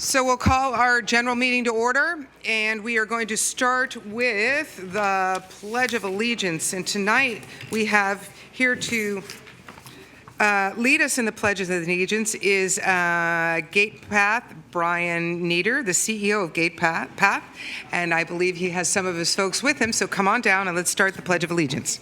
So we'll call our general meeting to order, and we are going to start with the Pledge of Allegiance. And tonight we have here to lead us in the Pledge of Allegiance is Gatepath, Brian Nieder, the CEO of Gatepath, and I believe he has some of his folks with him, so come on down and let's start the Pledge of Allegiance.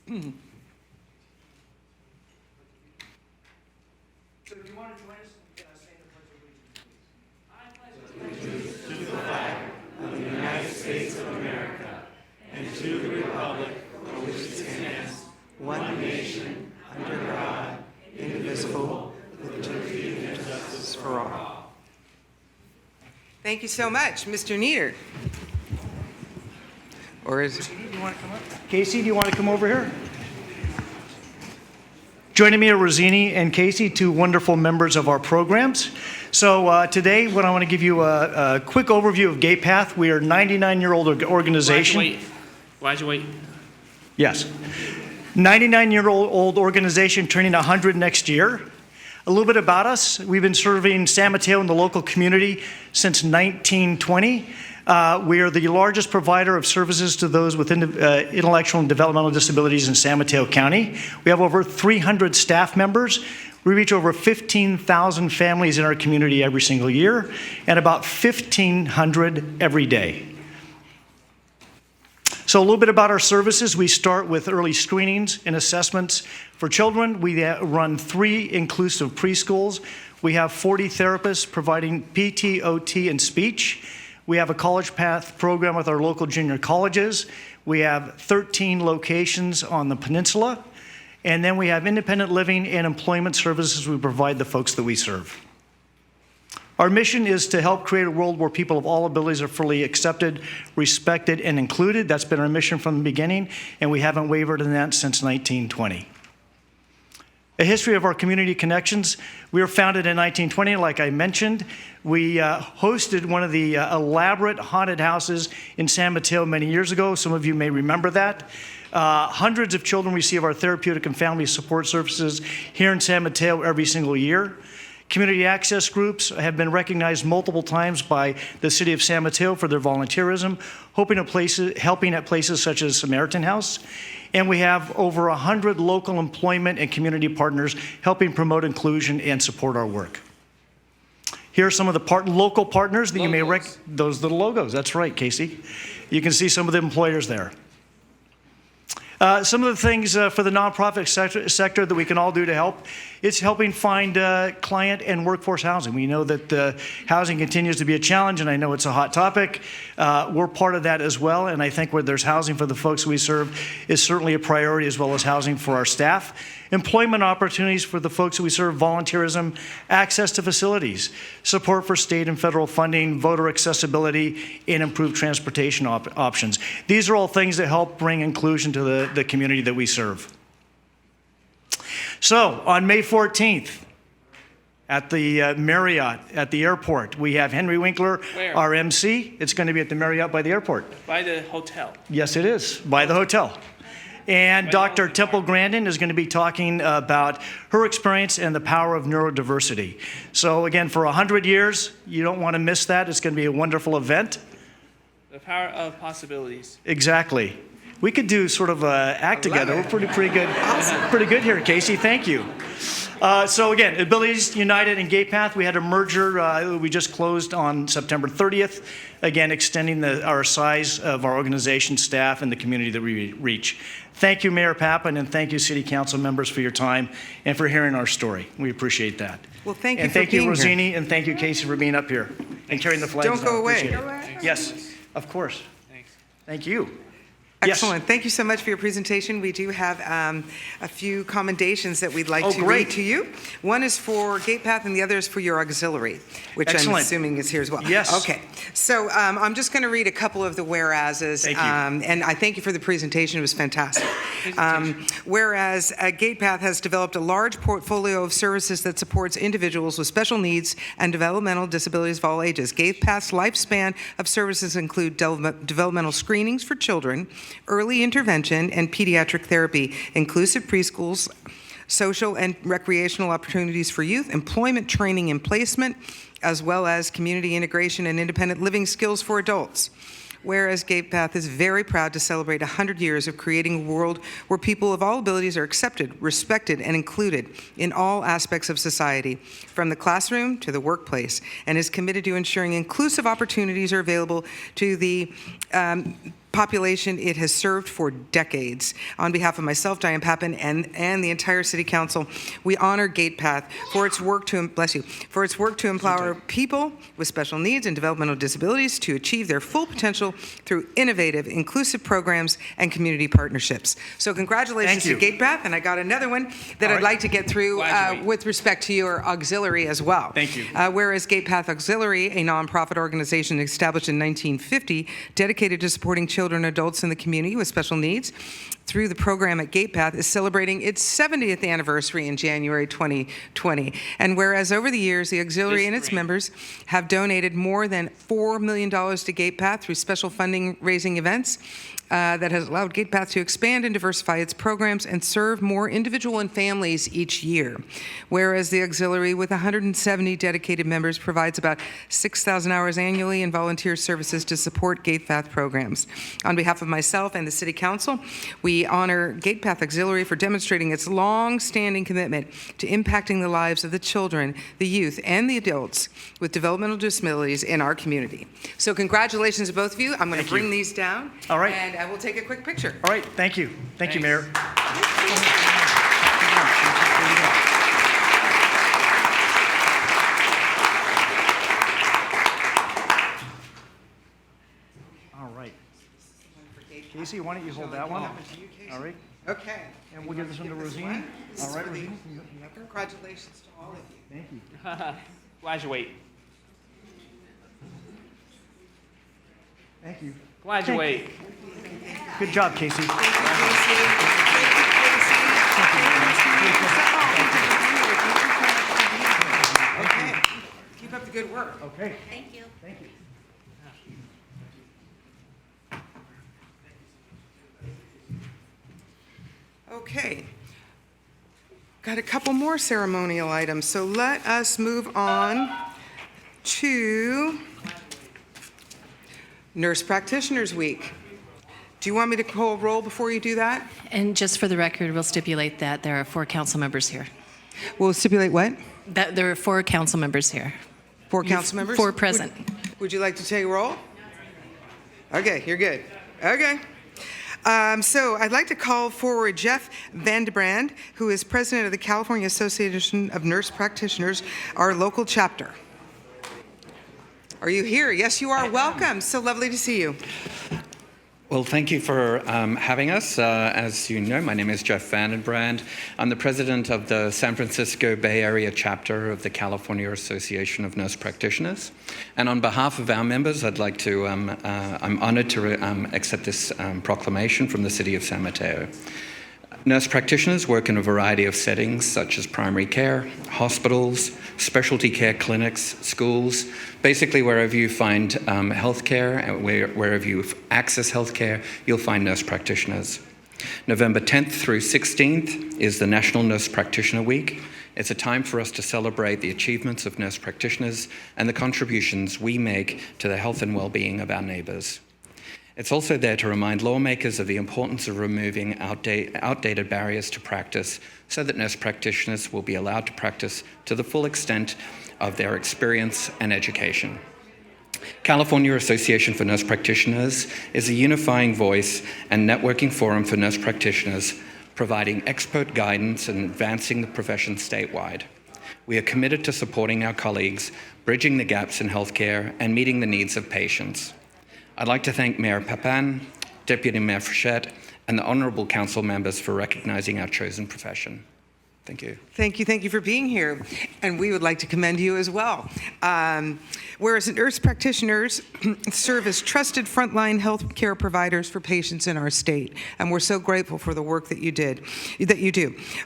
So do you want to join us in saying the Pledge of Allegiance, please? I pledge allegiance to the flag of the United States of America and to the republic for which it stands, one nation, under God, indivisible, with liberty and justice for all. Thank you so much, Mr. Nieder. Or is Do you want to come up? Casey, do you want to come over here? Joining me are Rosini and Casey, two wonderful members of our programs. So today, what I want to give you a quick overview of Gatepath. We are a 99-year-old organization. Why'd you wait? Yes. 99-year-old organization turning 100 next year. A little bit about us. We've been serving San Mateo and the local community since 1920. We are the largest provider of services to those with intellectual and developmental disabilities in San Mateo County. We have over 300 staff members. We reach over 15,000 families in our community every single year, and about 1,500 every day. So a little bit about our services. We start with early screenings and assessments for children. We run 3 inclusive preschools. We have 40 therapists providing PT, OT, and speech. We have a college path program with our local junior colleges. We have 13 locations on the peninsula. And then we have independent living and employment services we provide the folks that we serve. Our mission is to help create a world where people of all abilities are fully accepted, respected, and included. That's been our mission from the beginning, and we haven't wavered in that since 1920. A history of our community connections. We were founded in 1920, like I mentioned. We hosted one of the elaborate haunted houses in San Mateo many years ago. Some of you may remember that. Hundreds of children receive our therapeutic and family support services here in San Mateo every single year. Community access groups have been recognized multiple times by the City of San Mateo for their volunteerism, helping at places such as Samaritan House. And we have over 100 local employment and community partners helping promote inclusion and support our work. Here are some of the local partners that you may recognize. Those are the logos. That's right, Casey. You can see some of the employers there. Some of the things for the nonprofit sector that we can all do to help, it's helping find client and workforce housing. We know that housing continues to be a challenge, and I know it's a hot topic. We're part of that as well, and I think where there's housing for the folks we serve is certainly a priority, as well as housing for our staff. Employment opportunities for the folks that we serve, volunteerism, access to facilities, support for state and federal funding, voter accessibility, and improved transportation options. These are all things that help bring inclusion to the community that we serve. So on May 14th, at the Marriott at the airport, we have Henry Winkler, Where? our MC. It's going to be at the Marriott by the airport. By the hotel. Yes, it is, by the hotel. And Dr. Temple Grandin is going to be talking about her experience and the power of neurodiversity. So again, for 100 years, you don't want to miss that. It's going to be a wonderful event. The power of possibilities. Exactly. We could do sort of an act together. We're pretty good. Awesome. Pretty good here, Casey. Thank you. So again, Abilities United and Gatepath, we had a merger. We just closed on September 30th. Again, extending our size of our organization, staff, and the community that we reach. Thank you, Mayor Pappen, and thank you, City Council members, for your time and for hearing our story. We appreciate that. Well, thank you and for thank being you, here. Rosini, and thank you, Casey, for being up here and carrying the flags. Don't go away. Yes, of course. Thanks. Thank you. Yes. Excellent. Thank you so much for your presentation. We do have a few commendations that we'd like Oh, to great. read to you. One is for Gatepath and the other is for your auxiliary, which I'm Excellent. assuming is here as well. Yes. Okay. So I'm just going to read a couple of the whereases. Thank you. And I thank you for the presentation. It was fantastic. Whereas Gatepath has developed a large portfolio of services that supports individuals with special needs and developmental disabilities of all ages. Gatepath's lifespan of services include developmental screenings for children, early intervention and pediatric therapy, inclusive preschools, social and recreational opportunities for youth, employment training and placement, as well as community integration and independent living skills for adults. Whereas Gatepath is very proud to celebrate 100 years of creating a world where people of all abilities are accepted, respected, and included in all aspects of society, from the classroom to the workplace, and is committed to ensuring inclusive opportunities are available to the population it has served for decades. On behalf of myself, Diane Papin, and the entire City Council, we honor Gatepath for its work to empower people with special needs and developmental disabilities to achieve their full potential through innovative, inclusive programs and community partnerships. So congratulations to Thank you. Gatepath, and I got another one that All I'd right. like to get through Graduate. with respect to your auxiliary as well. Thank you. Whereas Gatepath Auxiliary, a nonprofit organization established in 1950, dedicated to supporting children and adults in the community with special needs through the program at Gatepath, is celebrating its 70th anniversary in January 2020. And whereas over the years, the auxiliary and its members have donated more than $4 million to Gatepath through special funding raising events, that has allowed Gatepath to expand and diversify its programs and serve more individual and families each year. Whereas the auxiliary, with 170 dedicated members, provides about 6,000 hours annually in volunteer services to support Gatepath programs. On behalf of myself and the City Council, we honor Gatepath Auxiliary for demonstrating its long-standing commitment to impacting the lives of the children, the youth, and the adults with developmental disabilities in our community. So congratulations to both of you. I'm going to Thank you. bring these down. All right. And I will take a quick picture. All right, thank you. Thank you, Mayor. All right. Casey, why don't you hold that one? All right, Okay. and we'll give this one to Rosine. All right, Rosine. you have that? Congratulations to all of you. Thank you. Graduate. Thank you. Graduate. Good job, Casey. Okay. Keep up the good work. Okay. Thank you. Thank you. Okay. Got a couple more ceremonial items, so let us move on to Nurse Practitioners Week. Do you want me to call roll before you do that? And just for the record, we'll stipulate that there are 4 council members here. We'll stipulate what? That there are 4 council members here. 4 council members? 4 present. Would you like to take roll? Okay, you're good. Okay. So I'd like to call forward Jeff Vandebrand, who is president of the California Association of Nurse Practitioners, our local chapter. Are you here? Yes, you are. Welcome. So lovely to see you. Well, thank you for having us. As you know, my name is Jeff Vandenbrand. I'm the president of the San Francisco Bay Area chapter of the California Association of Nurse Practitioners. And on behalf of our members, I'd like to, I'm honored to accept this proclamation from the city of San Mateo. Nurse practitioners work in a variety of settings such as primary care, hospitals, specialty care clinics, schools, basically wherever you find healthcare and wherever you access healthcare, you'll find nurse practitioners. November 10th through 16th is the National Nurse Practitioner Week. It's a time for us to celebrate the achievements of nurse practitioners and the contributions we make to the health and well-being of our neighbors. It's also there to remind lawmakers of the importance of removing outdated barriers to practice so that nurse practitioners will be allowed to practice to the full extent of their experience and education. California Association for Nurse Practitioners is a unifying voice and networking forum for nurse practitioners, providing expert guidance and advancing the profession statewide. We are committed to supporting our colleagues, bridging the gaps in healthcare, and meeting the needs of patients. I'd like to thank Mayor Papin, Deputy Mayor Frechette, and the honorable council members for recognizing our chosen profession. Thank you. Thank you for being here. And we would like to commend you as well. Whereas nurse practitioners serve as trusted frontline health care providers for patients in our state. And we're so grateful for the work that you do.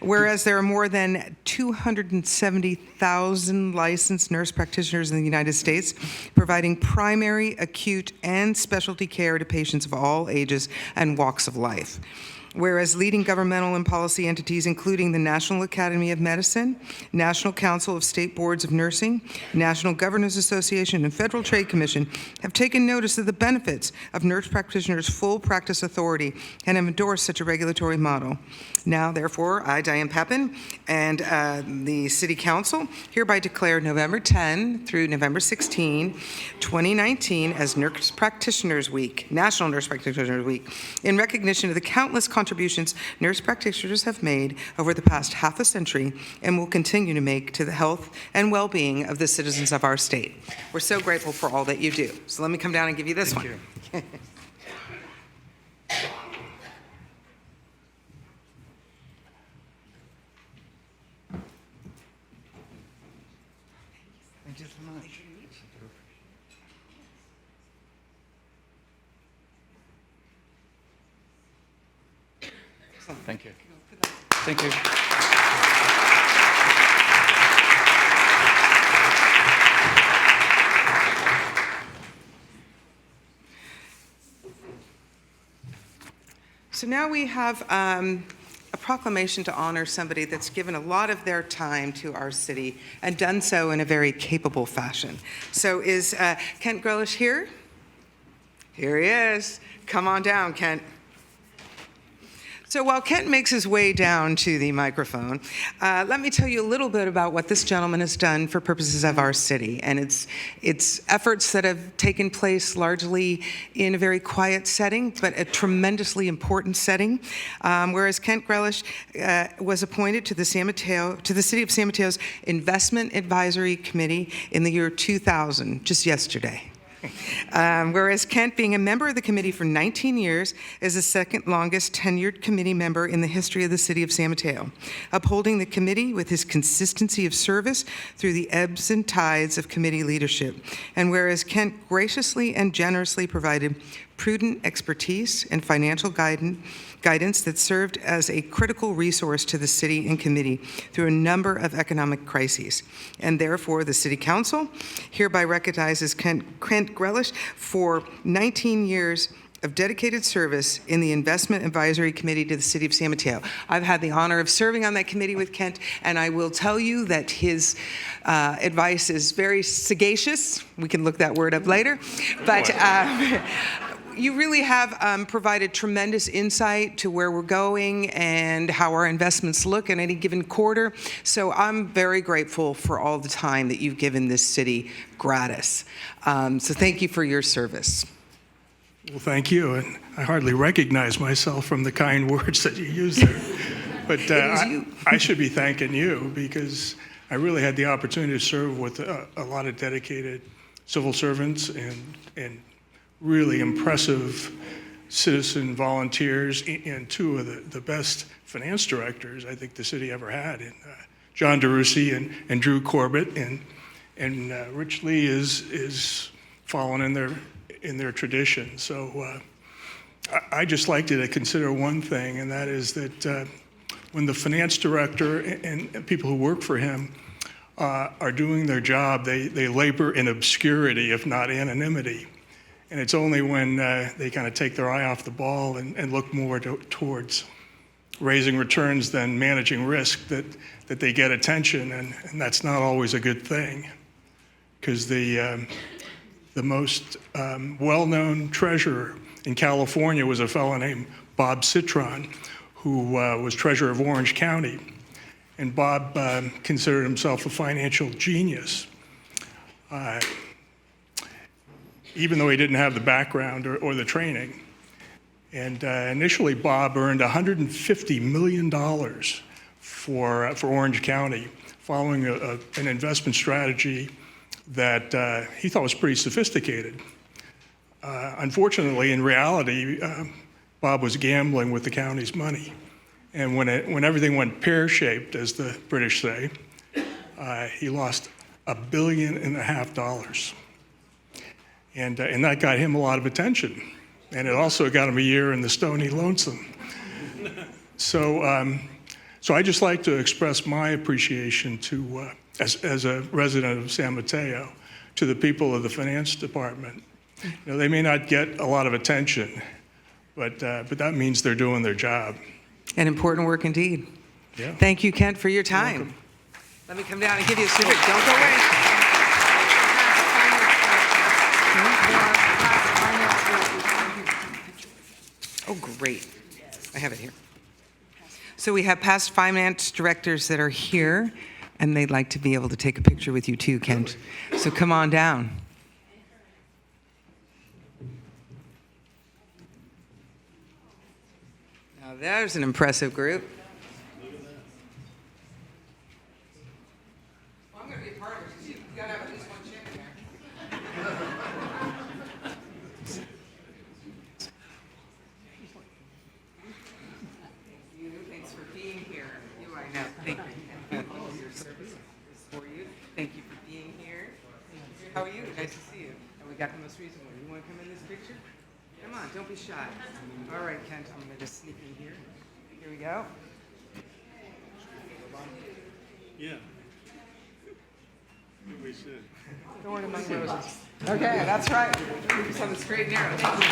Whereas there are more than 270,000 licensed nurse practitioners in the United States, providing primary, acute, and specialty care to patients of all ages and walks of life. Whereas leading governmental and policy entities, including the National Academy of Medicine, National Council of State Boards of Nursing, National Governors Association, and Federal Trade Commission, have taken notice of the benefits of nurse practitioners' full practice authority and have endorsed such a regulatory model. Now, therefore, I, Diane Pepin, and the City Council hereby declare November 10 through November 16, 2019 as Nurse Practitioners Week, National Nurse Practitioners Week, in recognition of the countless contributions nurse practitioners have made over the past half a century and will continue to make to the health and well-being of the citizens of our state. We're so grateful for all that you do. So let me come down and give you this one. Thank you. Thank you so much. Thank you. Thank you. So now we have a proclamation to honor somebody that's given a lot of their time to our city and done so in a very capable fashion. So is Kent Grealish here? Here he is. Come on down, Kent. So while Kent makes his way down to the microphone, let me tell you a little bit about what this gentleman has done for purposes of our city and its efforts that have taken place largely in a very quiet setting, but a tremendously important setting. Whereas Kent Grealish was appointed to the City of San Mateo's Investment Advisory Committee in the year 2000, just yesterday. Whereas Kent, being a member of the committee for 19 years, is the second longest tenured committee member in the history of the city of San Mateo, upholding the committee with his consistency of service through the ebbs and tides of committee leadership. And whereas Kent graciously and generously provided prudent expertise and financial guidance that served as a critical resource to the city and committee through a number of economic crises. And therefore, the City Council hereby recognizes Kent Grealish for 19 years of dedicated service in the Investment Advisory Committee to the City of San Mateo. I've had the honor of serving on that committee with Kent, and I will tell you that his advice is very sagacious. We can look that word up later. But you really have provided tremendous insight to where we're going and how our investments look in any given quarter. So I'm very grateful for all the time that you've given this city gratis. So thank you for your service. Well, thank you. And I hardly recognize myself from the kind words that you used there. But I should be thanking you because I really had the opportunity to serve with a lot of dedicated civil servants and really impressive citizen volunteers and two of the best finance directors I think the city ever had, in John DeRusi and Drew Corbett, and Rich Lee is following in their tradition. So I just like to consider one thing, and that is that when the finance director and people who work for him are doing their job, they labor in obscurity, if not anonymity. And it's only when they kind of take their eye off the ball and look more towards raising returns than managing risk that they get attention, and that's not always a good thing, because the most well-known treasurer in California was a fellow named Bob Citron, who was treasurer of Orange County. And Bob considered himself a financial genius, even though he didn't have the background or the training. And initially, Bob earned $150 million for Orange County, following an investment strategy that he thought was pretty sophisticated. Unfortunately, in reality, Bob was gambling with the county's money. And when everything went pear-shaped, as the British say, he lost $1.5 billion. And that got him a lot of attention. And it also got him a year in the Stony Lonesome. So I just like to express my appreciation to, as a resident of San Mateo, to the people of the finance department. You know, they may not get a lot of attention, but that means they're doing their job. An important work indeed. Yeah. Thank you, Kent, for your time. Let me come down and give you a certificate. Don't go away. Oh, great. I have it here. So we have past finance directors that are here, and they'd like to be able to take a picture with you too, Kent. So come on down. Now there's an impressive group. Well, I'm going to be a part of it because you've got to have at least one chick in there. Thanks for being here. I know. Thank you. Your service is for you. Thank you for being here. How are you? Nice to see you. And we got the most recent one. You want to come in this picture? Come on, don't be shy. All right, Kent, I'm going to just sneak in here. Here we go. Yeah. We should. Thorn among roses. Okay, that's right. Keep us on the straight and narrow. Thank you.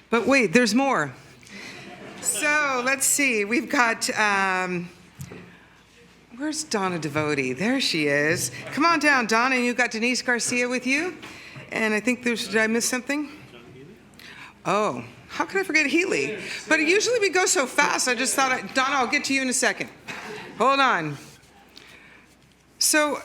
But wait, there's more. So let's see. We've got, where's Donna Divodi? There she is. Come on down, Donna. You've got Denise Garcia with you. And I think did I miss something? Oh, how could I forget Healy? But usually we go so fast, I just thought, Donna, I'll get to you in a second. Hold on. So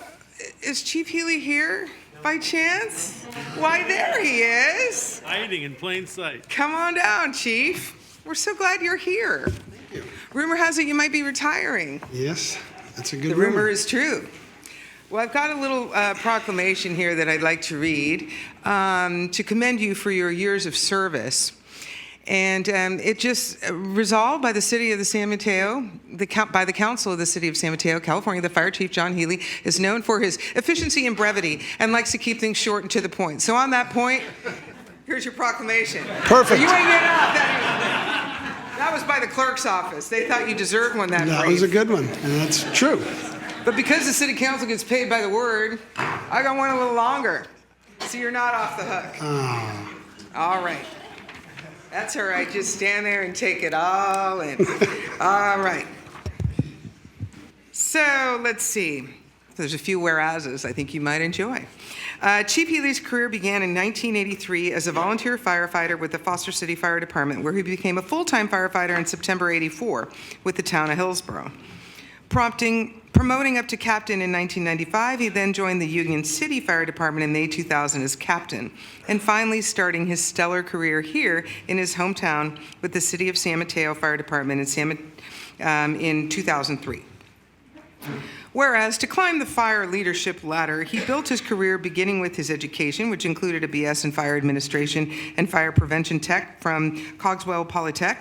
is Chief Healy here by chance? Why, there he is. Hiding in plain sight. Come on down, Chief. We're so glad you're here. Thank you. Rumor has it you might be retiring. Yes, that's a good The rumor is true. Well, I've got a little proclamation here that I'd like to read to commend you for your years of service. And it just resolved by the City of the San Mateo, by the Council of the City of San Mateo, California, the Fire Chief, John Healy, is known for his efficiency and brevity and likes to keep things short and to the point. So on that point, here's your proclamation. Perfect. You ain't getting out that was by the clerk's office. They thought you deserved one that That brief. was a good one, and that's true. But because the City Council gets paid by the word, I got one a little longer. So you're not off the hook. Oh, All right. That's all right. Just stand there and take it all in. All right. So let's see. There's a few whereases I think you might enjoy. Chief Healy's career began in 1983 as a volunteer firefighter with the Foster City Fire Department, where he became a full-time firefighter in September '84 with the town of Hillsborough. Promoting up to captain in 1995, he then joined the Union City Fire Department in May 2000 as captain, and finally starting his stellar career here in his hometown with the City of San Mateo Fire Department in 2003. Whereas to climb the fire leadership ladder, he built his career beginning with his education, which included a BS in Fire Administration and Fire Prevention Tech from Cogswell Polytech,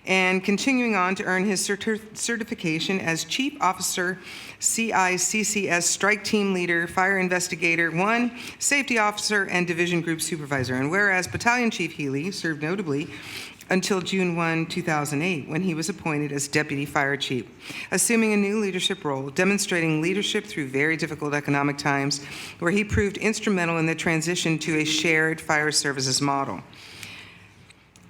and continuing on to earn his certification as Chief Officer, CICCS Strike Team Leader, Fire Investigator 1, Safety Officer, and Division Group Supervisor. And whereas Battalion Chief Healy served notably until June 1, 2008, when he was appointed as Deputy Fire Chief, assuming a new leadership role, demonstrating leadership through very difficult economic times, where he proved instrumental in the transition to a shared fire services model.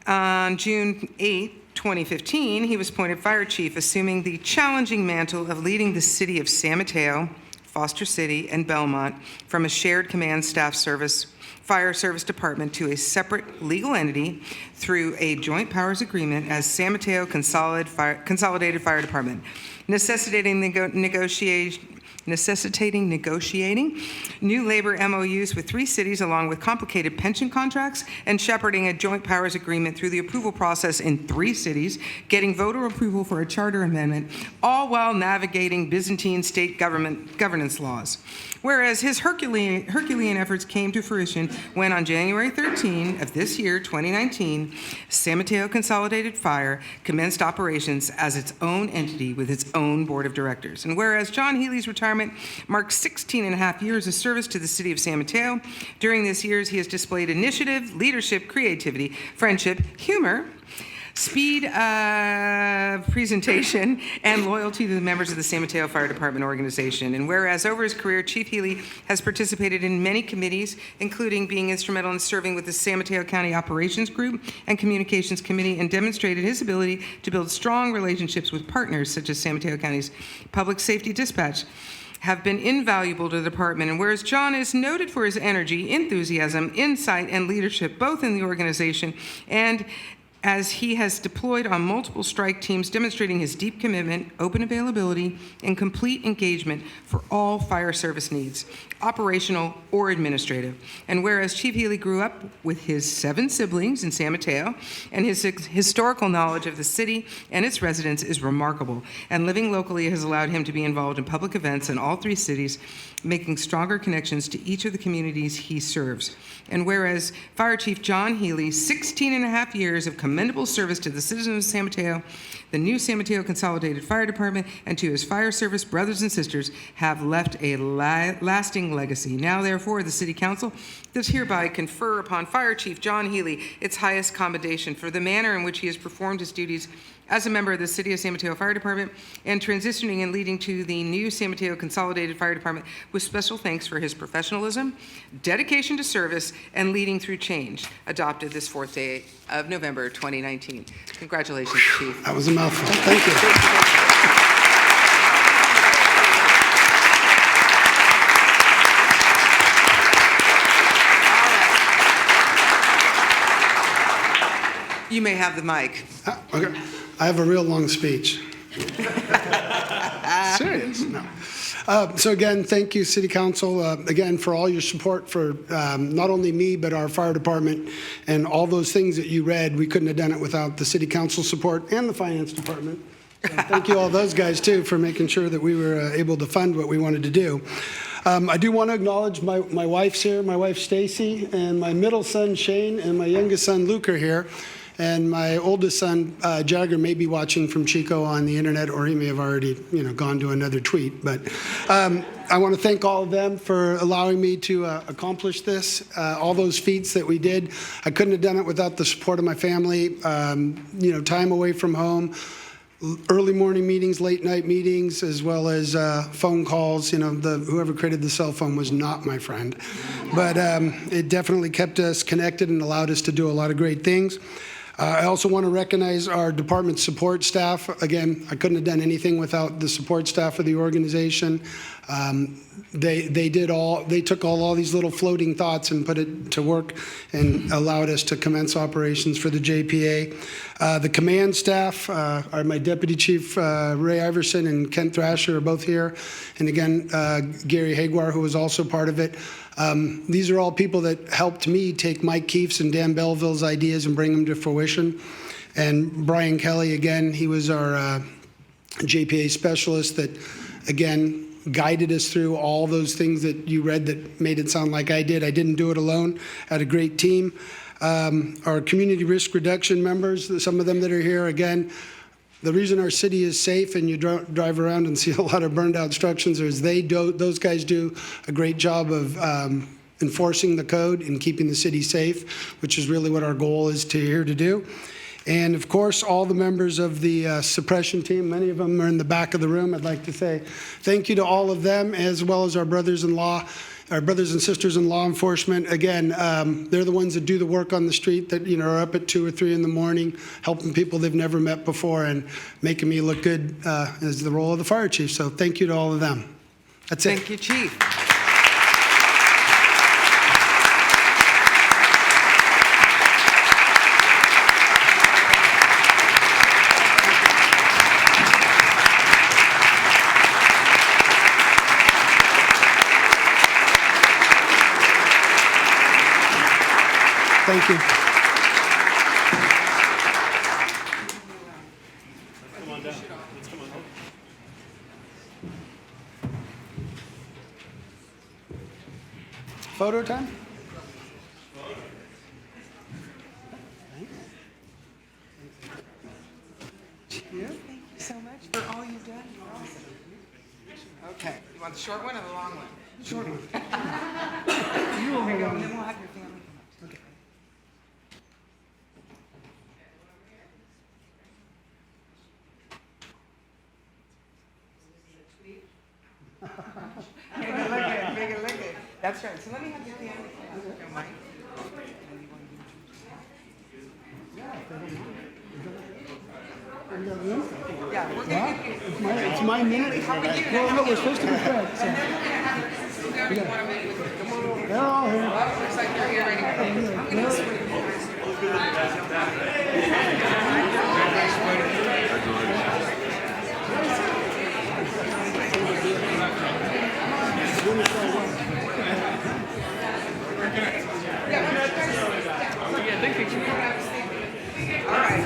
On June 8, 2015, he was appointed Fire Chief, assuming the challenging mantle of leading the City of San Mateo, Foster City, and Belmont from a shared command staff fire service department to a separate legal entity through a joint powers agreement as San Mateo Consolidated Fire Department, necessitating the necessitating negotiating new labor MOUs with 3 cities, along with complicated pension contracts, and shepherding a joint powers agreement through the approval process in 3 cities, getting voter approval for a charter amendment, all while navigating Byzantine state governance laws. Whereas his Herculean efforts came to fruition when on January 13 of this year, 2019, San Mateo Consolidated Fire commenced operations as its own entity with its own board of directors. And whereas John Healy's retirement marks 16 and a half years of service to the city of San Mateo, during these years he has displayed initiative, leadership, creativity, friendship, humor, speed of presentation, and loyalty to the members of the San Mateo Fire Department organization. And whereas over his career, Chief Healy has participated in many committees, including being instrumental in serving with the San Mateo County Operations Group and Communications Committee, and demonstrated his ability to build strong relationships with partners such as San Mateo County's Public Safety Dispatch, have been invaluable to the department. And whereas John is noted for his energy, enthusiasm, insight, and leadership, both in the organization and as he has deployed on multiple strike teams, demonstrating his deep commitment, open availability, and complete engagement for all fire service needs, operational or administrative. And whereas Chief Healy grew up with his 7 siblings in San Mateo, and his historical knowledge of the city and its residents is remarkable, and living locally has allowed him to be involved in public events in all 3 cities, making stronger connections to each of the communities he serves. And whereas Fire Chief John Healy's 16 and a half years of commendable service to the citizens of San Mateo, the new San Mateo Consolidated Fire Department, and to his fire service brothers and sisters have left a lasting legacy. Now, therefore, the City Council does hereby confer upon Fire Chief John Healy its highest commendation for the manner in which he has performed his duties as a member of the City of San Mateo Fire Department and transitioning and leading to the new San Mateo Consolidated Fire Department, with special thanks for his professionalism, dedication to service, and leading through change, adopted this 4th day of November 2019. Congratulations, Chief. That was a mouthful. Thank you. You may have the mic. Okay. I have a real long speech. Serious? No. So again, thank you, City Council, again, for all your support for not only me, but our fire department and all those things that you read. We couldn't have done it without the City Council support and the Finance Department. So thank you all those guys, too, for making sure that we were able to fund what we wanted to do. I do want to acknowledge my wife's here, my wife, Stacy, and my middle son, Shane, and my youngest son, Luke, are here. And my oldest son, Jagger, may be watching from Chico on the internet, or he may have already, gone to another tweet. But I want to thank all of them for allowing me to accomplish this. All those feats that we did, I couldn't have done it without the support of my family. Time away from home, early morning meetings, late night meetings, as well as phone calls. Whoever created the cell phone was not my friend, but it definitely kept us connected and allowed us to do a lot of great things. I also want to recognize our department support staff. Again, I couldn't have done anything without the support staff of the organization. They took all these little floating thoughts and put it to work and allowed us to commence operations for the JPA. The command staff are my Deputy Chief Ray Iverson and Kent Thrasher are both here. And again, Gary Haguar, who was also part of it. These are all people that helped me take Mike Keefe's and Dan Belleville's ideas and bring them to fruition. And Brian Kelly, again, he was our JPA specialist that, again, guided us through all those things that you read that made it sound like I did. I didn't do it alone. I had a great team. Our community risk reduction members, some of them that are here, again, the reason our city is safe and you drive around and see a lot of burned out structures is those guys do a great job of enforcing the code and keeping the city safe, which is really what our goal is here to do. And of course, all the members of the suppression team, many of them are in the back of the room. I'd like to say thank you to all of them, as well as our brothers-in-law, our brothers and sisters in law enforcement. Again, they're the ones that do the work on the street that are up at 2 or 3 in the morning, helping people they've never met before and making me look good as the role of the fire chief. So thank you to all of them. That's it. Thank you, Chief. Thank you. Come on down. Let's come on down. Photo time? Thank you so much for all you've done. You're awesome. Okay, you want the short one or the long one? Short one. There you go, and then we'll have your family come up. Okay. Make it look good, make it look good. That's right, so let me have your family come up, if you don't mind. Yeah, we're gonna get you. It's my minute. How are you? Well, no, we're supposed to be friends. So. They're all here. Looks like you're here ready. I'm gonna swing you guys. All right.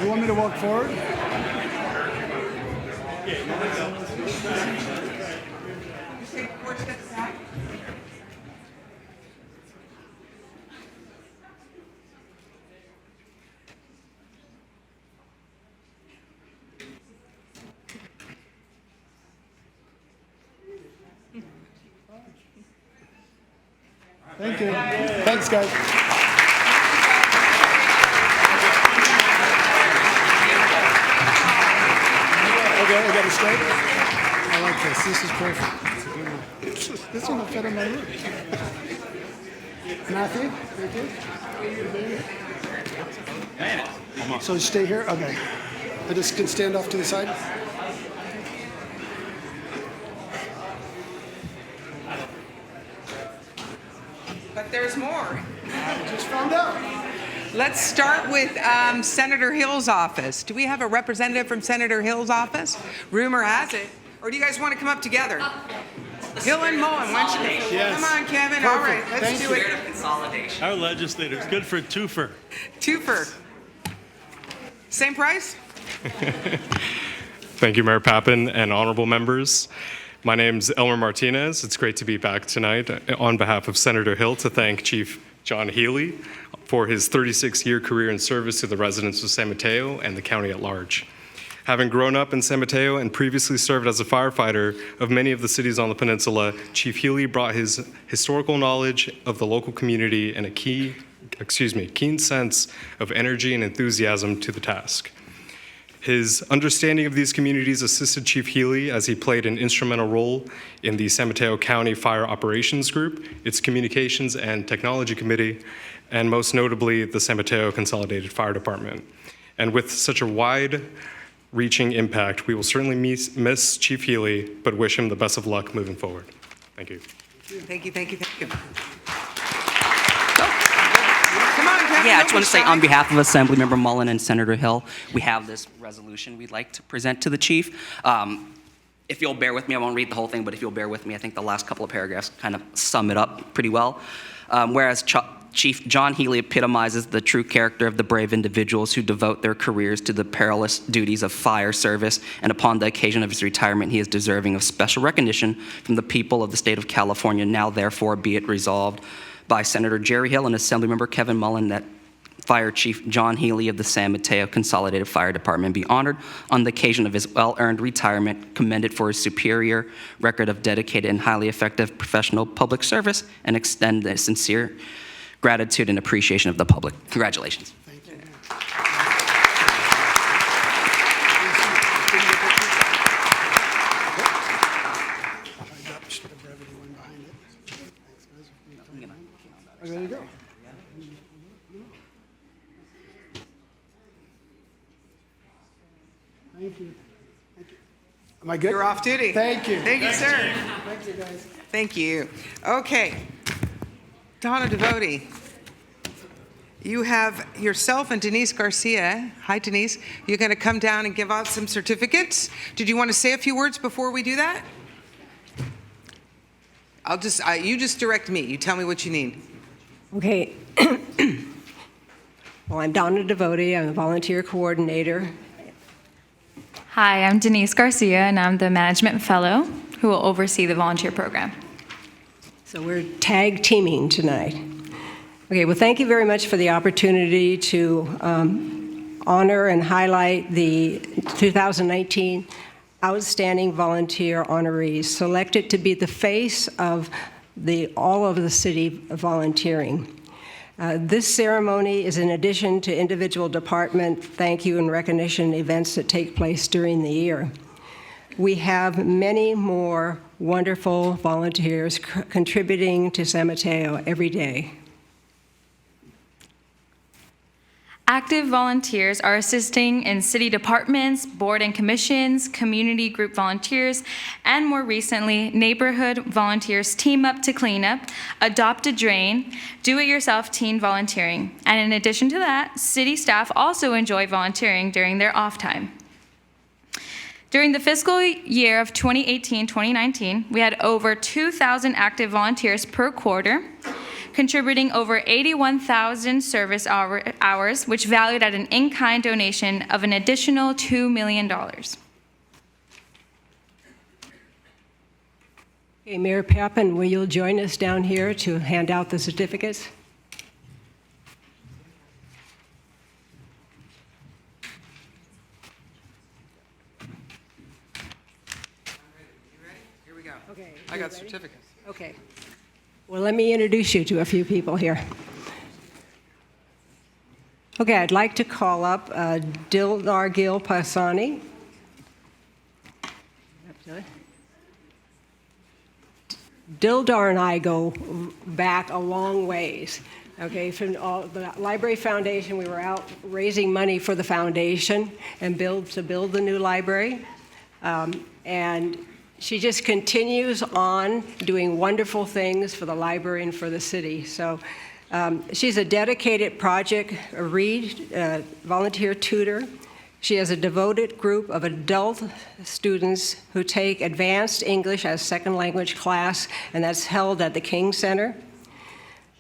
You want me to walk forward? Take 4 steps back. Thank you. Thanks, guys. Okay, I got it straight. I like this. This is perfect. This one will fit in my room. Matthew, thank you. So stay here? Okay. I just can stand off to the side? But there's more. I just found out. Let's start with Senator Hill's office. Do we have a representative from Senator Hill's office? Rumor has it. Or do you guys want to come up together? Hill and Mullen, why don't you? Yes. Come on, Kevin. All right, let's Thank do you. it. Our legislators, good for a twofer. Twofer. Same price? Thank you, Mayor Pappen and honorable members. My name's Elmer Martinez. It's great to be back tonight on behalf of Senator Hill to thank Chief John Healy for his 36-year career in service to the residents of San Mateo and the county at large. Having grown up in San Mateo and previously served as a firefighter of many of the cities on the peninsula, Chief Healy brought his historical knowledge of the local community and a keen sense of energy and enthusiasm to the task. His understanding of these communities assisted Chief Healy as he played an instrumental role in the San Mateo County Fire Operations Group, its Communications and Technology Committee, and most notably, the San Mateo Consolidated Fire Department. And with such a wide-reaching impact, we will certainly miss Chief Healy, but wish him the best of luck moving forward. Thank you. Thank you, thank you, thank you. Come on, Kevin. Yeah, I don't just be want to say shy. on behalf of Assemblymember Mullen and Senator Hill, we have this resolution we'd like to present to the chief. If you'll bear with me, I won't read the whole thing, but if you'll bear with me, I think the last couple of paragraphs kind of sum it up pretty well. Whereas Chief John Healy epitomizes the true character of the brave individuals who devote their careers to the perilous duties of fire service, and upon the occasion of his retirement, he is deserving of special recognition from the people of the state of California. Now, therefore, be it resolved by Senator Jerry Hill and Assemblymember Kevin Mullen that Fire Chief John Healy of the San Mateo Consolidated Fire Department be honored on the occasion of his well-earned retirement, commended for his superior record of dedicated and highly effective professional public service, and extend a sincere gratitude and appreciation of the public. Congratulations. Thank you. There you go. Thank you. Thank you. Am I good? You're off duty. Thank you. Thank you, sir. Thank you, guys. Thank you. Okay. Donna Divodi, you have yourself and Denise Garcia. Hi, Denise. You're going to come down and give out some certificates. Did you want to say a few words before we do that? You just direct me. You tell me what you need. Okay. Well, I'm Donna Divodi. I'm the volunteer coordinator. Hi, I'm Denise Garcia, and I'm the management fellow who will oversee the volunteer program. So we're tag teaming tonight. Okay, well, thank you very much for the opportunity to honor and highlight the 2019 Outstanding Volunteer honorees selected to be the face of all of the city volunteering. This ceremony is in addition to individual department thank you and recognition events that take place during the year. We have many more wonderful volunteers contributing to San Mateo every day. Active volunteers are assisting in city departments, board and commissions, community group volunteers, and more recently, neighborhood volunteers team up to clean up, adopt a drain, do-it-yourself teen volunteering. And in addition to that, city staff also enjoy volunteering during their off time. During the fiscal year of 2018-2019, we had over 2,000 active volunteers per quarter, contributing over 81,000 service hours, which valued at an in-kind donation of an additional $2 million. Okay, Mayor Pappen, will you join us down here to hand out the certificates? Here we go. Okay. I got certificates. Okay. Well, let me introduce you to a few people here. Okay, I'd like to call up Dildar Gil Pasani. Dildar and I go back a long ways. Okay, from the Library Foundation, we were out raising money for the foundation and to build the new library. And she just continues on doing wonderful things for the library and for the city. So she's a dedicated project volunteer tutor. She has a devoted group of adult students who take advanced English as second language class, and that's held at the King Center.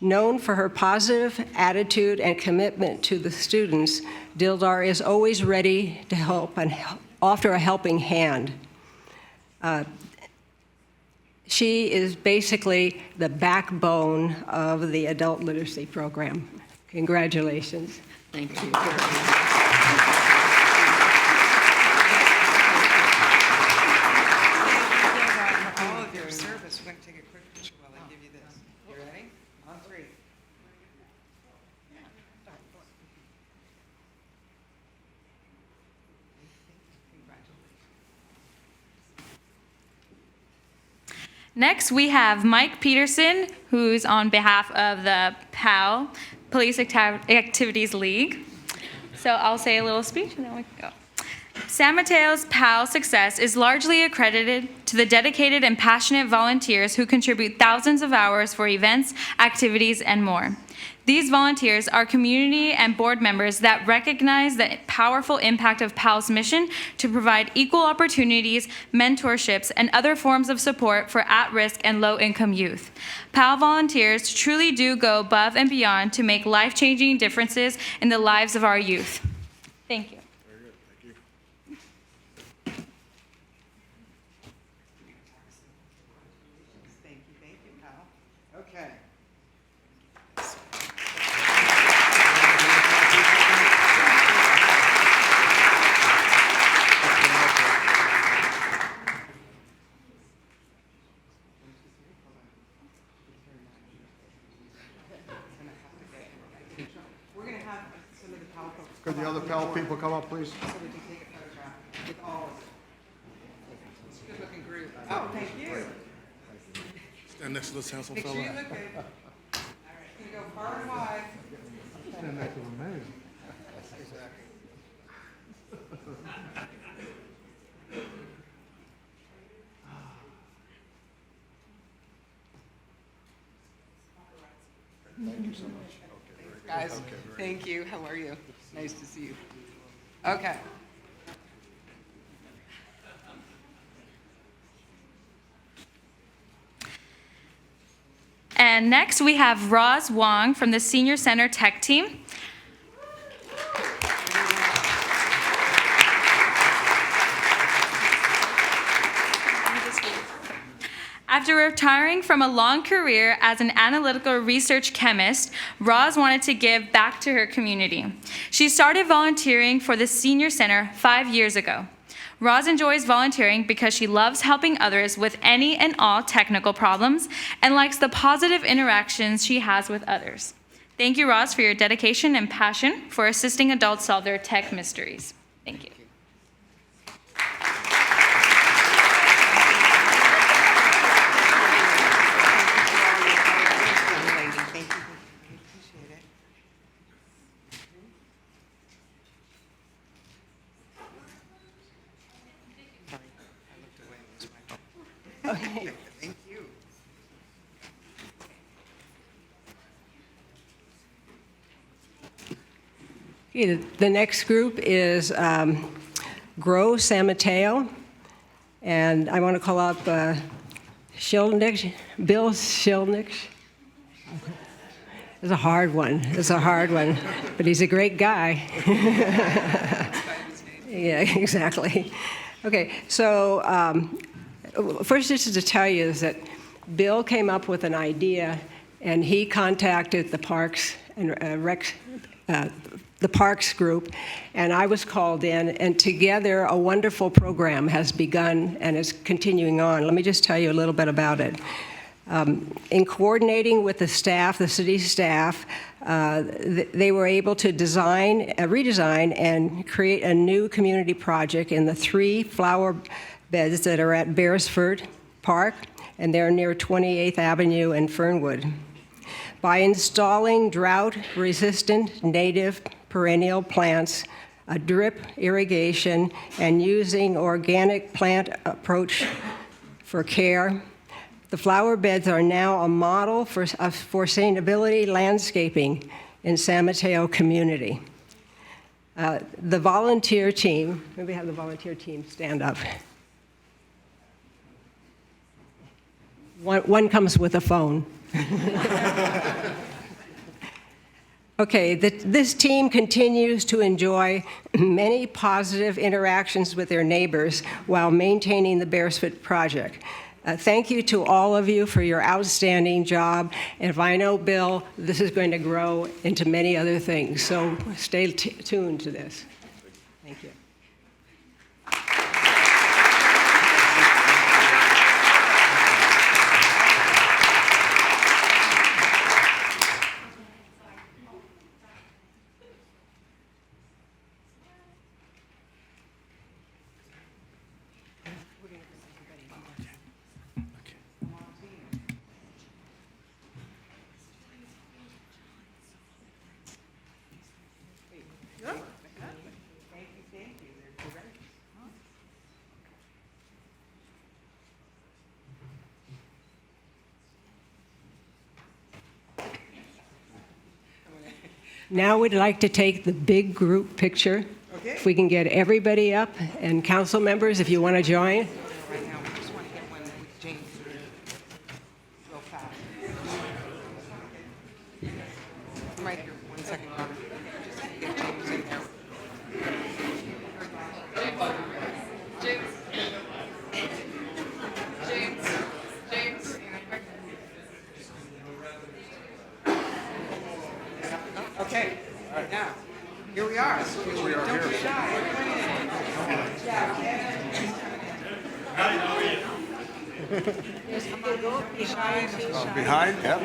Known for her positive attitude and commitment to the students, Dildar is always ready to help and offer a helping hand. She is basically the backbone of the adult literacy program. Congratulations. Thank you. For all of your service, we're going to take a quick picture while I give you this. You ready? On three. Next, we have Mike Peterson, who's on behalf of the PAL, Police Activities League. So I'll say a little speech and then we can go. San Mateo's PAL success is largely accredited to the dedicated and passionate volunteers who contribute thousands of hours for events, activities, and more. These volunteers are community and board members that recognize the powerful impact of PAL's mission to provide equal opportunities, mentorships, and other forms of support for at-risk and low-income youth. PAL volunteers truly do go above and beyond to make life-changing differences in the lives of our youth. Thank you. Thank you, pal. Okay. We're going to have some of the PAL folks. Could the other PAL people come up, please? So we can take a photograph with all of it. It's a good-looking group. Oh, thank you. Stand next to this handsome Make fellow. sure you look good. All right, can you go far and wide? Stand next to the man. Thank you so much. Guys, thank you. How are you? Nice to see you. Okay. And next we have Roz Wong from the Senior Center Tech Team. After retiring from a long career as an analytical research chemist, Roz wanted to give back to her community. She started volunteering for the Senior Center 5 years ago. Roz enjoys volunteering because she loves helping others with any and all technical problems and likes the positive interactions she has with others. Thank you, Roz, for your dedication and passion for assisting adults solve their tech mysteries. Thank you. Okay. Thank you. Okay, the next group is Grow San Mateo, and I want to call up Shilnick, Bill Shilnick. It's a hard one. It's a hard one, but he's a great guy. Yeah, exactly. Okay, so first, just to tell you is that Bill came up with an idea, and he contacted the Parks and the Parks group, and I was called in, and together a wonderful program has begun and is continuing on. Let me just tell you a little bit about it. In coordinating with the staff, the city staff, they were able to redesign and create a new community project in the 3 flower beds that are at Beresford Park, and they're near 28th Avenue and Fernwood. By installing drought-resistant native perennial plants, a drip irrigation, and using organic plant approach for care, the flower beds are now a model for sustainability landscaping in San Mateo community. The volunteer team, maybe have the volunteer team stand up. One comes with a phone. Okay, this team continues to enjoy many positive interactions with their neighbors while maintaining the Beresford project. Thank you to all of you for your outstanding job. And if I know Bill, this is going to grow into many other things. So stay tuned to this. Thank you. Now we'd like to take the big group picture. Okay. If we can get everybody up, and council members, if you want to join. Right now, we just want to get one with James real fast. I'm right here. 1 second, Donna. Just get James in there. James. Okay, all right. Now, here we are. Don't be shy. Behind? Yep.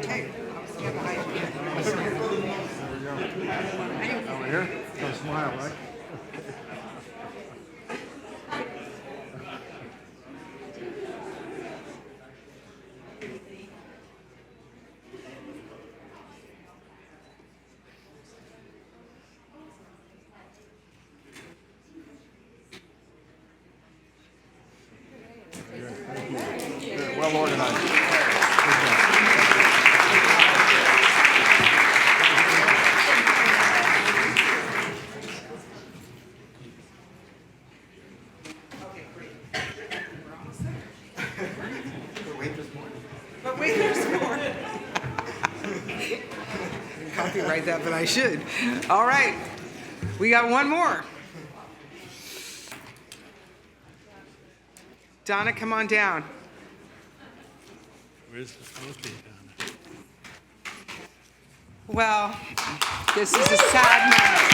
Hey, stand behind me. Over here? Go smile, right? Well organized. copyright that, but I should. All right. We got one more. Donna, come on down. Where's the okay, Donna? Well, this is a sad moment.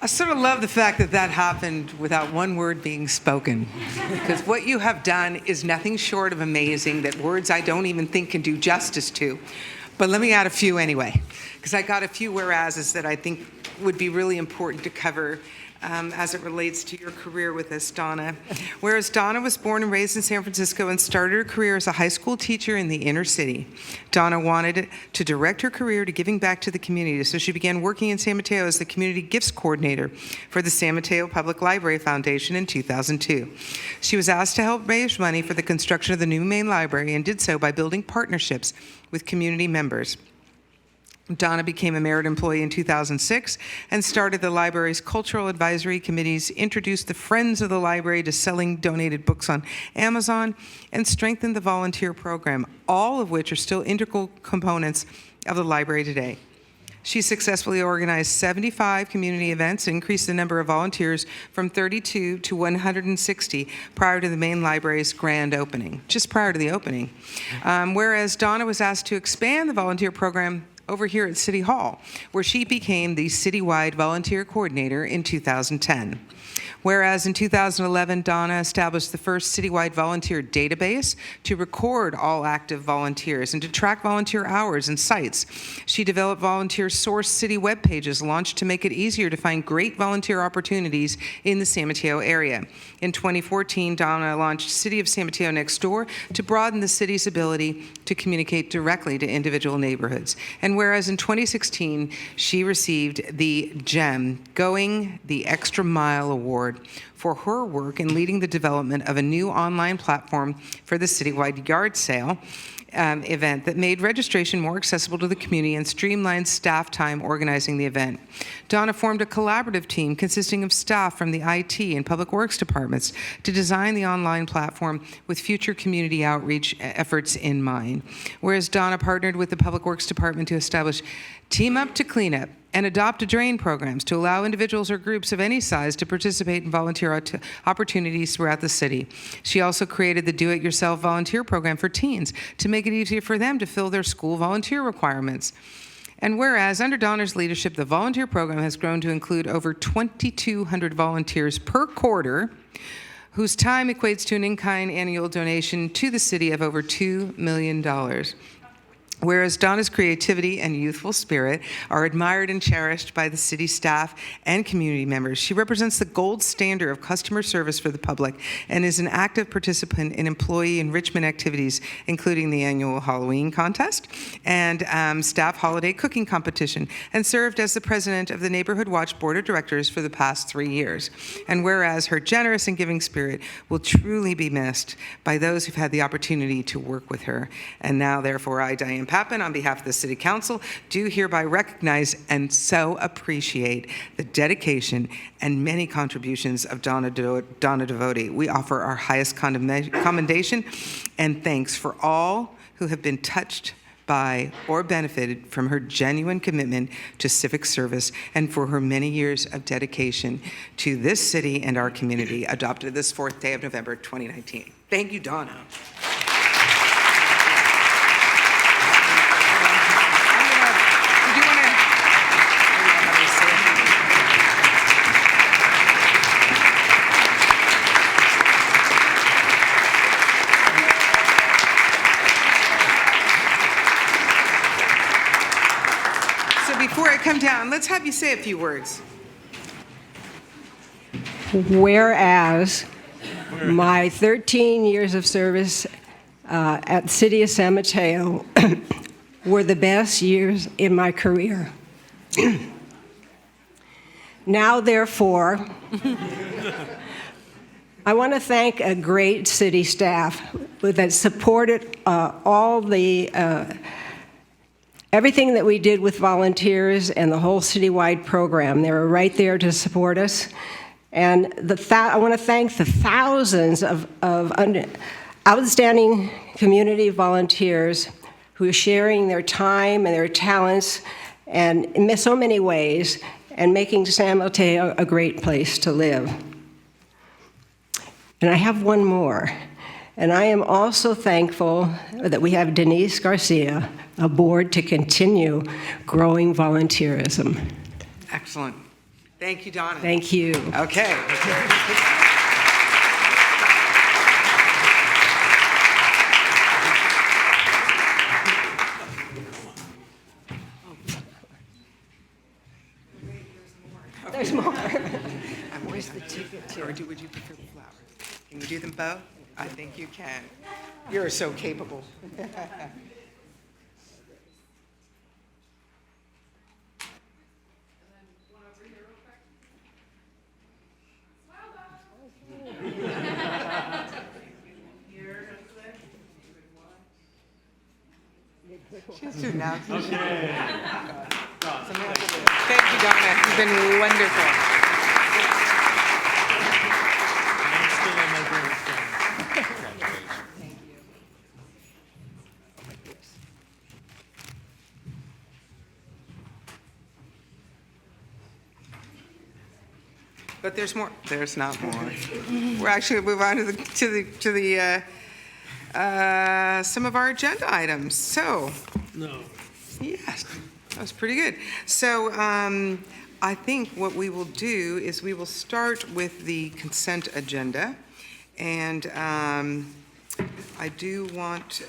I sort of love the fact that that happened without one word being spoken, because what you have done is nothing short of amazing, that words I don't even think can do justice to. But let me add a few anyway, because I got a few whereases that I think would be really important to cover as it relates to your career with us, Donna. Whereas Donna was born and raised in San Francisco and started her career as a high school teacher in the inner city, Donna wanted to direct her career to giving back to the community, so she began working in San Mateo as the Community Gifts Coordinator for the San Mateo Public Library Foundation in 2002. She was asked to help raise money for the construction of the new main library and did so by building partnerships with community members. Donna became a merit employee in 2006 and started the library's cultural advisory committees, introduced the Friends of the Library to selling donated books on Amazon, and strengthened the volunteer program, all of which are still integral components of the library today. She successfully organized 75 community events, increased the number of volunteers from 32 to 160 prior to the main library's grand opening, just prior to the opening. Whereas Donna was asked to expand the volunteer program over here at City Hall, where she became the Citywide Volunteer Coordinator in 2010. Whereas in 2011, Donna established the first citywide volunteer database to record all active volunteers and to track volunteer hours and sites. She developed volunteer source city web pages launched to make it easier to find great volunteer opportunities in the San Mateo area. In 2014, Donna launched City of San Mateo Next Door to broaden the city's ability to communicate directly to individual neighborhoods. And whereas in 2016, she received the GEM, Going the Extra Mile Award, for her work in leading the development of a new online platform for the citywide yard sale event that made registration more accessible to the community and streamlined staff time organizing the event. Donna formed a collaborative team consisting of staff from the IT and Public Works departments to design the online platform with future community outreach efforts in mind. Whereas Donna partnered with the Public Works department to establish Team Up to Clean Up and Adopt a Drain programs to allow individuals or groups of any size to participate in volunteer opportunities throughout the city. She also created the Do-It-Yourself volunteer program for teens to make it easier for them to fill their school volunteer requirements. And whereas under Donna's leadership, the volunteer program has grown to include over 2,200 volunteers per quarter, whose time equates to an in-kind annual donation to the city of over $2 million. Whereas Donna's creativity and youthful spirit are admired and cherished by the city staff and community members, she represents the gold standard of customer service for the public and is an active participant in employee enrichment activities, including the annual Halloween contest and staff holiday cooking competition, and served as the president of the Neighborhood Watch Board of Directors for the past 3 years. And whereas her generous and giving spirit will truly be missed by those who've had the opportunity to work with her. And now, therefore, I, Diane Pappen, on behalf of the City Council, do hereby recognize and so appreciate the dedication and many contributions of Donna Divodi. We offer our highest commendation and thanks for all who have been touched by or benefited from her genuine commitment to civic service and for her many years of dedication to this city and our community, adopted this 4th day of November 2019. Thank you, Donna. Before I come down, let's have you say a few words. Whereas my 13 years of service at the City of San Mateo were the best years in my career. Now, therefore, I want to thank a great city staff that supported all the everything that we did with volunteers and the whole citywide program. They were right there to support us. And I want to thank the thousands of outstanding community volunteers who are sharing their time and their talents and in so many ways and making San Mateo a great place to live. And I have one more. And I am also thankful that we have Denise Garcia aboard to continue growing volunteerism. Excellent. Thank you, Donna. Thank you. Okay. There's more. Where's the ticket? Or would you prefer the flowers? Can you do them both? I think you can. You're so capable. She's doing now. Thank you, Donna. You've been wonderful. But there's more. There's not more. We're actually going to move on to the some of our agenda items. So, No. yes, that was pretty good. So I think what we will do is we will start with the consent agenda. And I do want,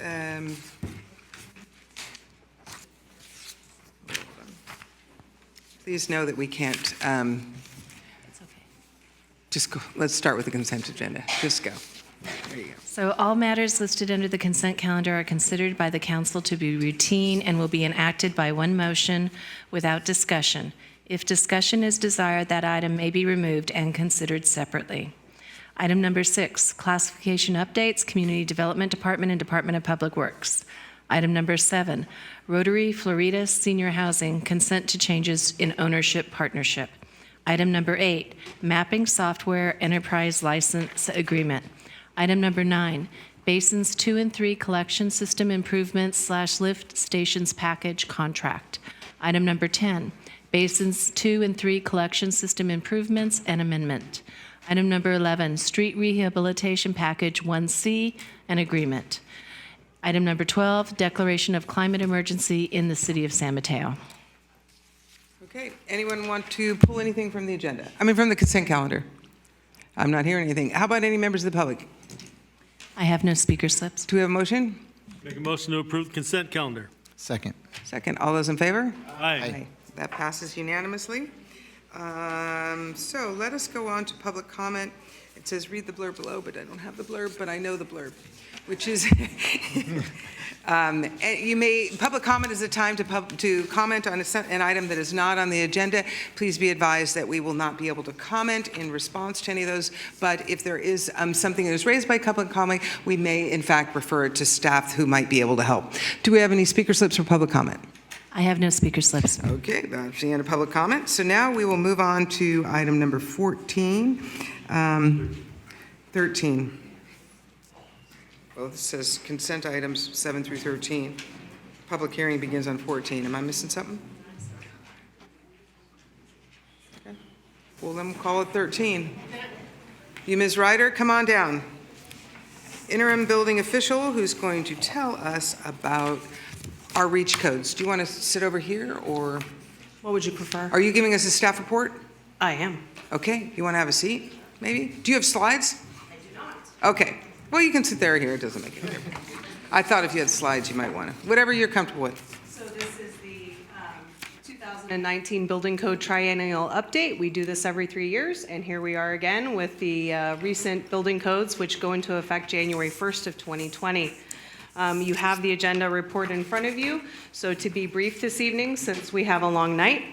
please know that we can't, just go, let's start with the consent agenda. Just go. There you go. So all matters listed under the consent calendar are considered by the council to be routine and will be enacted by one motion without discussion. If discussion is desired, that item may be removed and considered separately. Item number 6, classification updates, Community Development Department and Department of Public Works. Item number 7, Rotary Florida Senior Housing, consent to changes in ownership partnership. Item number 8, Mapping Software Enterprise License Agreement. Item number 9, Basins 2 and 3 Collection System Improvements / Lift Stations Package Contract. Item number 10, Basins 2 and 3 Collection System Improvements and Amendment. Item number 11, Street Rehabilitation Package 1C and Agreement. Item number 12, Declaration of Climate Emergency in the City of San Mateo. Okay, anyone want to pull anything from the agenda? I mean, from the consent calendar? I'm not hearing anything. How about any members of the public? I have no speaker slips. Do we have a motion? Make a motion to approve the consent calendar. Second. Second, all those in favor? Aye. That passes unanimously. So let us go on to public comment. It says read the blurb below, but I don't have the blurb, but I know the blurb, which is, public comment is a time to comment on an item that is not on the agenda. Please be advised that we will not be able to comment in response to any of those, but if there is something that is raised by public comment, we may in fact refer it to staff who might be able to help. Do we have any speaker slips for public comment? I have no speaker slips. Okay, that's the end of public comment. So now we will move on to item number 13. 13. Well, this says consent items 7 through 13. Public hearing begins on 14. Am I missing something? Okay. Well, then we'll call it 13. You, Ms. Ryder, come on down. Interim building official who's going to tell us about our reach codes. Do you want to sit over here, or What would you prefer? are you giving us a staff report? I am. Okay, you want to have a seat, maybe? Do you have slides? I do not. Okay, well, you can sit there or here, it doesn't make any difference. I thought if you had slides, you might want to, whatever you're comfortable with. So this is the 2019 Building Code Triennial Update. We do this every 3 years, and here we are again with the recent building codes, which go into effect January 1st of 2020. You have the agenda report in front of you. So to be brief this evening, since we have a long night,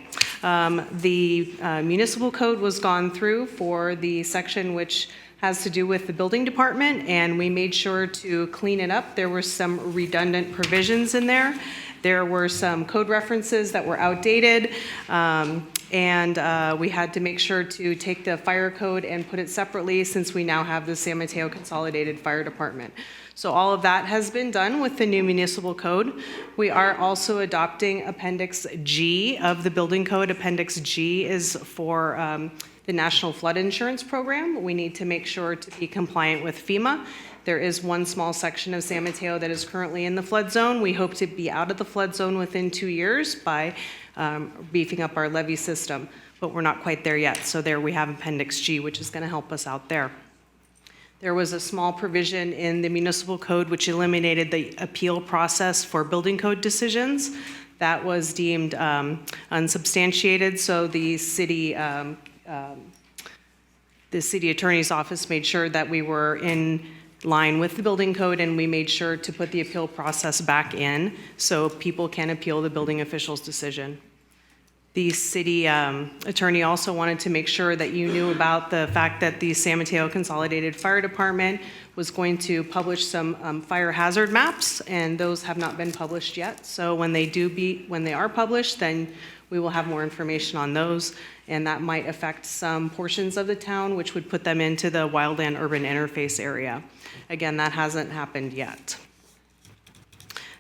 the municipal code was gone through for the section which has to do with the building department, and we made sure to clean it up. There were some redundant provisions in there. There were some code references that were outdated, and we had to make sure to take the fire code and put it separately since we now have the San Mateo Consolidated Fire Department. So all of that has been done with the new municipal code. We are also adopting Appendix G of the building code. Appendix G is for the National Flood Insurance Program. We need to make sure to be compliant with FEMA. There is one small section of San Mateo that is currently in the flood zone. We hope to be out of the flood zone within 2 years by beefing up our levee system, but we're not quite there yet. So there we have Appendix G, which is going to help us out there. There was a small provision in the municipal code which eliminated the appeal process for building code decisions. That was deemed unsubstantiated, so the city attorney's office made sure that we were in line with the building code, and we made sure to put the appeal process back in so people can appeal the building official's decision. The city attorney also wanted to make sure that you knew about the fact that the San Mateo Consolidated Fire Department was going to publish some fire hazard maps, and those have not been published yet. So when they are published, then we will have more information on those, and that might affect some portions of the town, which would put them into the wildland urban interface area. Again, that hasn't happened yet.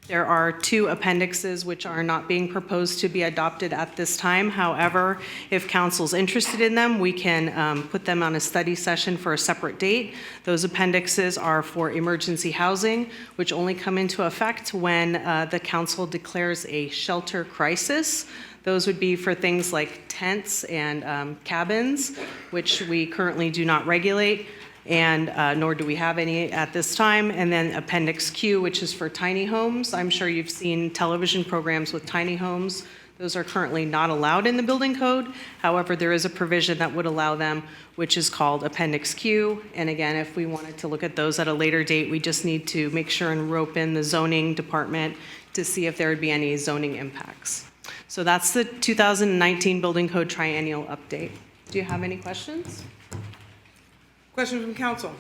There are 2 appendixes which are not being proposed to be adopted at this time. However, if council's interested in them, we can put them on a study session for a separate date. Those appendixes are for emergency housing, which only come into effect when the council declares a shelter crisis. Those would be for things like tents and cabins, which we currently do not regulate, and nor do we have any at this time. And then Appendix Q, which is for tiny homes. I'm sure you've seen television programs with tiny homes. Those are currently not allowed in the building code. However, there is a provision that would allow them, which is called Appendix Q. And again, if we wanted to look at those at a later date, we just need to make sure and rope in the zoning department to see if there would be any zoning impacts. So that's the 2019 Building Code Triennial update. Do you have any questions? Questions from council?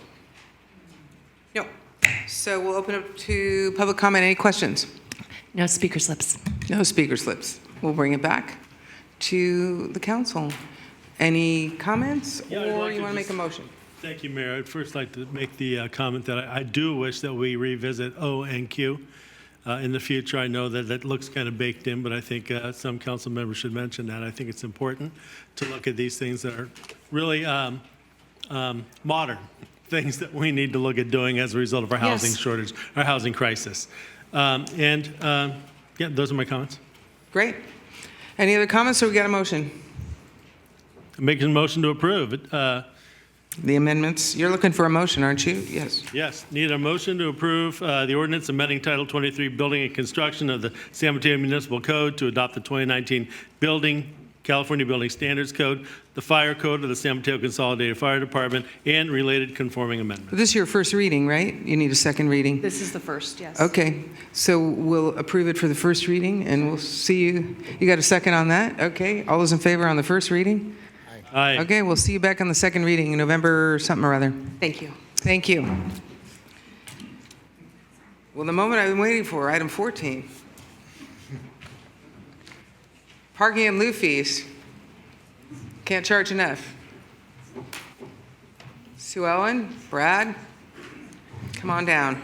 No. So we'll open up to public comment. Any questions? No speaker slips. No speaker slips. We'll bring it back to the council. Any comments, Yeah, I'd or like you to want to make just- a motion? Thank you, Mayor. I'd first like to make the comment that I do wish that we revisit O and Q in the future. I know that that looks kind of baked in, but I think some council members should mention that. I think it's important to look at these things that are really modern things that we need to look at doing as a result of our housing Yes. shortage, our housing crisis. Yeah, those are my comments. Great. Any other comments, or we got a motion? Making a motion to approve it. The amendments. You're looking for a motion, aren't you? Yes. Yes, need a motion to approve the ordinance amending Title 23 Building and Construction of the San Mateo Municipal Code to adopt the 2019 California Building Standards Code, the Fire Code of the San Mateo Consolidated Fire Department, and related conforming amendments. This is your first reading, right? You need a second reading? This is the first, yes. Okay, so we'll approve it for the first reading, and we'll see you. You got a second on that? Okay, all those in favor on the first reading? Aye. Okay, we'll see you back on the second reading in November something or other. Thank you. Thank you. Well, the moment I've been waiting for, item 14. Parking and lieu fees. Can't charge enough. Sue Ellen, Brad, come on down.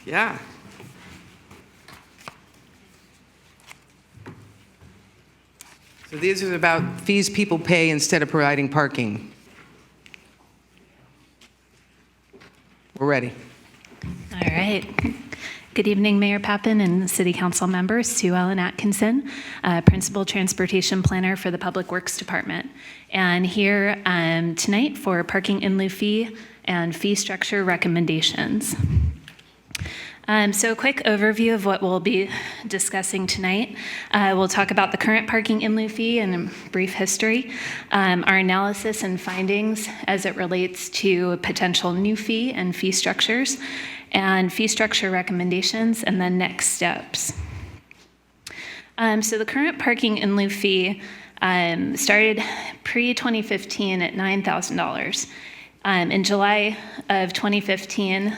Yeah. So these are about fees people pay instead of providing parking. We're ready. All right. Good evening, Mayor Pappen and City Council members. Sue Ellen Atkinson, Principal Transportation Planner for the Public Works Department. And here tonight for parking in lieu fee and fee structure recommendations. So a quick overview of what we'll be discussing tonight. We'll talk about the current parking in lieu fee and a brief history, our analysis and findings as it relates to potential new fee and fee structures, and fee structure recommendations, and then next steps. So the current parking in lieu fee started pre-2015 at $9,000. In July of 2015,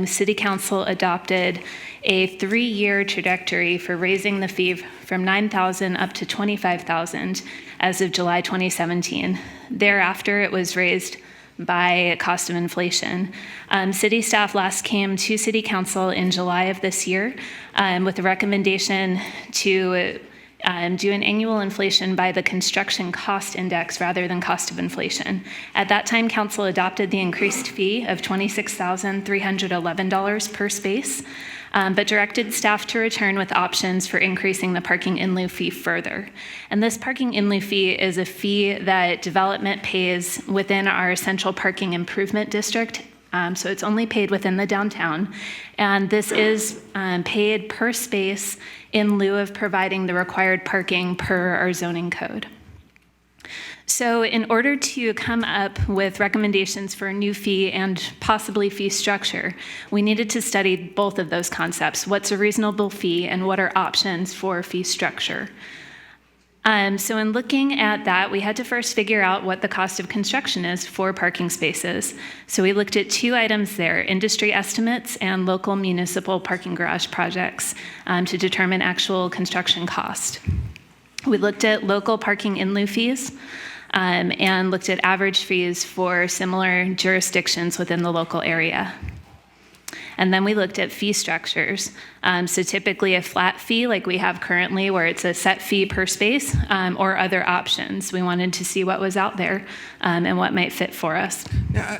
City Council adopted a 3-year trajectory for raising the fee from $9,000 up to $25,000 as of July 2017. Thereafter, it was raised by cost of inflation. City staff last came to City Council in July of this year with a recommendation to do an annual inflation by the construction cost index rather than cost of inflation. At that time, Council adopted the increased fee of $26,311 per space, but directed staff to return with options for increasing the parking in lieu fee further. And this parking in lieu fee is a fee that development pays within our central parking improvement district. So it's only paid within the downtown. And this is paid per space in lieu of providing the required parking per our zoning code. So in order to come up with recommendations for a new fee and possibly fee structure, we needed to study both of those concepts. What's a reasonable fee and what are options for fee structure? So in looking at that, we had to first figure out what the cost of construction is for parking spaces. So we looked at 2 items there, industry estimates and local municipal parking garage projects to determine actual construction cost. We looked at local parking in lieu fees and looked at average fees for similar jurisdictions within the local area. And then we looked at fee structures. So typically a flat fee like we have currently where it's a set fee per space or other options. We wanted to see what was out there and what might fit for us.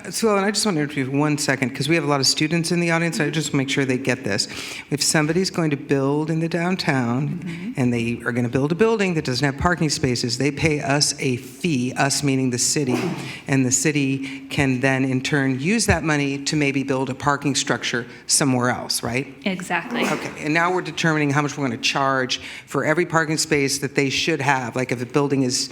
Sue Ellen, I just want to interrupt you 1 second because we have a lot of students in the audience. I just want to make sure they get this. If somebody's going to build in the downtown and they are going to build a building that doesn't have parking spaces, they pay us a fee, us meaning the city, and the city can then in turn use that money to maybe build a parking structure somewhere else, right? Exactly. Okay, and now we're determining how much we're going to charge for every parking space that they should have. Like if a building is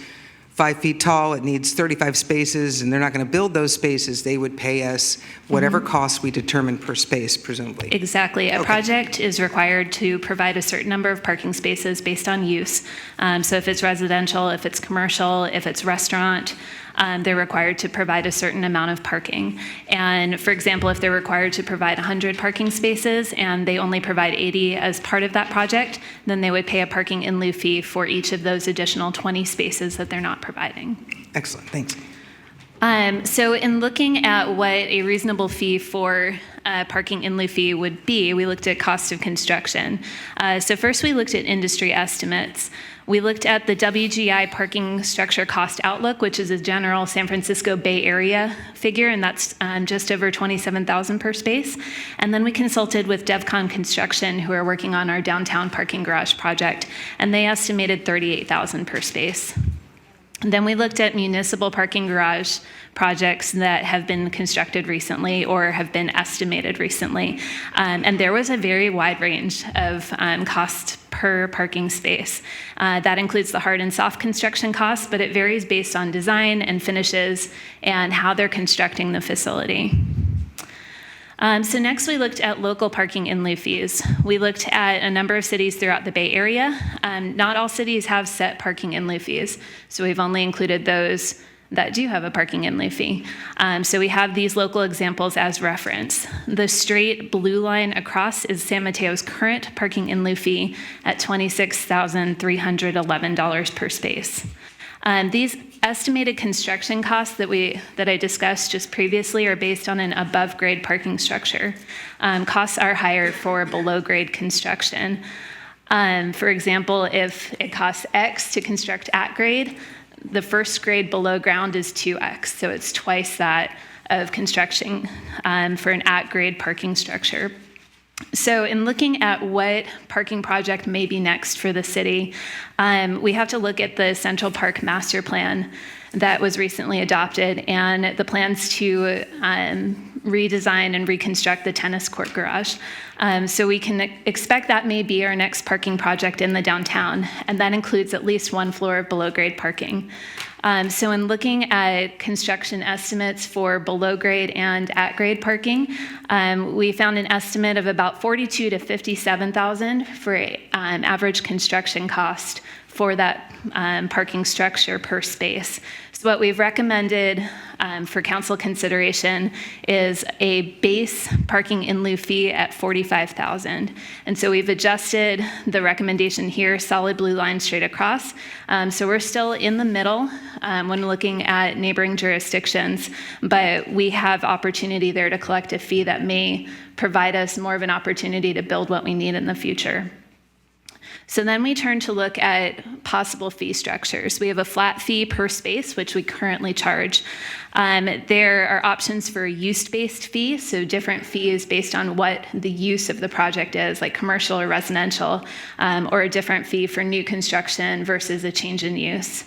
5 feet tall, it needs 35 spaces, and they're not going to build those spaces, they would pay us whatever cost we determine per space, presumably. Exactly. A project is required to provide a certain number of parking spaces based on use. So if it's residential, if it's commercial, if it's restaurant, they're required to provide a certain amount of parking. And for example, if they're required to provide 100 parking spaces and they only provide 80 as part of that project, then they would pay a parking in lieu fee for each of those additional 20 spaces that they're not providing. Excellent, thanks. So in looking at what a reasonable fee for parking in lieu fee would be, we looked at cost of construction. So first we looked at industry estimates. We looked at the WGI parking structure cost outlook, which is a general San Francisco Bay Area figure, and that's just over $27,000 per space. And then we consulted with DevCon Construction, who are working on our downtown parking garage project, and they estimated $38,000 per space. And then we looked at municipal parking garage projects that have been constructed recently or have been estimated recently. And there was a very wide range of cost per parking space. That includes the hard and soft construction costs, but it varies based on design and finishes and how they're constructing the facility. So next we looked at local parking in lieu fees. We looked at a number of cities throughout the Bay Area. Not all cities have set parking in lieu fees, so we've only included those that do have a parking in lieu fee. So we have these local examples as reference. The straight blue line across is San Mateo's current parking in lieu fee at $26,311 per space. These estimated construction costs that I discussed just previously are based on an above-grade parking structure. Costs are higher for below-grade construction. For example, if it costs X to construct at grade, the first grade below ground is 2X, so it's twice that of construction for an at-grade parking structure. So in looking at what parking project may be next for the city, we have to look at the Central Park Master Plan that was recently adopted and the plans to redesign and reconstruct the tennis court garage. So we can expect that may be our next parking project in the downtown, and that includes at least 1 floor of below-grade parking. So in looking at construction estimates for below-grade and at-grade parking, we found an estimate of about $42,000 to $57,000 for average construction cost for that parking structure per space. So what we've recommended for council consideration is a base parking in lieu fee at $45,000. And so we've adjusted the recommendation here, solid blue line straight across. So we're still in the middle when looking at neighboring jurisdictions, but we have opportunity there to collect a fee that may provide us more of an opportunity to build what we need in the future. So then we turn to look at possible fee structures. We have a flat fee per space, which we currently charge. There are options for a use-based fee, so different fees based on what the use of the project is, like commercial or residential, or a different fee for new construction versus a change in use.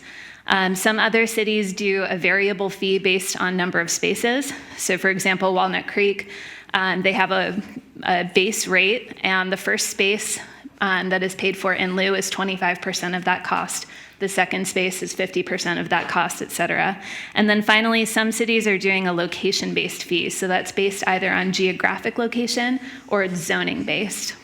Some other cities do a variable fee based on number of spaces. So for example, Walnut Creek, they have a base rate, and the first space that is paid for in lieu is 25% of that cost. The second space is 50% of that cost, et cetera. And then finally, some cities are doing a location-based fee. So that's based either on geographic location or it's zoning-based.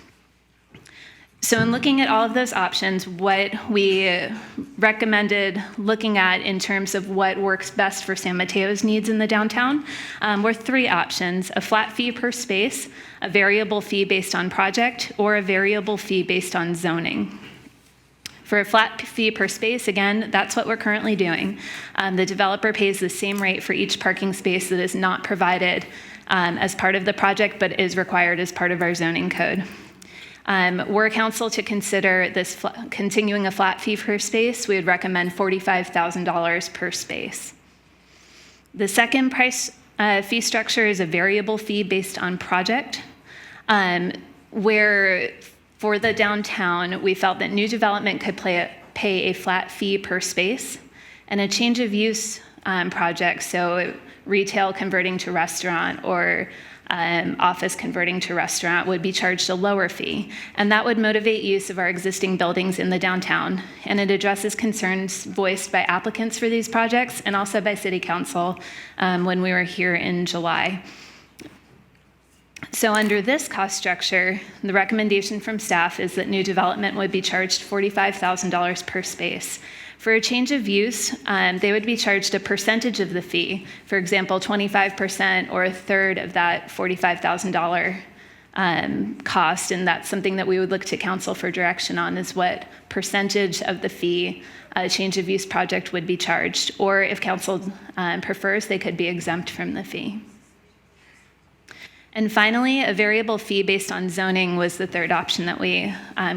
So in looking at all of those options, what we recommended looking at in terms of what works best for San Mateo's needs in the downtown were three options: a flat fee per space, a variable fee based on project, or a variable fee based on zoning. For a flat fee per space, again, that's what we're currently doing. The developer pays the same rate for each parking space that is not provided as part of the project, but is required as part of our zoning code. Were council to consider this continuing a flat fee per space, we would recommend $45,000 per space. The second price fee structure is a variable fee based on project, where for the downtown, we felt that new development could pay a flat fee per space, and a change of use project, so retail converting to restaurant or office converting to restaurant, would be charged a lower fee. And that would motivate use of our existing buildings in the downtown. And it addresses concerns voiced by applicants for these projects and also by City Council when we were here in July. So under this cost structure, the recommendation from staff is that new development would be charged $45,000 per space. For a change of use, they would be charged a percentage of the fee, for example, 25% or a third of that $45,000 cost, and that's something that we would look to council for direction on, is what percentage of the fee a change of use project would be charged, or if council prefers, they could be exempt from the fee. And finally, a variable fee based on zoning was the third option that we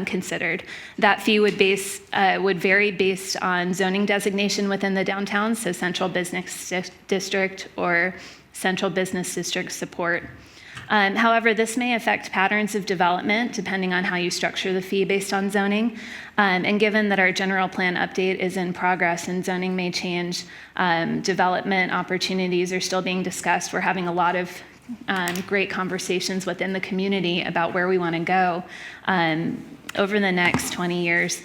considered. That fee would vary based on zoning designation within the downtown, so central business district or central business district support. However, this may affect patterns of development depending on how you structure the fee based on zoning. And given that our general plan update is in progress and zoning may change, development opportunities are still being discussed. We're having a lot of great conversations within the community about where we want to go over the next 20 years.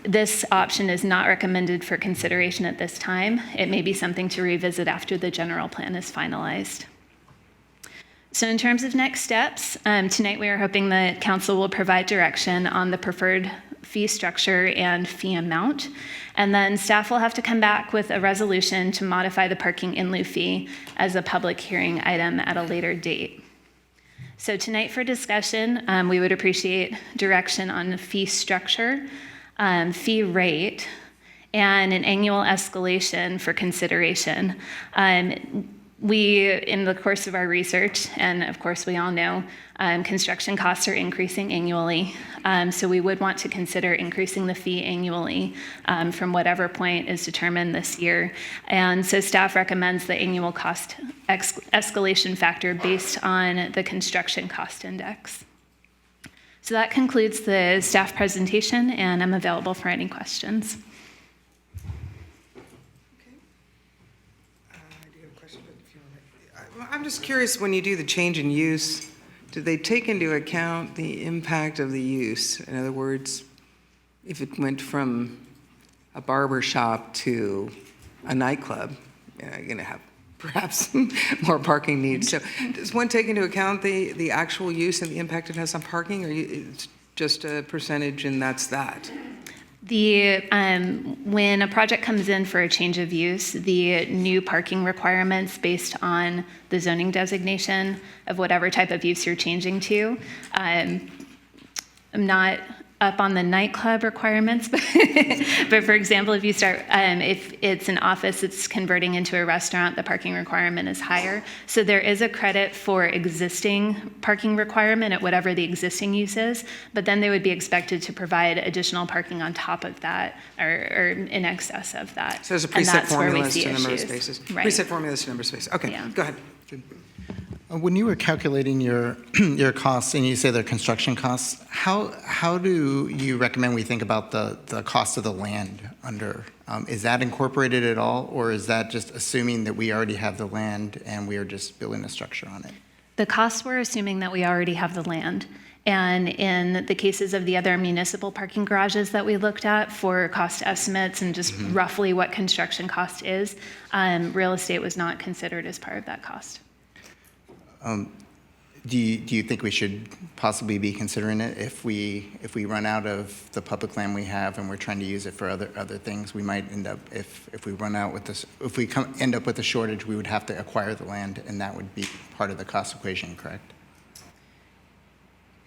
This option is not recommended for consideration at this time. It may be something to revisit after the general plan is finalized. So in terms of next steps, tonight we are hoping that council will provide direction on the preferred fee structure and fee amount. And then staff will have to come back with a resolution to modify the parking in lieu fee as a public hearing item at a later date. So tonight for discussion, we would appreciate direction on the fee structure, fee rate, and an annual escalation for consideration. We, in the course of our research, and of course we all know, construction costs are increasing annually. So we would want to consider increasing the fee annually from whatever point is determined this year. And so staff recommends the annual cost escalation factor based on the construction cost index. So that concludes the staff presentation, and I'm available for any questions. I'm just curious, when you do the change in use, do they take into account the impact of the use? In other words, if it went from a barber shop to a nightclub, you're going to have perhaps more parking needs. So does one take into account the actual use and the impact it has on parking, or it's just a percentage and that's that? When a project comes in for a change of use, the new parking requirements based on the zoning designation of whatever type of use you're changing to. I'm not up on the nightclub requirements, but for example, if you start, if it's an office that's converting into a restaurant, the parking requirement is higher. So there is a credit for existing parking requirement at whatever the existing use is, but then they would be expected to provide additional parking on top of that or in excess of that. So there's a And preset that's where we formula as see to number of issues. spaces. Right. Preset formula as to number of spaces. Okay, Yeah. go ahead. When you were calculating your your costs, and you say they're construction costs, how do you recommend we think about the cost of the land under? Is that incorporated at all, or is that just assuming that we already have the land and we are just building a structure on it? The costs were assuming that we already have the land. And in the cases of the other municipal parking garages that we looked at for cost estimates and just roughly what construction cost is, real estate was not considered as part of that cost. Do you think we should possibly be considering it if we run out of the public land we have and we're trying to use it for other things? We might end up, if we run out with this, if we end up with a shortage, we would have to acquire the land, and that would be part of the cost equation, correct?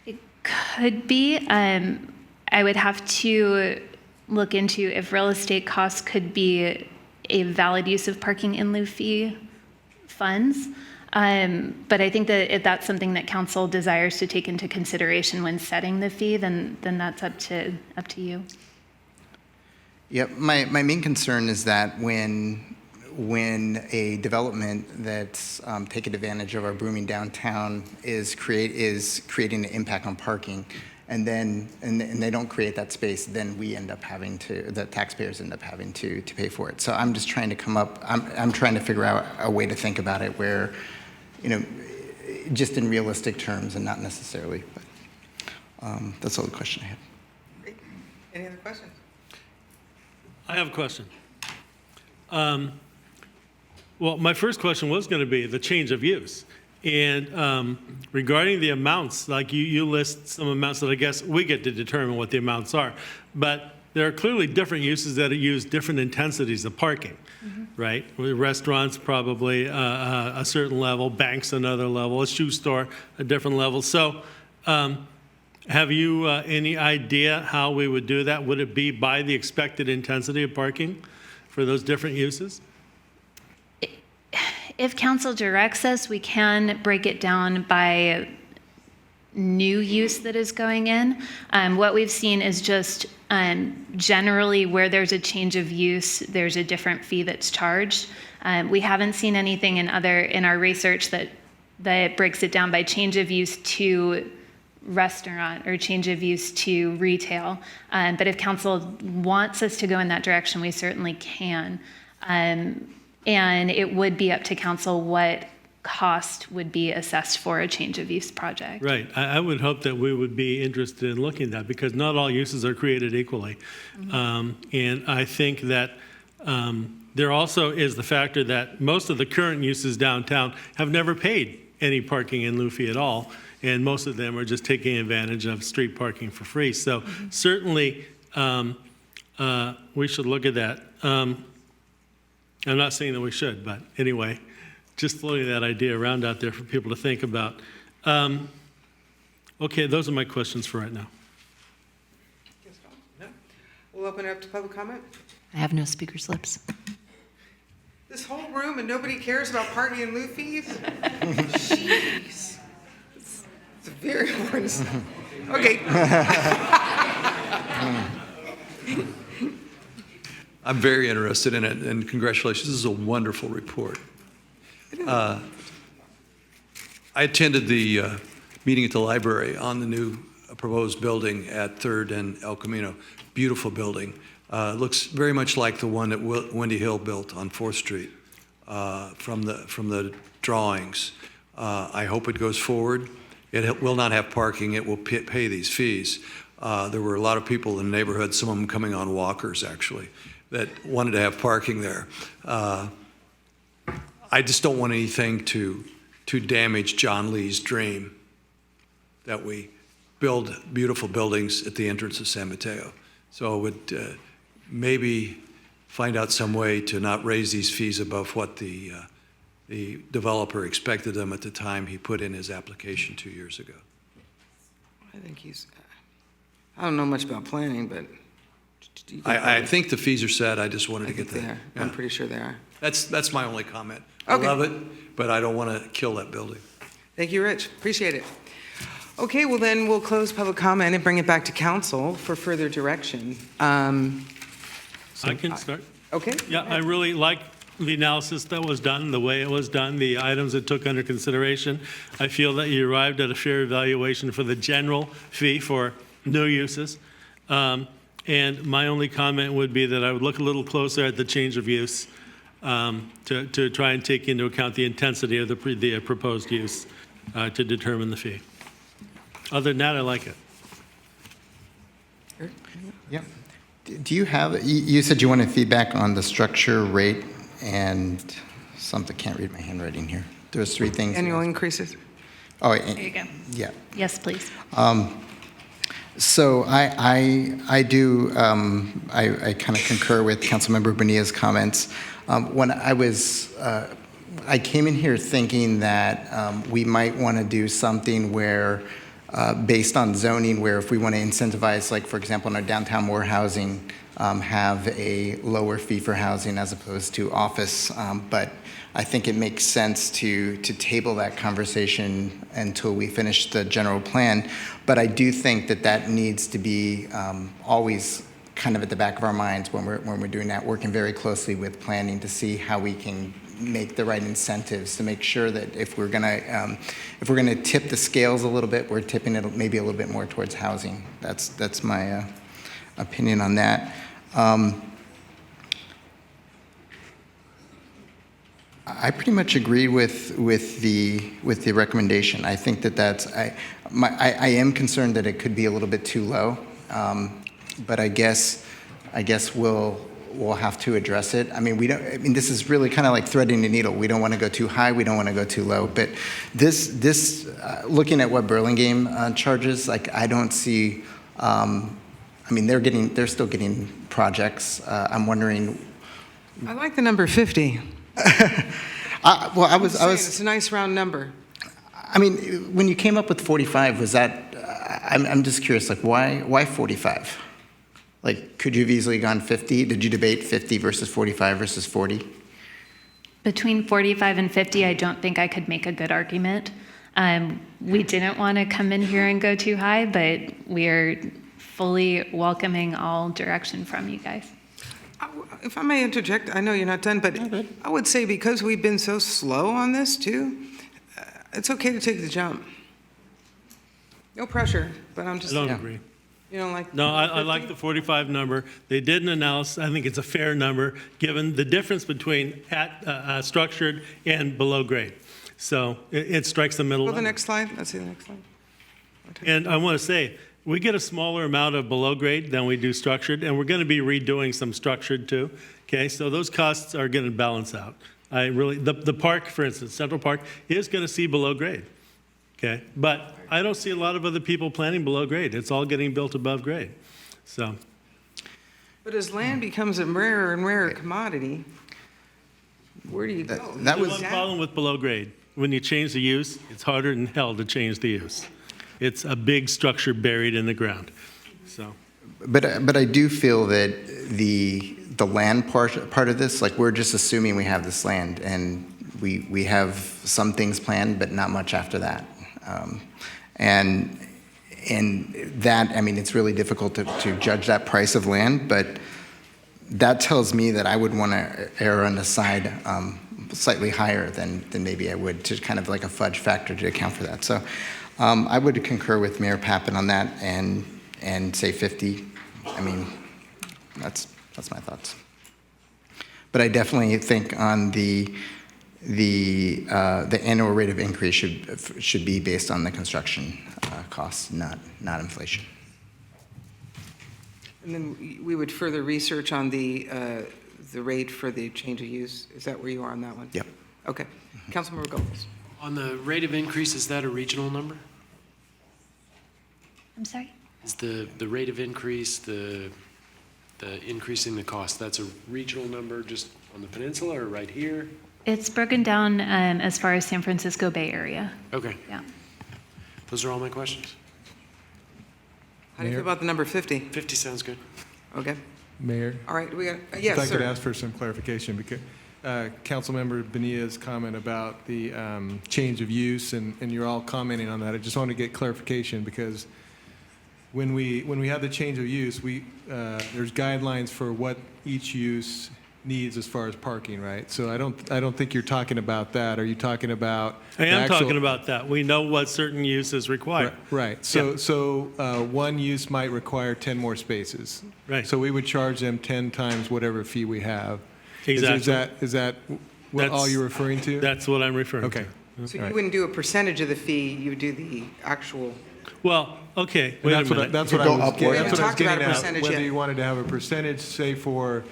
It could be. I would have to look into if real estate costs could be a valid use of parking in lieu fee funds. But I think that if that's something that council desires to take into consideration when setting the fee, then that's up to you. Yep. My main concern is that when a development that's taking advantage of our booming downtown is creating an impact on parking, and they don't create that space, then we end up having to, the taxpayers end up having to pay for it. So I'm just trying to I'm trying to figure out a way to think about it where, just in realistic terms and not necessarily, but that's all the question I had. Great. Any other questions? I have a question. Well, my first question was going to be the change of use. And regarding the amounts, like you list some amounts that I guess we get to determine what the amounts are. But there are clearly different uses that use different intensities of parking, right? Restaurants probably a certain level, banks another level, a shoe store a different level. So have you any idea how we would do that? Would it be by the expected intensity of parking for those different uses? If council directs us, we can break it down by new use that is going in. What we've seen is just generally where there's a change of use, there's a different fee that's charged. We haven't seen anything in our research that breaks it down by change of use to restaurant or change of use to retail. But if council wants us to go in that direction, we certainly can. And it would be up to council what cost would be assessed for a change of use project. Right. I would hope that we would be interested in looking at that because not all uses are created equally. And I think that there also is the factor that most of the current uses downtown have never paid any parking in lieu fee at all. And most of them are just taking advantage of street parking for free. So certainly we should look at that. I'm not saying that we should, but anyway, just floating that idea around out there for people to think about. Okay, those are my questions for right now. No? We'll open it up to public comment. I have no speaker slips. This whole room and nobody cares about parking and lieu fees? Jeez. It's very important stuff. Okay. I'm very interested in it, and congratulations. This is a wonderful report. I attended the meeting at the library on the new proposed building at 3rd and El Camino. Beautiful building. Looks very much like the one that Wendy Hill built on 4th Street from the drawings. I hope it goes forward. It will not have parking. It will pay these fees. There were a lot of people in the neighborhood, some of them coming on walkers, actually, that wanted to have parking there. I just don't want anything to damage John Lee's dream that we build beautiful buildings at the entrance of San Mateo. So I would maybe find out some way to not raise these fees above what the developer expected them at the time he put in his application 2 years ago. I think I don't know much about planning, but. I think the fees are set. I just wanted to get that. Yeah. I'm pretty sure they are. That's my only comment. Okay. I love it, but I don't want to kill that building. Thank you, Rich. Appreciate it. Okay, well then we'll close public comment and bring it back to council for further direction. I can start. Okay. Yeah, I really like the analysis that was done, the way it was done, the items it took under consideration. I feel that you arrived at a fair evaluation for the general fee for new uses. And my only comment would be that I would look a little closer at the change of use to try and take into account the intensity of the proposed use to determine the fee. Other than that, I like it. Yep. Do you have, you said you wanted feedback on the structure, rate, and something, can't read my handwriting here. There's three things. Annual increases. Oh, There you go. yeah. Yes, please. So I do, I kind of concur with Councilmember Bonilla's comments. When I came in here thinking that we might want to do something where, based on zoning, where if we want to incentivize, like for example, in our downtown more housing, have a lower fee for housing as opposed to office. But I think it makes sense to table that conversation until we finish the general plan. But I do think that needs to be always kind of at the back of our minds when we're doing that, working very closely with planning to see how we can make the right incentives to make sure that if we're gonna tip the scales a little bit, we're tipping it maybe a little bit more towards housing. That's my opinion on that. I pretty much agree with the recommendation. I think I am concerned that it could be a little bit too low, but I guess we'll have to address it. I mean, this is really kind of like threading the needle. We don't want to go too high. We don't want to go too low. But this looking at what Burlingame charges, like I don't see. I mean, they're still getting projects. I'm wondering. I like the number 50. It's a nice round number. I mean, when you came up with 45, was that? I'm just curious. Like, why 45? Like, could you have easily gone 50? Did you debate 50 versus 45 versus 40? Between 45 and 50, I don't think I could make a good argument. We didn't want to come in here and go too high, but we're fully welcoming all direction from you guys. If I may interject, I know you're not done, but I would say because we've been so slow on this too, it's okay to take the jump. No pressure, but I'm just. I don't agree. You don't like? No, I like the 45 number. They did an analysis. I think it's a fair number given the difference between structured and below grade. So it strikes the middle. Go to the next slide. Let's see the next slide. And I want to say, we get a smaller amount of below grade than we do structured, and we're going to be redoing some structured too. Okay, so those costs are going to balance out. The park, for instance, Central Park is going to see below grade. Okay, but I don't see a lot of other people planning below grade. It's all getting built above grade. So. But as land becomes a rarer and rarer commodity, where do you go? That was one problem with below grade. When you change the use, it's harder than hell to change the use. It's a big structure buried in the ground. So. But I do feel that the land part of this, like we're just assuming we have this land, and we have some things planned, but not much after that. And that, I mean, it's really difficult to judge that price of land, but that tells me that I would want to err on the side slightly higher than maybe I would, to kind of like a fudge factor to account for that. So I would concur with Mayor Pappen on that and say 50. I mean, that's my thoughts. But I definitely think on the annual rate of increase should be based on the construction costs, not inflation. And then we would further research on the rate for the change of use. Is that where you are on that one? Yep. Okay. Councilmember Gobles. On the rate of increase, is that a regional number? I'm sorry? Is the rate of increase, the the increasing the cost, that's a regional number just on the peninsula or right here? It's broken down as far as San Francisco Bay Area. Okay. Yeah. Those are all my questions. How do you feel about the number 50? 50 sounds good. Okay. Mayor? All right, we got, yes, If I sir. could ask for some clarification, because Councilmember Bonilla's comment about the change of use, and you're all commenting on that. I just want to get clarification, because when we have the change of use, there's guidelines for what each use needs as far as parking, right? So I don't think you're talking about that. Are you talking about? I am talking about that. We know what certain uses require. Right. So one use might require 10 more spaces. Right. So we would charge them 10 times whatever fee we have. Exactly. Is that what all you're referring to? That's what I'm referring to. Okay. So you wouldn't do a percentage of the fee, you would do the actual. Well, okay, wait a minute. That's what I was getting at. Percentage Whether yet. you wanted to have a percentage, say for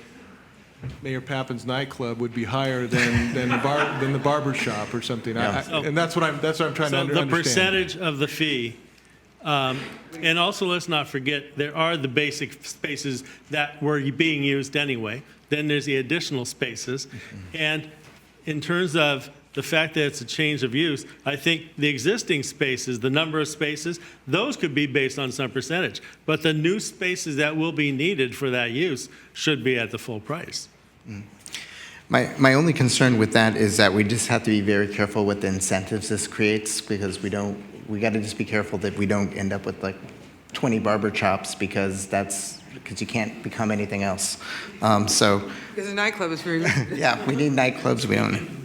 Mayor Pappin's nightclub, would be higher than the barber shop or something. And that's what I'm trying to understand. The percentage of the fee, and also let's not forget, there are the basic spaces that were being used anyway. Then there's the additional spaces. And in terms of the fact that it's a change of use, I think the existing spaces, the number of spaces, those could be based on some percentage. But the new spaces that will be needed for that use should be at the full price. My only concern with that is that we just have to be very careful with the incentives this creates, because we got to just be careful that we don't end up with like 20 barber shops, because you can't become anything else. Because the nightclub is very. Yeah, we need nightclubs. We don't.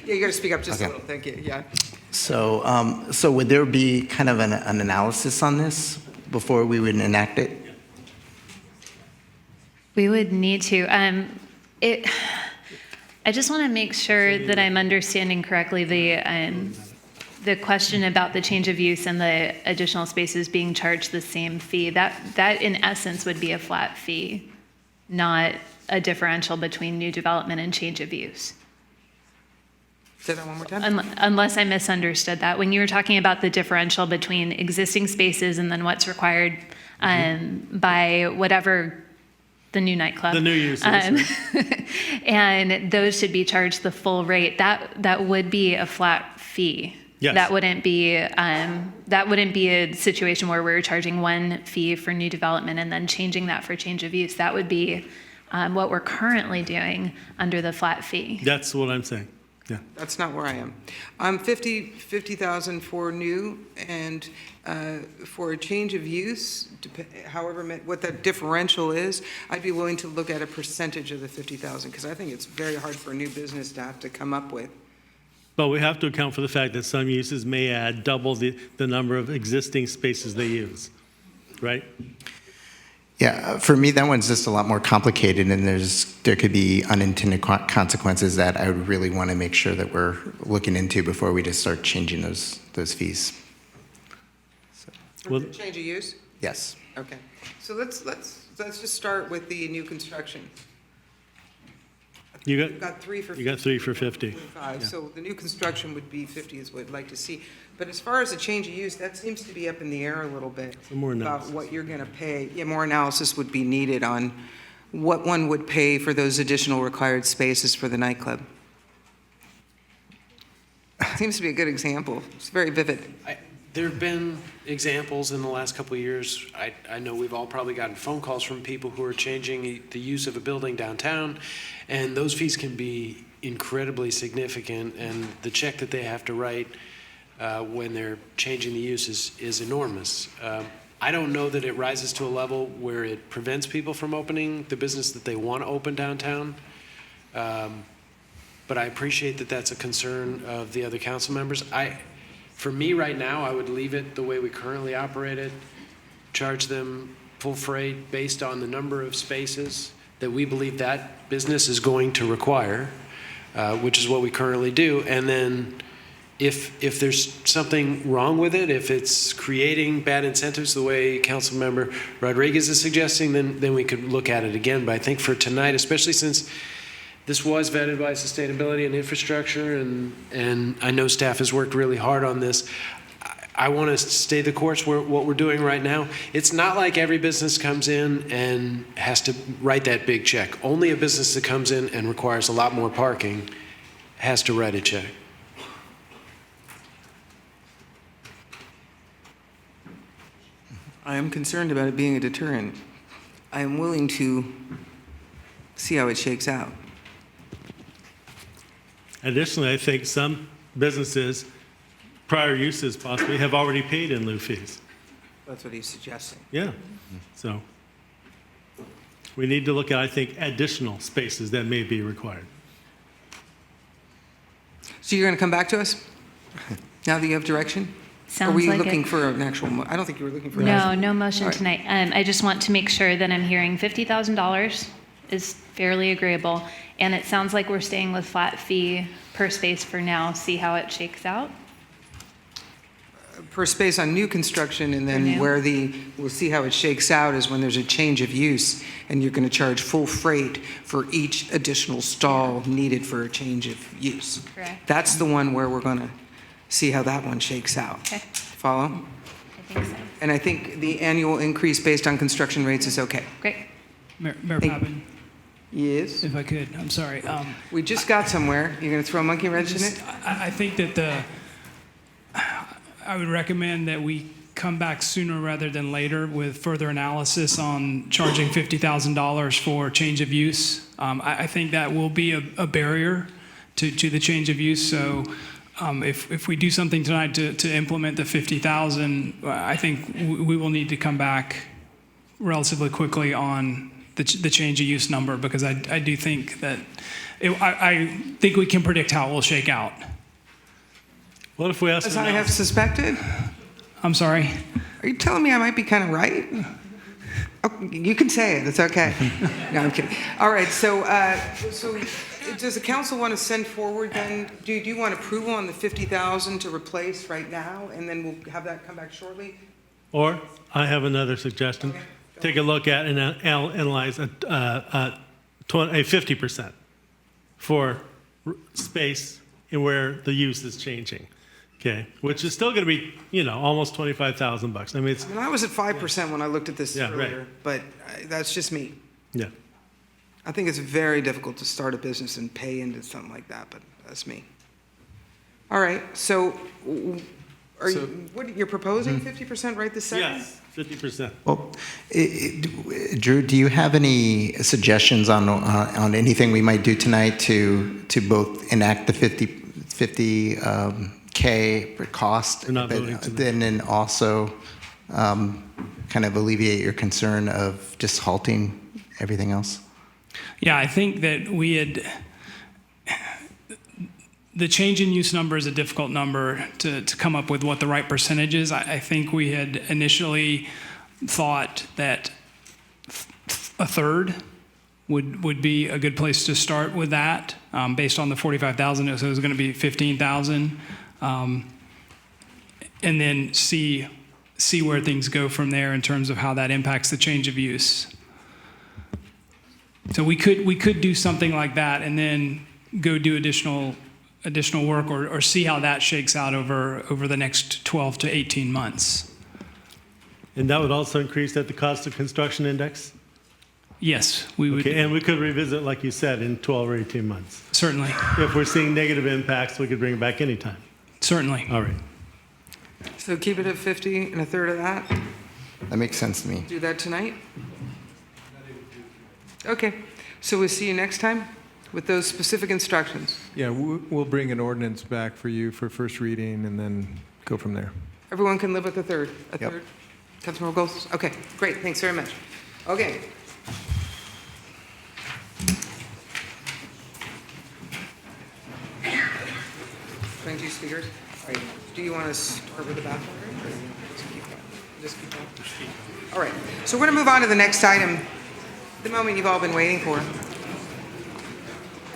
Yeah, you got to speak up just Okay. a little. Thank you. Yeah. So would there be kind of an analysis on this before we would enact it? We would need to. I just want to make sure that I'm understanding correctly the question about the change of use and the additional spaces being charged the same fee. That in essence would be a flat fee, not a differential between new development and change of use. Say that one more time. Unless I misunderstood that. When you were talking about the differential between existing spaces and then what's required by whatever the new nightclub. The new uses. And those should be charged the full rate. That would be a flat fee. Yes. That wouldn't be a situation where we're charging one fee for new development and then changing that for change of use. That would be what we're currently doing under the flat fee. That's what I'm saying. Yeah. That's not where I am. I'm 50,000 for new, and for a change of use, however, what that differential is, I'd be willing to look at a percentage of the 50,000, because I think it's very hard for a new business to have to come up with. But we have to account for the fact that some uses may add double the number of existing spaces they use, right? Yeah, for me, that one's just a lot more complicated, and there could be unintended consequences that I would really want to make sure that we're looking into before we just start changing those fees. For the change of use? Yes. Okay. So let's just start with the new construction. You We've got 3 for 50. You got 3 for 50. 25. Yeah. So the new construction would be 50 is what I'd like to see. But as far as a change of use, that seems to be up in the air a little bit. Some more about analysis. what you're going to pay. Yeah, more analysis would be needed on what one would pay for those additional required spaces for the nightclub. Seems to be a good example. It's very vivid. There have been examples in the last couple of years. I know we've all probably gotten phone calls from people who are changing the use of a building downtown, and those fees can be incredibly significant, and the check that they have to write when they're changing the use is enormous. I don't know that it rises to a level where it prevents people from opening the business that they want to open downtown. But I appreciate that that's a concern of the other council members. For me right now, I would leave it the way we currently operate it, charge them full freight based on the number of spaces that we believe that business is going to require, which is what we currently do. And then if there's something wrong with it, if it's creating bad incentives the way Councilmember Rodriguez is suggesting, then we could look at it again. But I think for tonight, especially since this was vetted by sustainability and infrastructure, and I know staff has worked really hard on this, I want to stay the course what we're doing right now. It's not like every business comes in and has to write that big check. Only a business that comes in and requires a lot more parking has to write a check. I am concerned about it being a deterrent. I am willing to see how it shakes out. Additionally, I think some businesses, prior uses possibly, have already paid in lieu fees. That's what he's suggesting. Yeah. So we need to look at, I think, additional spaces that may be required. So you're going to come back to us now that you have direction? Sounds or were you like looking it. for an actual? I don't think you were looking for. an No, actual- no motion All right. tonight. I just want to make sure that I'm hearing $50,000 is fairly agreeable, and it sounds like we're staying with flat fee per space for now. See how it shakes out. Per space on new construction, and For then new. we'll see how it shakes out is when there's a change of use, and you're going to charge full freight for each additional stall needed for a change of use. Correct. That's the one where we're going to see how that one shakes out. Okay. Follow? I think so. And I think the annual increase based on construction rates is okay. Great. Mayor Hey. Pappen, Yes. if I could, I'm sorry. We just got somewhere. You're going to throw a monkey wrench in it? I think that I would recommend that we come back sooner rather than later with further analysis on charging $50,000 for change of use. I think that will be a barrier to the change of use. So if we do something tonight to implement the 50,000, I think we will need to come back relatively quickly on the change of use number, because I do think that I think we can predict how it will shake out. What if we ask As them I now? have suspected? I'm sorry. Are you telling me I might be kind of right? Oh, you can say it. It's okay. No, I'm kidding. All right. So does the council want to send forward then? Do you want approval on the 50,000 to replace right now, and then we'll have that come back shortly? Or I have another suggestion. Okay. Take a look at and analyze a 50% for space and where the use is changing. Okay, which is still going to be, almost $25,000. I mean, it's I was at 5% when I looked at this Yeah, right. earlier, but that's just me. yeah. I think it's very difficult to start a business and pay into something like that, but that's me. All right. So, you're proposing 50% right this second? Yes, 50%. Well, Drew, do you have any suggestions on anything we might do tonight to both enact the 50K per cost, We're not but voting tonight. then also kind of alleviate your concern of just halting everything else? Yeah, I think that the change in use number is a difficult number to come up with what the right percentage is. I think we had initially thought that a third would be a good place to start with that, based on the 45,000. So it was going to be 15,000, and then see where things go from there in terms of how that impacts the change of use. So we could do something like that, and then go do additional work, or see how that shakes out over the next 12 to 18 months. And that would also increase at the cost of construction index? Yes, we would. Okay, and we could revisit, like you said, in 12 or 18 months. Certainly. If we're seeing negative impacts, we could bring it back anytime. Certainly. All right. So keep it at 50 and a third of that? That makes sense to me. Do that tonight? Okay. So we'll see you next time with those specific instructions. Yeah, we'll bring an ordinance back for you for first reading and then go from there. Everyone can live with a third? Yep. Third? Councilmember Goals? Okay, great. Thanks very much. Okay. Thank you, speakers. All right. Do you want to start with the bathroom break, or just keep going? All right. So we're going to move on to the next item, the moment you've all been waiting for.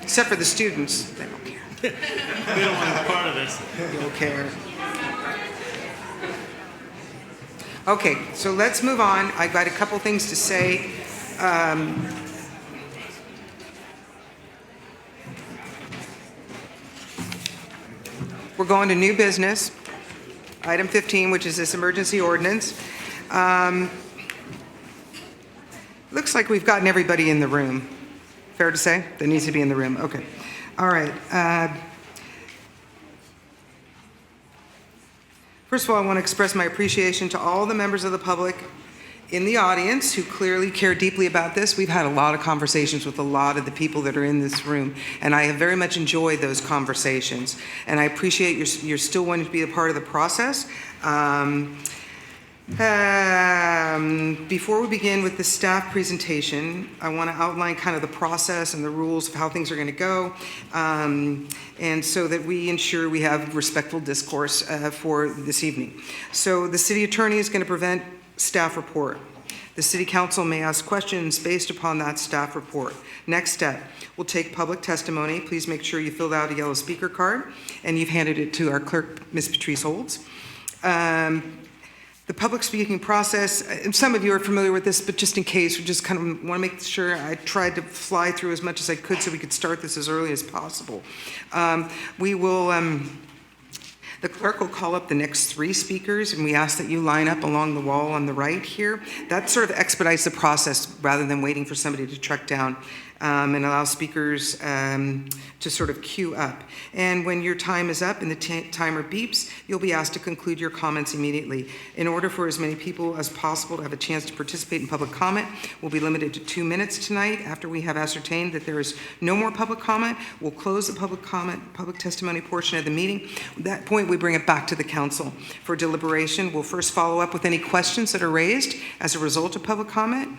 Except for the students. They don't care. They don't want to be part of this. They don't care. Okay, so let's move on. I've got a couple things to say. We're going to new business. item 15, which is this emergency ordinance. Looks like we've gotten everybody in the room. Fair to say? That needs to be in the room. Okay. All right. First of all, I want to express my appreciation to all the members of the public in the audience who clearly care deeply about this. We've had a lot of conversations with a lot of the people that are in this room, and I have very much enjoyed those conversations. And I appreciate you're still wanting to be a part of the process. Before we begin with the staff presentation, I want to outline kind of the process and the rules of how things are going to go, and so that we ensure we have respectful discourse for this evening. So the city attorney is going to present staff report. The city council may ask questions based upon that staff report. Next step, we'll take public testimony. Please make sure you filled out a yellow speaker card and you've handed it to our clerk, Ms. Patrice Holds. The public speaking process, and some of you are familiar with this, but just in case, we just kind of want to make sure I tried to fly through as much as I could so we could start this as early as possible. The clerk will call up the next 3 speakers, and we ask that you line up along the wall on the right here. That sort of expedites the process rather than waiting for somebody to trek down, and allows speakers to sort of queue up. And when your time is up and the timer beeps, you'll be asked to conclude your comments immediately. In order for as many people as possible to have a chance to participate in public comment, we'll be limited to 2 minutes tonight. After we have ascertained that there is no more public comment, we'll close the public testimony portion of the meeting. At that point, we bring it back to the council for deliberation. We'll first follow up with any questions that are raised as a result of public comment.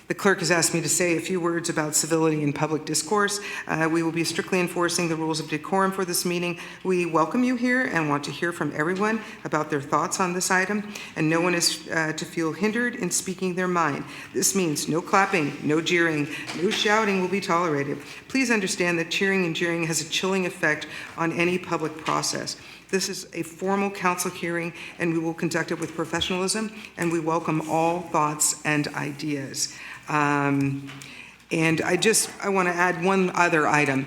The clerk has asked me to say a few words about civility in public discourse. We will be strictly enforcing the rules of decorum for this meeting. We welcome you here and want to hear from everyone about their thoughts on this item, and no one is to feel hindered in speaking their mind. This means no clapping, no jeering, no shouting will be tolerated. Please understand that cheering and jeering has a chilling effect on any public process. This is a formal council hearing, and we will conduct it with professionalism, and we welcome all thoughts and ideas. And I want to add one other item.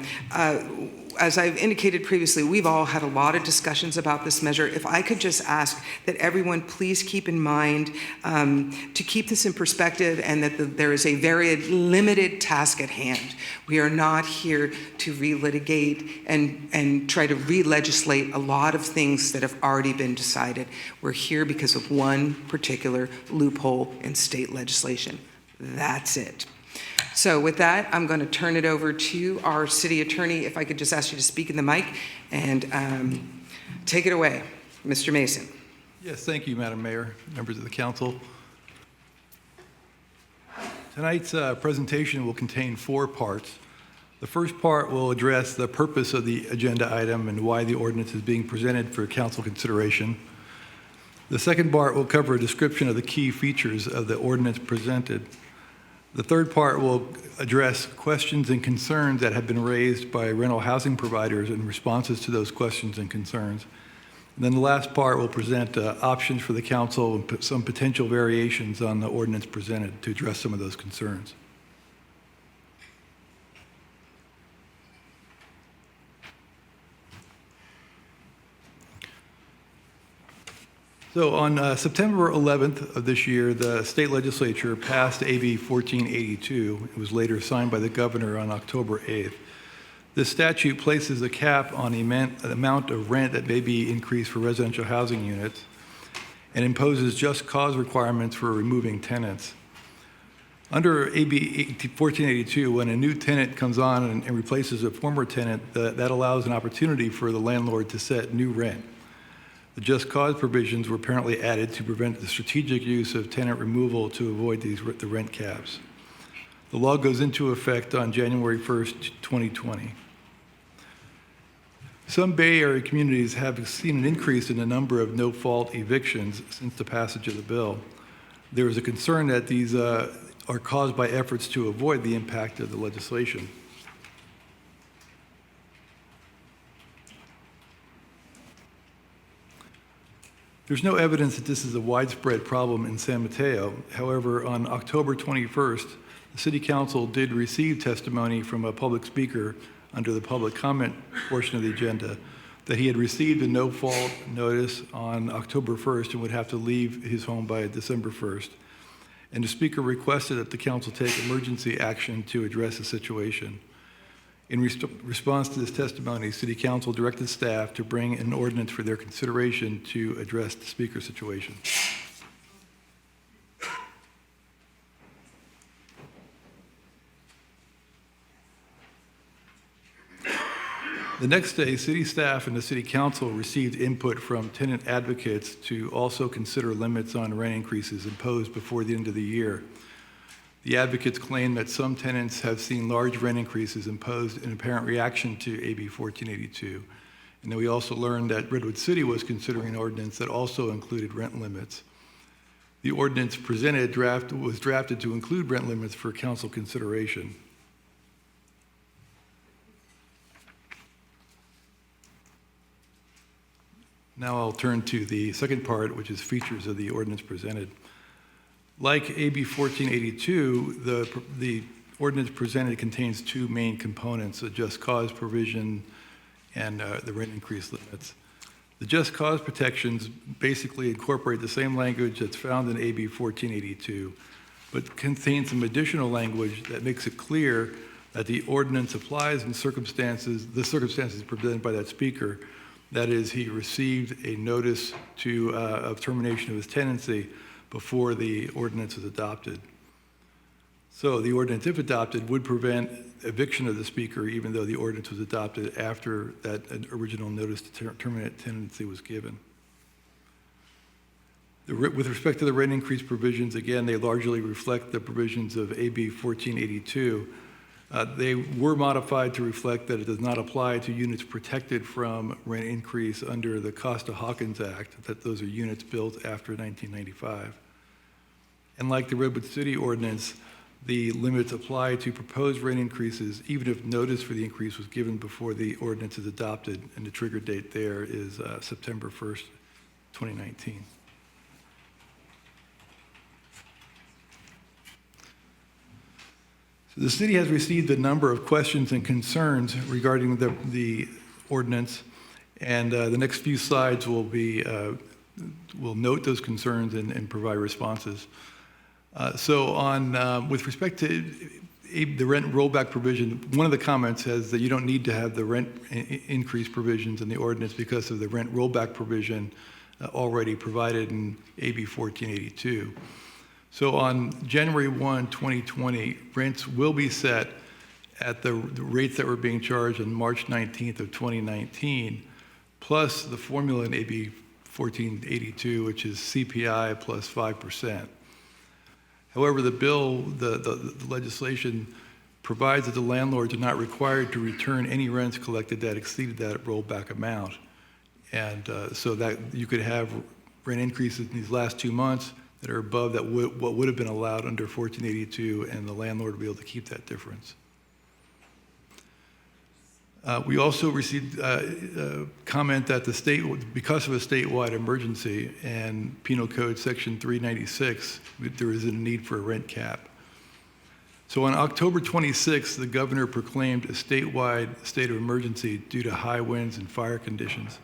As I've indicated previously, we've all had a lot of discussions about this measure. If I could just ask that everyone please keep in mind to keep this in perspective, and that there is a very limited task at hand. We are not here to relitigate and try to re-legislate a lot of things that have already been decided. We're here because of one particular loophole in state legislation. That's it. So with that, I'm going to turn it over to our city attorney. If I could just ask you to speak in the mic and take it away, Mr. Mason. Yes, thank you, Madam Mayor, members of the council. Tonight's presentation will contain 4 parts. The first part will address the purpose of the agenda item and why the ordinance is being presented for council consideration. The second part will cover a description of the key features of the ordinance presented. The third part will address questions and concerns that have been raised by rental housing providers and responses to those questions and concerns. And then the last part will present options for the council and some potential variations on the ordinance presented to address some of those concerns. So on September 11th of this year, the state legislature passed AB 1482. It was later signed by the governor on October 8th. This statute places a cap on the amount of rent that may be increased for residential housing units and imposes just cause requirements for removing tenants. Under AB 1482, when a new tenant comes on and replaces a former tenant, that allows an opportunity for the landlord to set new rent. The just cause provisions were apparently added to prevent the strategic use of tenant removal to avoid the rent caps. The law goes into effect on January 1st, 2020. Some Bay Area communities have seen an increase in the number of no-fault evictions since the passage of the bill. There is a concern that these are caused by efforts to avoid the impact of the legislation. There's no evidence that this is a widespread problem in San Mateo. However, on October 21st, the City Council did receive testimony from a public speaker under the public comment portion of the agenda. that he had received a no-fault notice on October 1st and would have to leave his home by December 1st. And the speaker requested that the council take emergency action to address the situation. In response to this testimony, City Council directed staff to bring an ordinance for their consideration to address the speaker's situation. The next day, city staff and the city council received input from tenant advocates to also consider limits on rent increases imposed before the end of the year. The advocates claim that some tenants have seen large rent increases imposed in apparent reaction to AB 1482. And then we also learned that Redwood City was considering an ordinance that also included rent limits. The ordinance presented was drafted to include rent limits for council consideration. Now I'll turn to the second part, which is features of the ordinance presented. Like AB 1482, the ordinance presented contains two main components, a just cause provision and the rent increase limits. The just cause protections basically incorporate the same language that's found in AB 1482, but contain some additional language that makes it clear that the ordinance applies in the circumstances presented by that speaker. That is, he received a notice of termination of his tenancy before the ordinance was adopted. So the ordinance, if adopted, would prevent eviction of the speaker even though the ordinance was adopted after that original notice to terminate tenancy was given. With respect to the rent increase provisions, again, they largely reflect the provisions of AB 1482. They were modified to reflect that it does not apply to units protected from rent increase under the Costa-Hawkins Act, that those are units built after 1995. And like the Redwood City ordinance, the limits apply to proposed rent increases even if notice for the increase was given before the ordinance is adopted, and the trigger date there is September 1st, 2019. The city has received a number of questions and concerns regarding the ordinance, and the next few slides will note those concerns and provide responses. With respect to the rent rollback provision, one of the comments says that you don't need to have the rent increase provisions in the ordinance because of the rent rollback provision already provided in AB 1482. So on January 1, 2020, rents will be set at the rates that were being charged on March 19th of 2019, plus the formula in AB 1482, which is CPI plus 5%. However, the legislation provides that the landlords are not required to return any rents collected that exceeded that rollback amount. And so that you could have rent increases in these last 2 months that are above what would have been allowed under 1482, and the landlord will be able to keep that difference. We also received a comment that because of a statewide emergency and Penal Code Section 396, there is a need for a rent cap. So on October 26th, the governor proclaimed a statewide state of emergency due to high winds and fire conditions.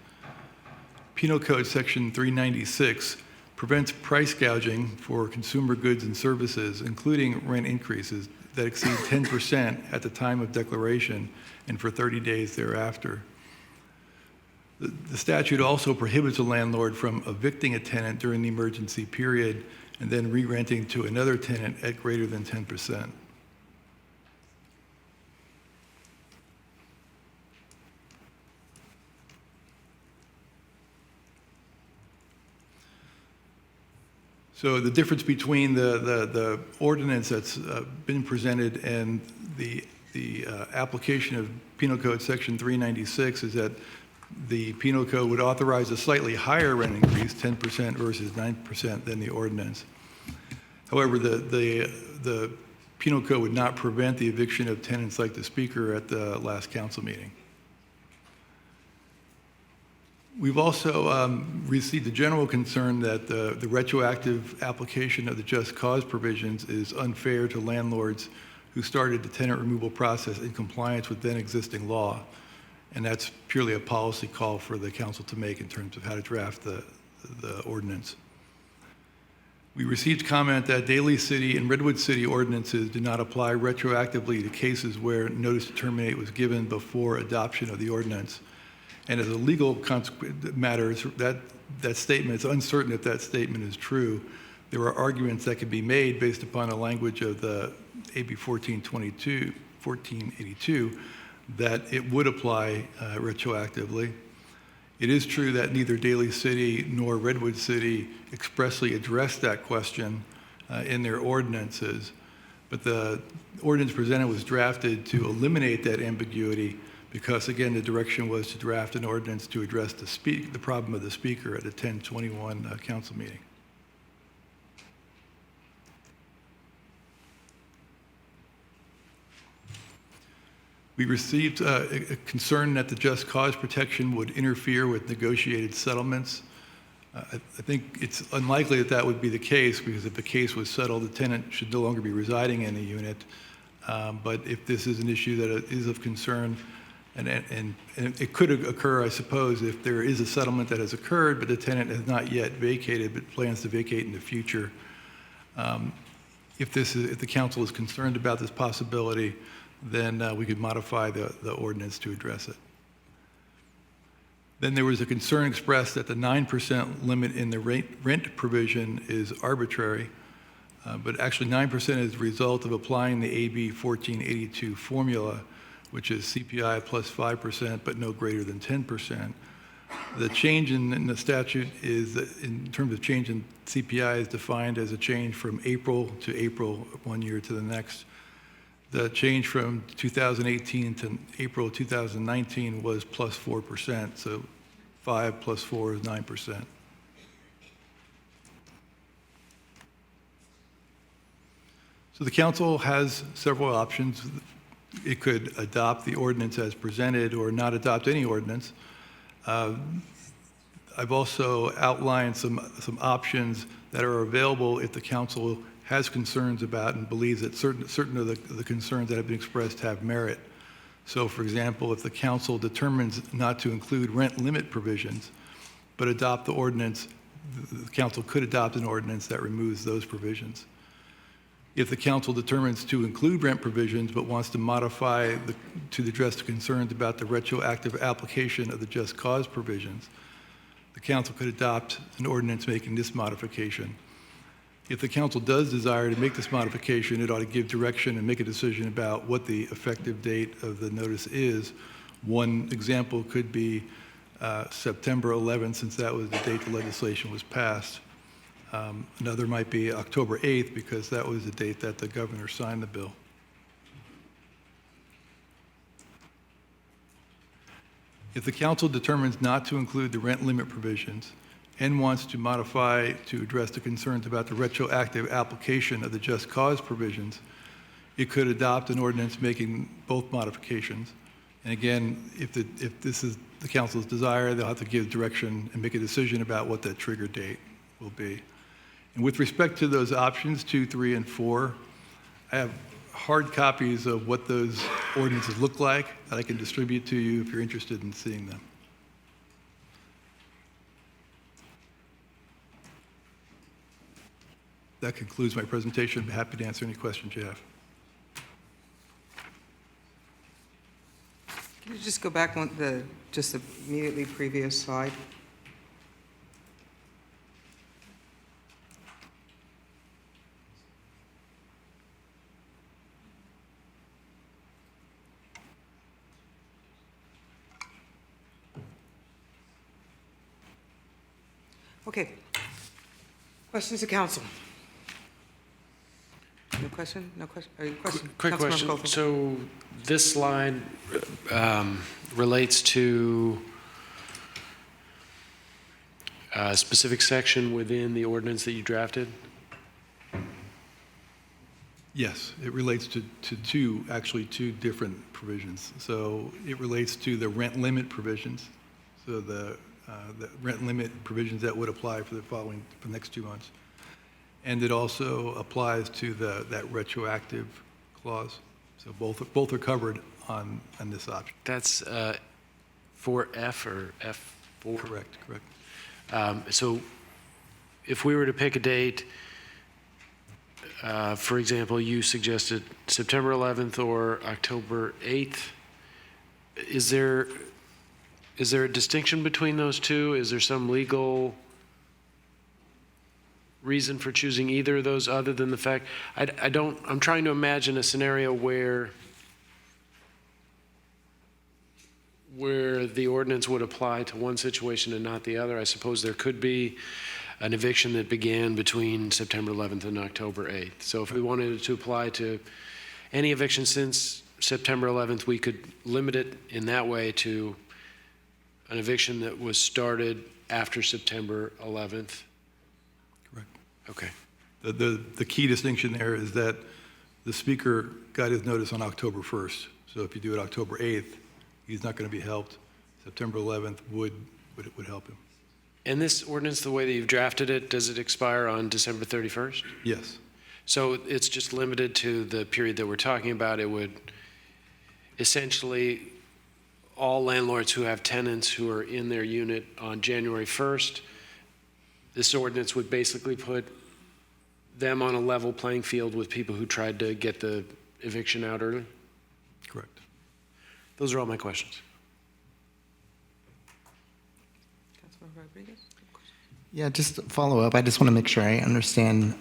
Penal Code Section 396 prevents price gouging for consumer goods and services, including rent increases that exceed 10% at the time of declaration and for 30 days thereafter. The statute also prohibits a landlord from evicting a tenant during the emergency period and then re-renting to another tenant at greater than 10%. So the difference between the ordinance that's been presented and the application of Penal Code Section 396 is that the Penal Code would authorize a slightly higher rent increase, 10% versus 9% than the ordinance. However, the Penal Code would not prevent the eviction of tenants like the speaker at the last council meeting. We've also received a general concern that the retroactive application of the just cause provisions is unfair to landlords who started the tenant removal process in compliance with then existing law. And that's purely a policy call for the council to make in terms of how to draft the ordinance. We received comment that Daly City and Redwood City ordinances do not apply retroactively to cases where notice to terminate was given before adoption of the ordinance. And as a legal matter, that statement, it's uncertain if that statement is true. There are arguments that can be made based upon the language of the AB 1482 that it would apply retroactively. It is true that neither Daly City nor Redwood City expressly addressed that question in their ordinances, but the ordinance presented was drafted to eliminate that ambiguity because, again, the direction was to draft an ordinance to address the problem of the speaker at a 1021 council meeting. We received a concern that the just cause protection would interfere with negotiated settlements. I think it's unlikely that that would be the case because if the case was settled, the tenant should no longer be residing in the unit. But if this is an issue that is of concern, and it could occur, I suppose, if there is a settlement that has occurred, but the tenant has not yet vacated, but plans to vacate in the future. If the council is concerned about this possibility, then we could modify the ordinance to address it. Then there was a concern expressed that the 9% limit in the rent provision is arbitrary, but actually 9% is the result of applying the AB 1482 formula, which is CPI plus 5%, but no greater than 10%. The change in the statute is, in terms of change in CPI, is defined as a change from April to April, 1 year to the next. The change from 2018 to April 2019 was plus 4%, so 5 plus 4 is 9%. So the council has several options. It could adopt the ordinance as presented or not adopt any ordinance. I've also outlined some options that are available if the council has concerns about and believes that certain of the concerns that have been expressed have merit. So, for example, if the council determines not to include rent limit provisions, but adopt the ordinance, the council could adopt an ordinance that removes those provisions. If the council determines to include rent provisions but wants to modify to address the concerns about the retroactive application of the just cause provisions, the council could adopt an ordinance making this modification. If the council does desire to make this modification, it ought to give direction and make a decision about what the effective date of the notice is. One example could be September 11th, since that was the date the legislation was passed. Another might be October 8th, because that was the date that the governor signed the bill. If the council determines not to include the rent limit provisions and wants to modify to address the concerns about the retroactive application of the just cause provisions, it could adopt an ordinance making both modifications. And again, if this is the council's desire, they'll have to give direction and make a decision about what that trigger date will be. And with respect to those options, 2, 3, and 4, I have hard copies of what those ordinances look like that I can distribute to you if you're interested in seeing them. That concludes my presentation. I'm happy to answer any questions you have. Can you just go back on the immediately previous slide? Okay. Questions of council? No question? No question? Question? Quick Councilmember question. Cofield. So this line relates to a specific section within the ordinance that you drafted? Yes, it relates to two different provisions. So it relates to the rent limit provisions. So the rent limit provisions that would apply for the next 2 months. And it also applies to that retroactive clause. So both are covered on this option. That's 4F or F4? Correct. So if we were to pick a date, for example, you suggested September 11th or October 8th. Is there a distinction between those two? Is there some legal reason for choosing either of those other than the fact, I'm trying to imagine a scenario where the ordinance would apply to one situation and not the other. I suppose there could be an eviction that began between September 11th and October 8th. So if we wanted it to apply to any eviction since September 11th, we could limit it in that way to an eviction that was started after September 11th. Correct. Okay. The key distinction there is that the speaker got his notice on October 1st. So if you do it October 8th, he's not going to be helped. September 11th would help him. And this ordinance, the way that you've drafted it, does it expire on December 31st? Yes. So it's just limited to the period that we're talking about. It would essentially, all landlords who have tenants who are in their unit on January 1st, this ordinance would basically put them on a level playing field with people who tried to get the eviction out early? Correct. Those are all my questions. Yeah, just to follow up. I just want to make sure I understand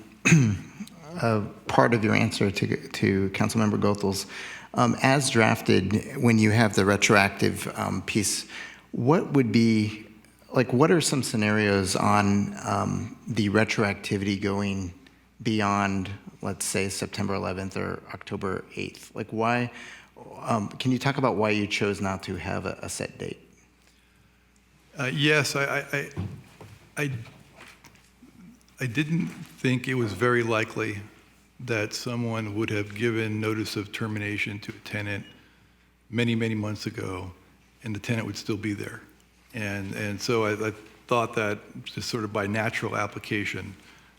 part of your answer to Councilmember Gothel's. As drafted, when you have the retroactive piece, what would be, like, what are some scenarios on the retroactivity going beyond, let's say, September 11th or October 8th? Like, why, can you talk about why you chose not to have a set date? Yes, I didn't think it was very likely that someone would have given notice of termination to a tenant many, many months ago, and the tenant would still be there. And so I thought that just sort of by natural application,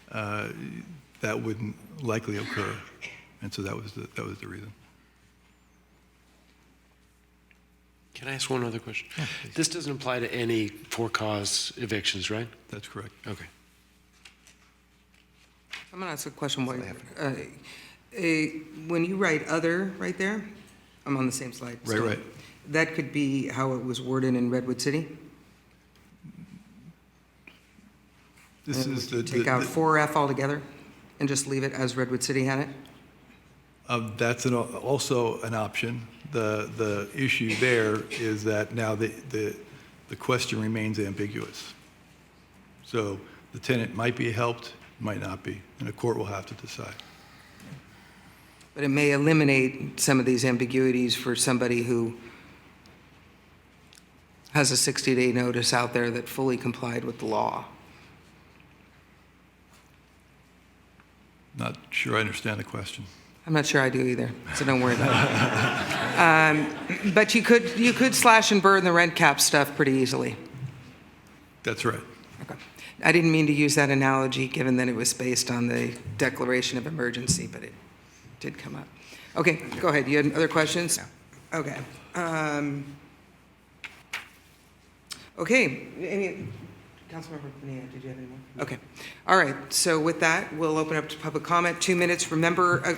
that wouldn't likely occur. And so that was the reason. Can I ask one other question? Yeah, this doesn't apply to any for-cause evictions, right? That's correct. Okay. I'm going to ask a question. When you write other right there, I'm on the same slide. Right. That could be how it was worded in Redwood City? This is take out 4F altogether and just leave it as Redwood City had it? That's also an option. The issue there is that now the question remains ambiguous. So the tenant might be helped, might not be, and the court will have to decide. But it may eliminate some of these ambiguities for somebody who has a 60-day notice out there that fully complied with the law. Not sure I understand the question. I'm not sure I do either, so don't worry about it. But you could slash and burn the rent cap stuff pretty easily. That's right. Okay. I didn't mean to use that analogy, given that it was based on the declaration of emergency, but it did come up. Okay, go ahead. You had other questions? No. Okay. Okay. Councilmember Bonilla, did you have any more? Okay. All right. So with that, we'll open up to public comment. 2 minutes. Remember,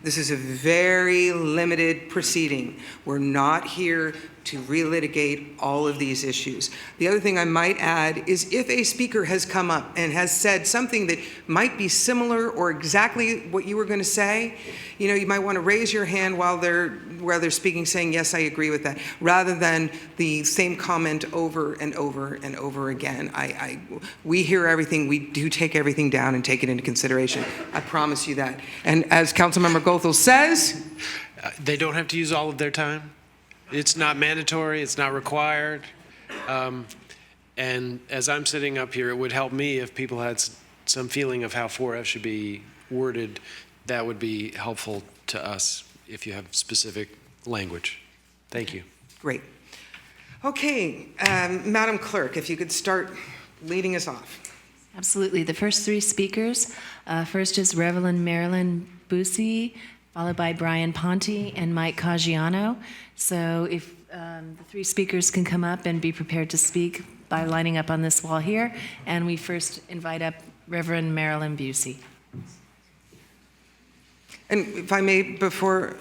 this is a very limited proceeding. We're not here to relitigate all of these issues. The other thing I might add is if a speaker has come up and has said something that might be similar or exactly what you were going to say, you might want to raise your hand while they're speaking, saying, yes, I agree with that, rather than the same comment over and over and over again. We hear everything. We do take everything down and take it into consideration. I promise you that. And as Councilmember Goethel says, they don't have to use all of their time. It's not mandatory, it's not required. And as I'm sitting up here, it would help me if people had some feeling of how 4F should be worded. That would be helpful to us if you have specific language. Thank you. Great. Okay, Madam Clerk, if you could start leading us off. Absolutely. The first three speakers, first is Reverend Marilyn Busey, followed by Brian Ponte and Mike Caggiano. So if the three speakers can come up and be prepared to speak by lining up on this wall here. And we first invite up Reverend Marilyn Busey. And if I may, before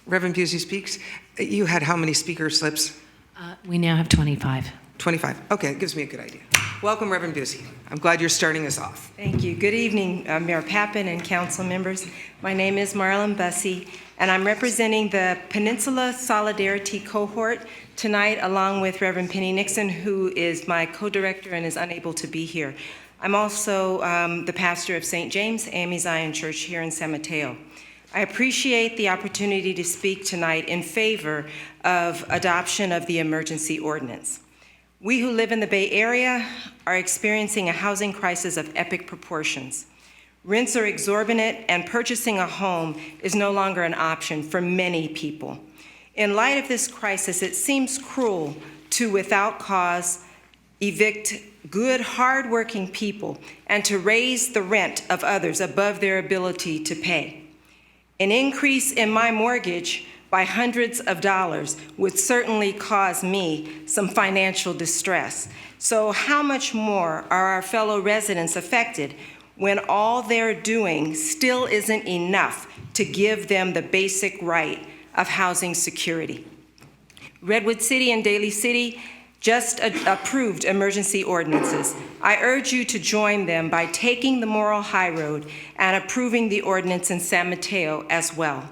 Reverend Busey speaks, you had how many speaker slips? We now have 25. 25. Okay, it gives me a good idea. Welcome, Reverend Busey. I'm glad you're starting us off. Thank you. Good evening, Mayor Pappen and council members. My name is Marlon Bussey, and I'm representing the Peninsula Solidarity Cohort tonight, along with Reverend Penny Nixon, who is my co-director and is unable to be here. I'm also the pastor of St. James AME Zion Church here in San Mateo. I appreciate the opportunity to speak tonight in favor of adoption of the emergency ordinance. We who live in the Bay Area are experiencing a housing crisis of epic proportions. Rents are exorbitant, and purchasing a home is no longer an option for many people. In light of this crisis, it seems cruel to, without cause, evict good, hardworking people and to raise the rent of others above their ability to pay. An increase in my mortgage by hundreds of dollars would certainly cause me some financial distress. So how much more are our fellow residents affected when all they're doing still isn't enough to give them the basic right of housing security? Redwood City and Daly City just approved emergency ordinances. I urge you to join them by taking the moral high road and approving the ordinance in San Mateo as well.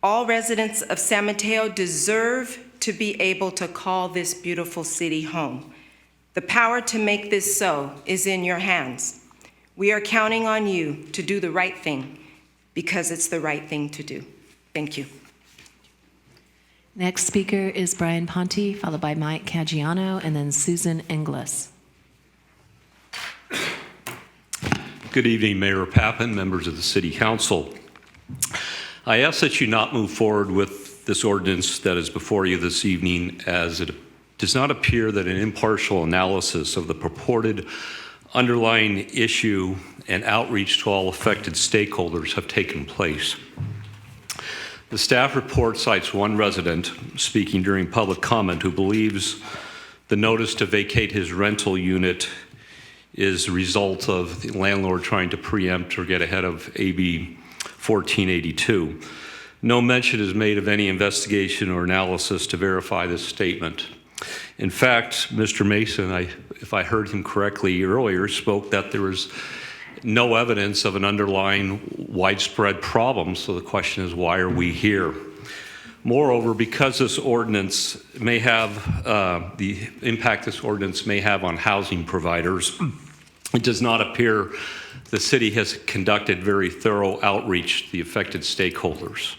All residents of San Mateo deserve to be able to call this beautiful city home. The power to make this so is in your hands. We are counting on you to do the right thing because it's the right thing to do. Thank you. Next speaker is Brian Ponte, followed by Mike Caggiano, and then Susan Inglis. Good evening, Mayor Pappen, members of the City Council. I ask that you not move forward with this ordinance that is before you this evening, as it does not appear that an impartial analysis of the purported underlying issue and outreach to all affected stakeholders have taken place. The staff report cites one resident speaking during public comment who believes the notice to vacate his rental unit is a result of the landlord trying to preempt or get ahead of AB 1482. No mention is made of any investigation or analysis to verify this statement. In fact, Mr. Mason, if I heard him correctly earlier, spoke that there was no evidence of an underlying widespread problem. So the question is, why are we here? Moreover, because this ordinance may have, the impact this ordinance may have on housing providers, it does not appear the city has conducted very thorough outreach to the affected stakeholders.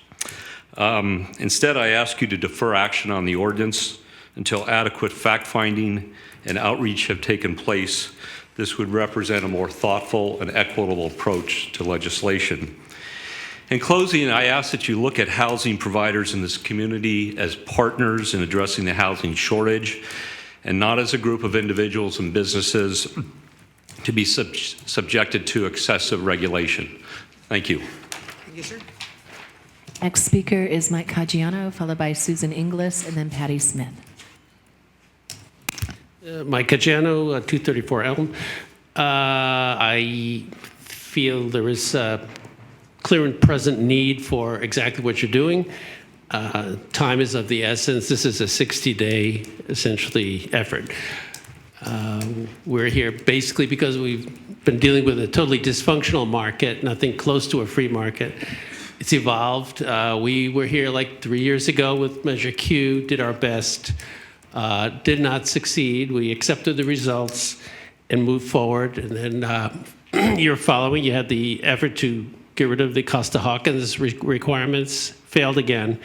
Instead, I ask you to defer action on the ordinance until adequate fact-finding and outreach have taken place. This would represent a more thoughtful and equitable approach to legislation. In closing, I ask that you look at housing providers in this community as partners in addressing the housing shortage, and not as a group of individuals and businesses to be subjected to excessive regulation. Thank you. Thank you, sir. Next speaker is Mike Caggiano, followed by Susan Inglis, and then Patty Smith. Mike Caggiano, 234 Elm. I feel there is a clear and present need for exactly what you're doing. Time is of the essence. This is a 60-day, essentially, effort. We're here basically because we've been dealing with a totally dysfunctional market, nothing close to a free market. It's evolved. We were here like 3 years ago with Measure Q, did our best, did not succeed. We accepted the results and moved forward. And then year following, you had the effort to get rid of the Costa-Hawkins requirements, failed again.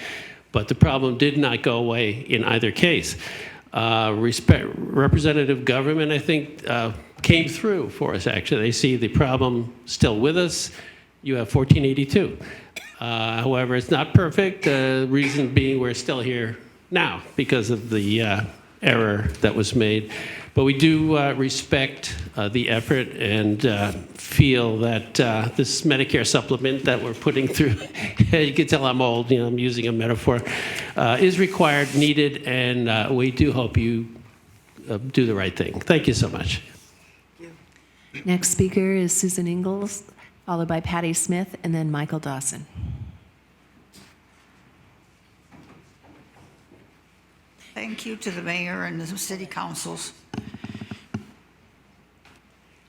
But the problem did not go away in either case. Representative government, I think, came through for us, actually. They see the problem still with us. You have 1482. However, it's not perfect. The reason being we're still here now because of the error that was made. But we do respect the effort and feel that this Medicare supplement that we're putting through, you can tell I'm old, I'm using a metaphor, is required, needed, and we do hope you do the right thing. Thank you so much. Next speaker is Susan Ingalls, followed by Patty Smith, and then Michael Dawson. Thank you to the mayor and the city councils.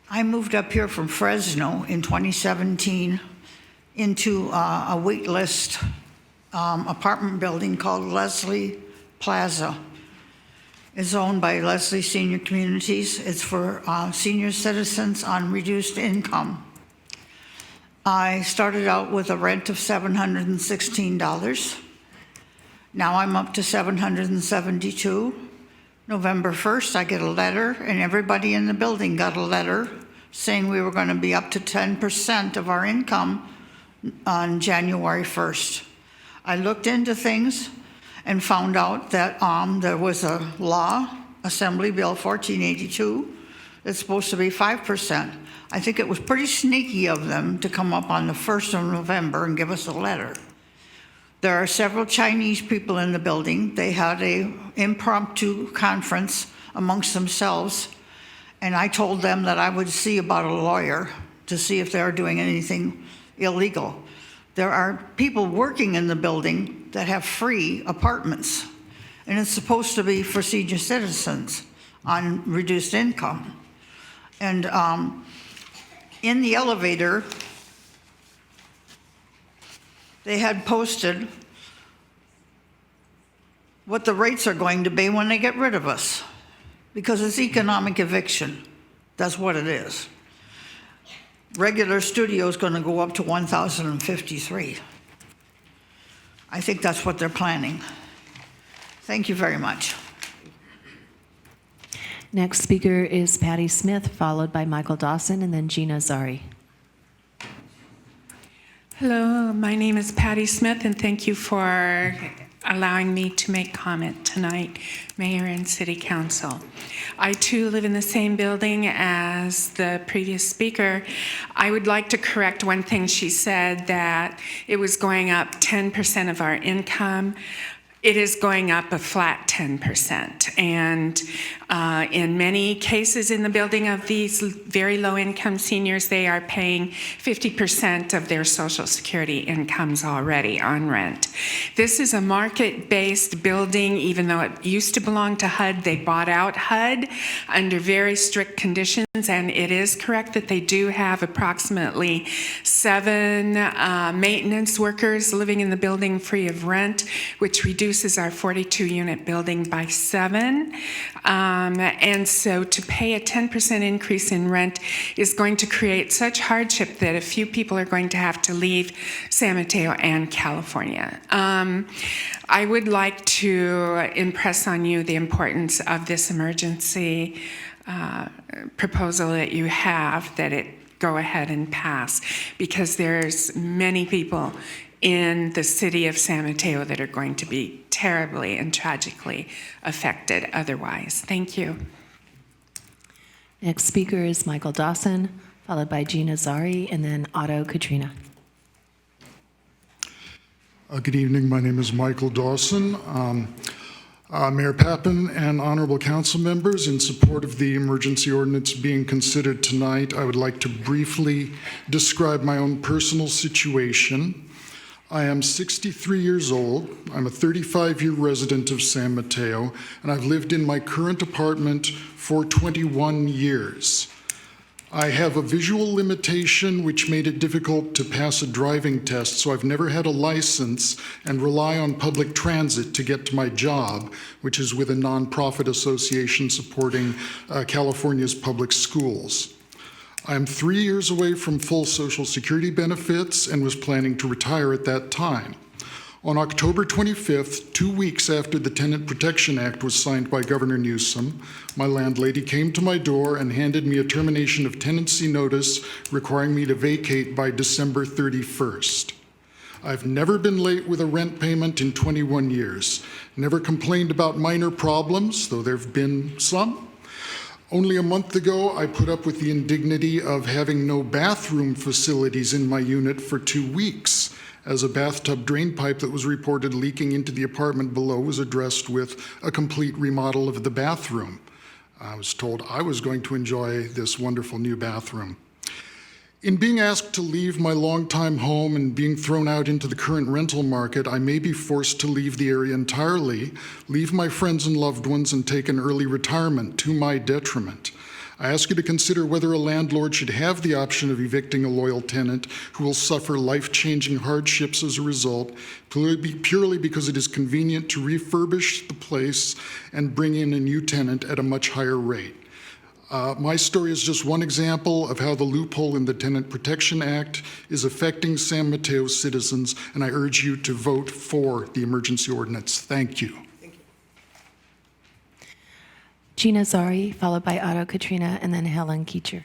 I moved up here from Fresno in 2017 into a wait list apartment building called Leslie Plaza. It's owned by Leslie Senior Communities. It's for senior citizens on reduced income. I started out with a rent of $716. Now I'm up to $772. November 1st, I get a letter, and everybody in the building got a letter saying we were going to be up to 10% of our income on January 1st. I looked into things and found out that there was a law, Assembly Bill 1482, that's supposed to be 5%. I think it was pretty sneaky of them to come up on the 1st of November and give us a letter. There are several Chinese people in the building. They had an impromptu conference amongst themselves, and I told them that I would see about a lawyer to see if they were doing anything illegal. There are people working in the building that have free apartments, and it's supposed to be for senior citizens on reduced income. And in the elevator, they had posted what the rates are going to be when they get rid of us, because it's economic eviction. That's what it is. Regular studio is going to go up to $1,053. I think that's what they're planning. Thank you very much. Next speaker is Patty Smith, followed by Michael Dawson, and then Gina Zari. Hello, my name is Patty Smith, and thank you for allowing me to make comment tonight, Mayor and City Council. I too live in the same building as the previous speaker. I would like to correct one thing she said, that it was going up 10% of our income. It is going up a flat 10%. And in many cases in the building of these very low-income seniors, they are paying 50% of their Social Security incomes already on rent. This is a market-based building. Even though it used to belong to HUD, they bought out HUD under very strict conditions. And it is correct that they do have approximately 7 maintenance workers living in the building free of rent, which reduces our 42-unit building by 7. And so to pay a 10% increase in rent is going to create such hardship that a few people are going to have to leave San Mateo and California. I would like to impress on you the importance of this emergency proposal that you have, that it go ahead and pass, because there's many people in the city of San Mateo that are going to be terribly and tragically affected otherwise. Thank you. Next speaker is Michael Dawson, followed by Gina Zari, and then Otto Katrina. Good evening. My name is Michael Dawson. Mayor Pappen and honorable council members, in support of the emergency ordinance being considered tonight, I would like to briefly describe my own personal situation. I am 63 years old. I'm a 35-year resident of San Mateo, and I've lived in my current apartment for 21 years. I have a visual limitation which made it difficult to pass a driving test, so I've never had a license and rely on public transit to get to my job, which is with a nonprofit association supporting California's public schools. I'm 3 years away from full Social Security benefits and was planning to retire at that time. On October 25th, 2 weeks after the Tenant Protection Act was signed by Governor Newsom, my landlady came to my door and handed me a termination of tenancy notice requiring me to vacate by December 31st. I've never been late with a rent payment in 21 years. Never complained about minor problems, though there have been some. Only a month ago, I put up with the indignity of having no bathroom facilities in my unit for 2 weeks, as a bathtub drain pipe that was reported leaking into the apartment below was addressed with a complete remodel of the bathroom. I was told I was going to enjoy this wonderful new bathroom. In being asked to leave my longtime home and being thrown out into the current rental market, I may be forced to leave the area entirely, leave my friends and loved ones, and take an early retirement to my detriment. I ask you to consider whether a landlord should have the option of evicting a loyal tenant who will suffer life-changing hardships as a result, purely because it is convenient to refurbish the place and bring in a new tenant at a much higher rate. My story is just one example of how the loophole in the Tenant Protection Act is affecting San Mateo citizens, and I urge you to vote for the emergency ordinance. Thank you. Gina Zari, followed by Otto Katrina, and then Helen Keecher.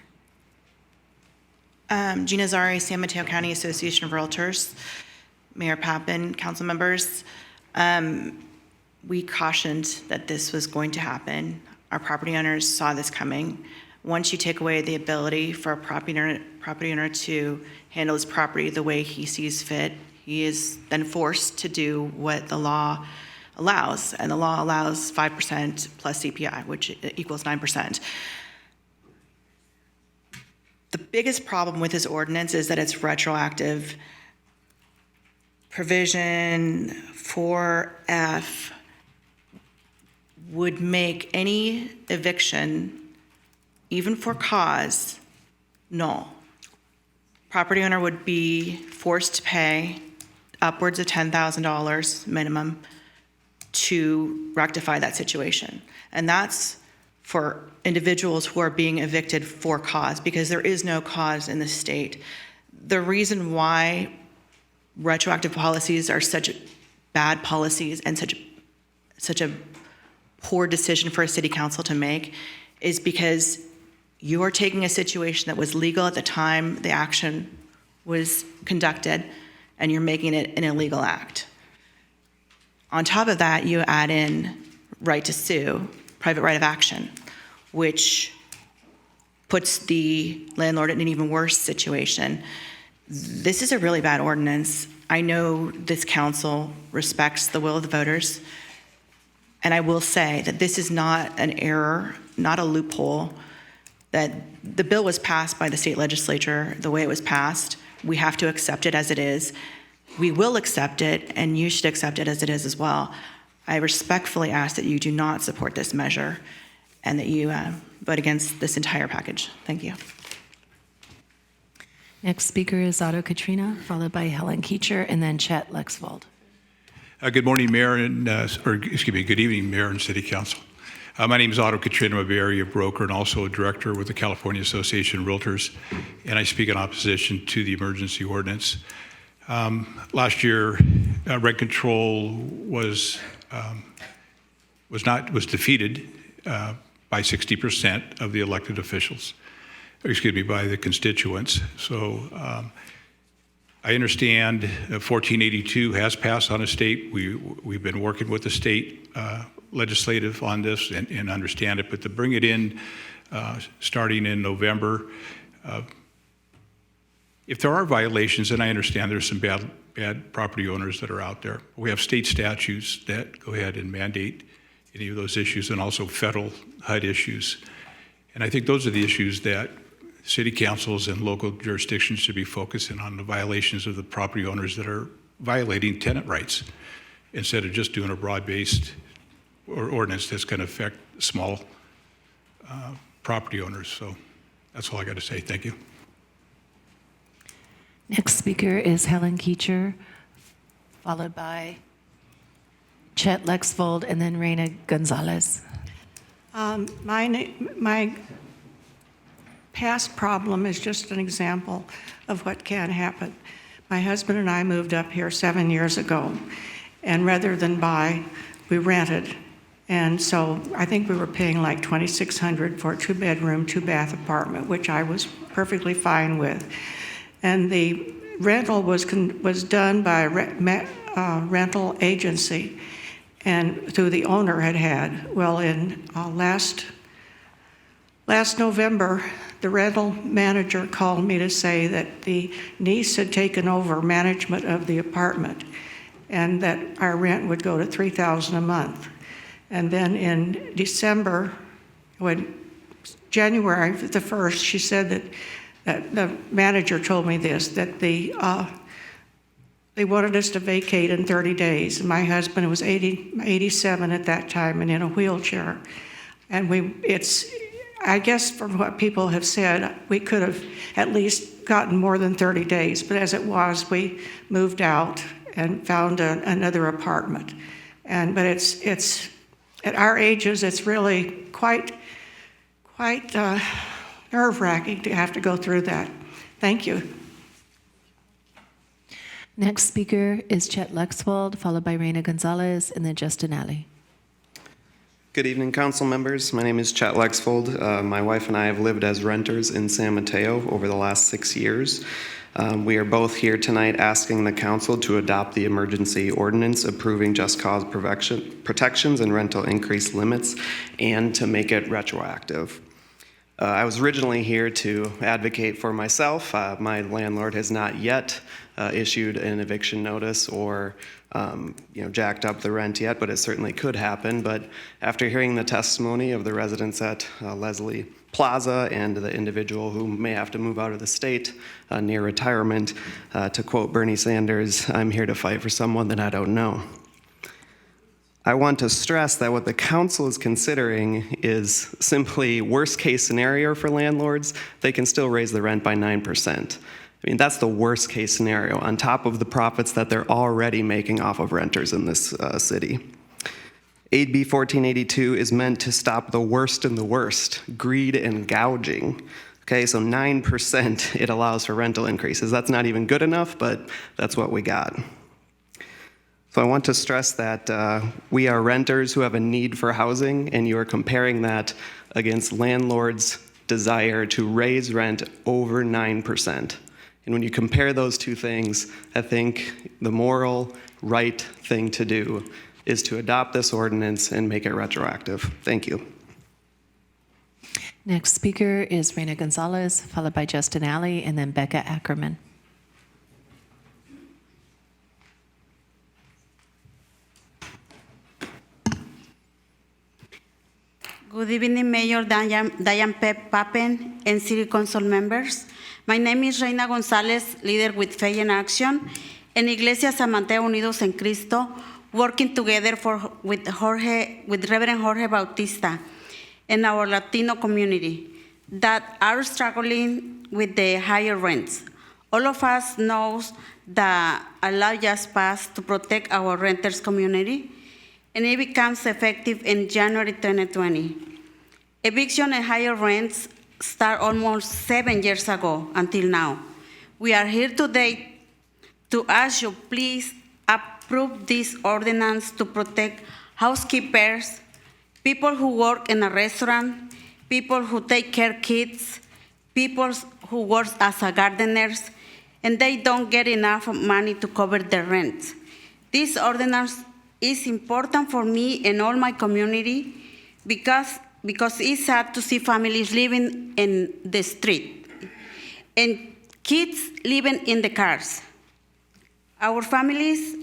Gina Zari, San Mateo County Association of Realtors. Mayor Pappen, council members. We cautioned that this was going to happen. Our property owners saw this coming. Once you take away the ability for a property owner to handle his property the way he sees fit, he is then forced to do what the law allows, and the law allows 5% plus CPI, which equals 9%. The biggest problem with this ordinance is that it's retroactive. Provision 4F would make any eviction, even for cause, null. Property owner would be forced to pay upwards of $10,000 minimum to rectify that situation. And that's for individuals who are being evicted for cause, because there is no cause in the state. The reason why retroactive policies are such bad policies and such a poor decision for a city council to make is because you are taking a situation that was legal at the time the action was conducted, and you're making it an illegal act. On top of that, you add in right to sue, private right of action, which puts the landlord in an even worse situation. This is a really bad ordinance. I know this council respects the will of the voters, and I will say that this is not an error, not a loophole, that the bill was passed by the state legislature the way it was passed. We have to accept it as it is. We will accept it, and you should accept it as it is as well. I respectfully ask that you do not support this measure and that you vote against this entire package. Thank you. Next speaker is Otto Katrina, followed by Helen Keecher, and then Chet Lexvold. Good morning, Mayor, and good evening, Mayor and City Council. My name is Otto Katrina. I'm a Bay Area broker and also a director with the California Association of Realtors, and I speak in opposition to the emergency ordinance. Last year, rent control was defeated by 60% of the elected officials, by the constituents. So I understand 1482 has passed on a state. We've been working with the state legislative on this and understand it, but to bring it in starting in November, if there are violations, and I understand there's some bad property owners that are out there, we have state statutes that go ahead and mandate any of those issues, and also federal HUD issues. And I think those are the issues that city councils and local jurisdictions should be focusing on, the violations of the property owners that are violating tenant rights, instead of just doing a broad-based ordinance that's going to affect small property owners. So that's all I got to say. Thank you. Next speaker is Helen Keecher, followed by Chet Lexvold, and then Reina Gonzalez. My past problem is just an example of what can happen. My husband and I moved up here 7 years ago, and rather than buy, we rented. And so I think we were paying like $2,600 for a 2-bedroom, 2-bath apartment, which I was perfectly fine with. And the rental was done by a rental agency and through the owner had. Well, in last November, the rental manager called me to say that the niece had taken over management of the apartment and that our rent would go to $3,000 a month. And then in December, January the 1st, she said that the manager told me this, that they wanted us to vacate in 30 days. My husband was 87 at that time and in a wheelchair. And I guess from what people have said, we could have at least gotten more than 30 days. But as it was, we moved out and found another apartment. But it's at our ages, it's really quite nerve-wracking to have to go through that. Thank you. Next speaker is Chet Lexwald, followed by Reina Gonzalez, and then Justin Alley. Good evening, council members. My name is Chet Lexfold. My wife and I have lived as renters in San Mateo over the last 6 years. We are both here tonight asking the council to adopt the emergency ordinance approving just cause protections and rental increase limits and to make it retroactive. I was originally here to advocate for myself. My landlord has not yet issued an eviction notice or jacked up the rent yet, but it certainly could happen. But after hearing the testimony of the residents at Leslie Plaza and the individual who may have to move out of the state near retirement, to quote Bernie Sanders, I'm here to fight for someone that I don't know. I want to stress that what the council is considering is simply worst case scenario for landlords. They can still raise the rent by 9%. I mean, that's the worst case scenario on top of the profits that they're already making off of renters in this city. AB 1482 is meant to stop the worst in the worst, greed and gouging. Okay, so 9% it allows for rental increases. That's not even good enough, but that's what we got. So I want to stress that we are renters who have a need for housing, and you are comparing that against landlords' desire to raise rent over 9%. And when you compare those two things, I think the moral right thing to do is to adopt this ordinance and make it retroactive. Thank you. Next speaker is Reina Gonzalez, followed by Justin Alley, and then Becca Ackerman. Good evening, Mayor Diane Pappen and City Council members. My name is Reina Gonzalez, leader with Faith in Action and Iglesia San Mateo Unidos en Cristo, working together with Reverend Jorge Bautista and our Latino community that are struggling with the higher rents. All of us know the law just passed to protect our renters community, and it becomes effective in January 2020. Eviction and higher rents start almost 7 years ago until now. We are here today to ask you please approve this ordinance to protect housekeepers, people who work in a restaurant, people who take care of kids, people who work as gardeners, and they don't get enough money to cover their rent. This ordinance is important for me and all my community because it's sad to see families living in the street and kids living in the cars. Our families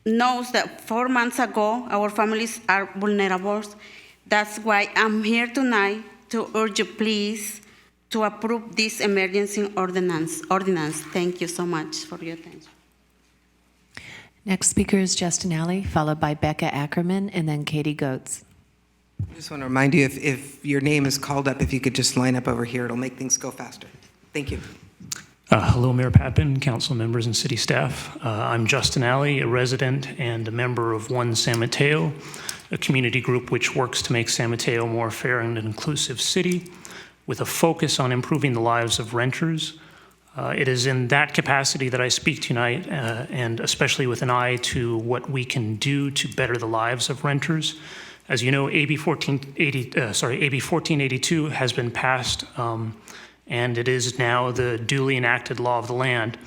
knows that 4 months ago, our families are vulnerable. That's why I'm here tonight to urge you please to approve this emergency ordinance. Thank you so much for your attention. Next speaker is Justin Alley, followed by Becca Ackerman, and then Katie Goetz. I just want to remind you, if your name is called up, if you could just line up over here, it'll make things go faster. Thank you. Hello, Mayor Pappen, council members, and city staff. I'm Justin Alley, a resident and a member of One San Mateo, a community group which works to make San Mateo a more fair and inclusive city with a focus on improving the lives of renters. It is in that capacity that I speak tonight, and especially with an eye to what we can do to better the lives of renters. As you know, AB 1482 has been passed and it is now the duly enacted law of the land.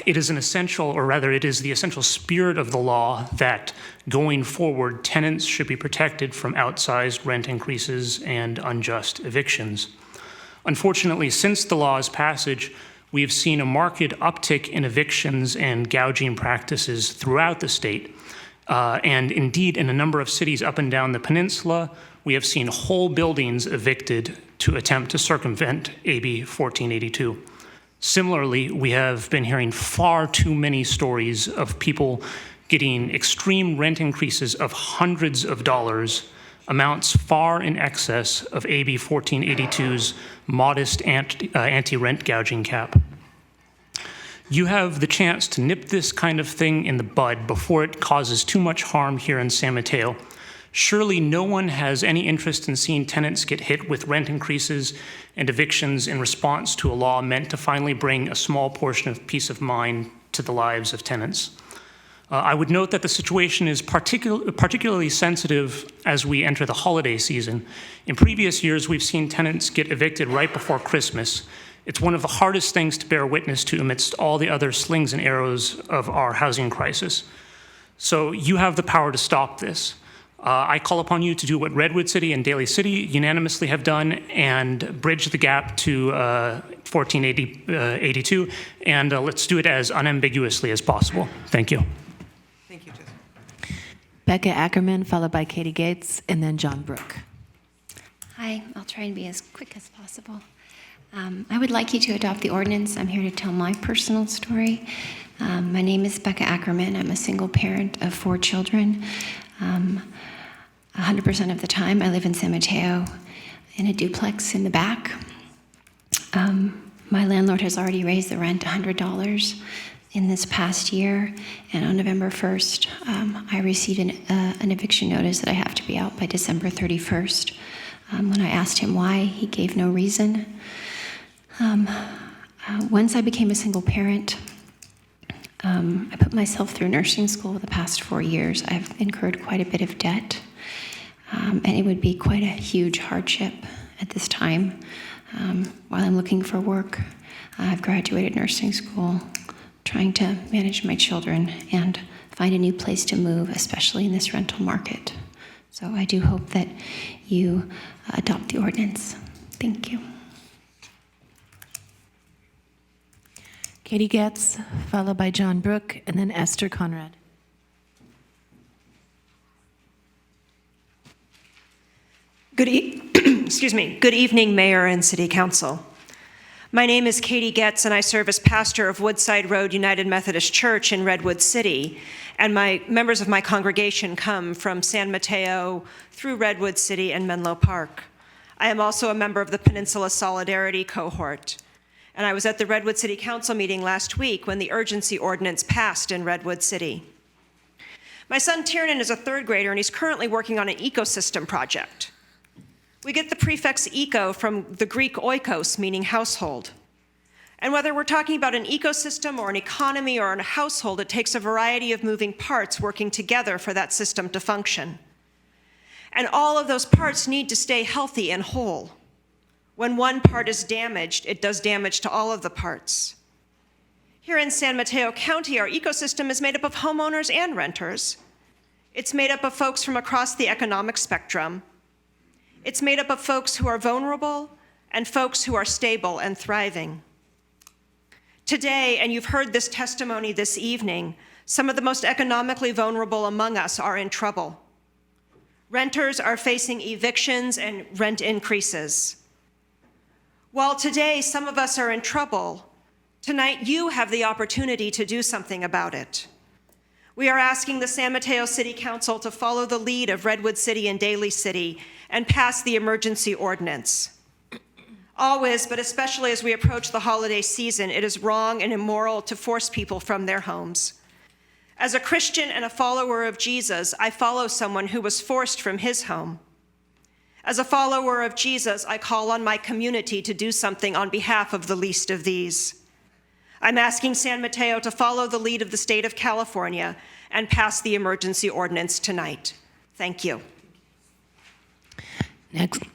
It is an essential, or rather it is the essential spirit of the law that going forward, tenants should be protected from outsized rent increases and unjust evictions. Unfortunately, since the law's passage, we have seen a marked uptick in evictions and gouging practices throughout the state. And indeed, in a number of cities up and down the peninsula, we have seen whole buildings evicted to attempt to circumvent AB 1482. Similarly, we have been hearing far too many stories of people getting extreme rent increases of hundreds of dollars, amounts far in excess of AB 1482's modest anti-rent gouging cap. You have the chance to nip this kind of thing in the bud before it causes too much harm here in San Mateo. Surely no one has any interest in seeing tenants get hit with rent increases and evictions in response to a law meant to finally bring a small portion of peace of mind to the lives of tenants. I would note that the situation is particularly sensitive as we enter the holiday season. In previous years, we've seen tenants get evicted right before Christmas. It's one of the hardest things to bear witness to amidst all the other slings and arrows of our housing crisis. So you have the power to stop this. I call upon you to do what Redwood City and Daly City unanimously have done and bridge the gap to 1482, and let's do it as unambiguously as possible. Thank you. Thank you, Jessica. Becca Ackerman, followed by Katie Gates, and then John Brook. Hi, I'll try and be as quick as possible. I would like you to adopt the ordinance. I'm here to tell my personal story. My name is Becca Ackerman. I'm a single parent of 4 children. 100% of the time, I live in San Mateo in a duplex in the back. My landlord has already raised the rent $100 in this past year, and on November 1st, I received an eviction notice that I have to be out by December 31st. When I asked him why, he gave no reason. Once I became a single parent, I put myself through nursing school the past 4 years. I've incurred quite a bit of debt, and it would be quite a huge hardship at this time. While I'm looking for work, I've graduated nursing school, trying to manage my children and find a new place to move, especially in this rental market. So I do hope that you adopt the ordinance. Thank you. Katie Getz, followed by John Brook, and then Esther Conrad. Good evening, Mayor and City Council. My name is Katie Getz, and I serve as pastor of Woodside Road United Methodist Church in Redwood City, and members of my congregation come from San Mateo through Redwood City and Menlo Park. I am also a member of the Peninsula Solidarity Cohort, and I was at the Redwood City Council meeting last week when the urgency ordinance passed in Redwood City. My son Tiernan is a 3rd grader, and he's currently working on an ecosystem project. We get the prefix eco from the Greek oikos, meaning household. And whether we're talking about an ecosystem or an economy or a household, it takes a variety of moving parts working together for that system to function. And all of those parts need to stay healthy and whole. When one part is damaged, it does damage to all of the parts. Here in San Mateo County, our ecosystem is made up of homeowners and renters. It's made up of folks from across the economic spectrum. It's made up of folks who are vulnerable and folks who are stable and thriving. Today, and you've heard this testimony this evening, some of the most economically vulnerable among us are in trouble. Renters are facing evictions and rent increases. While today some of us are in trouble, tonight you have the opportunity to do something about it. We are asking the San Mateo City Council to follow the lead of Redwood City and Daly City and pass the emergency ordinance. Always, but especially as we approach the holiday season, it is wrong and immoral to force people from their homes. As a Christian and a follower of Jesus, I follow someone who was forced from his home. As a follower of Jesus, I call on my community to do something on behalf of the least of these. I'm asking San Mateo to follow the lead of the state of California and pass the emergency ordinance tonight. Thank you.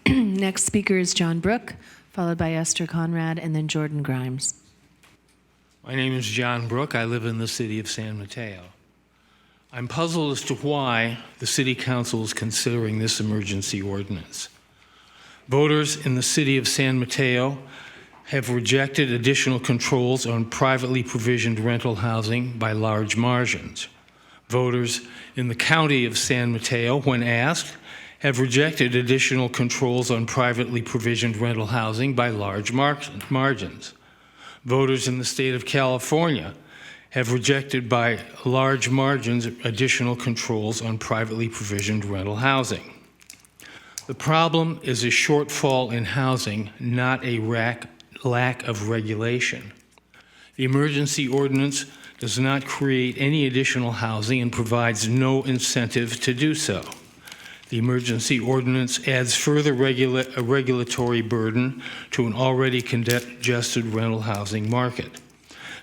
Next speaker is John Brook, followed by Esther Conrad, and then Jordan Grimes. My name is John Brook. I live in the city of San Mateo. I'm puzzled as to why the City Council is considering this emergency ordinance. Voters in the city of San Mateo have rejected additional controls on privately provisioned rental housing by large margins. Voters in the county of San Mateo, when asked, have rejected additional controls on privately provisioned rental housing by large margins. Voters in the state of California have rejected by large margins additional controls on privately provisioned rental housing. The problem is a shortfall in housing, not a lack of regulation. The emergency ordinance does not create any additional housing and provides no incentive to do so. The emergency ordinance adds further regulatory burden to an already congested rental housing market.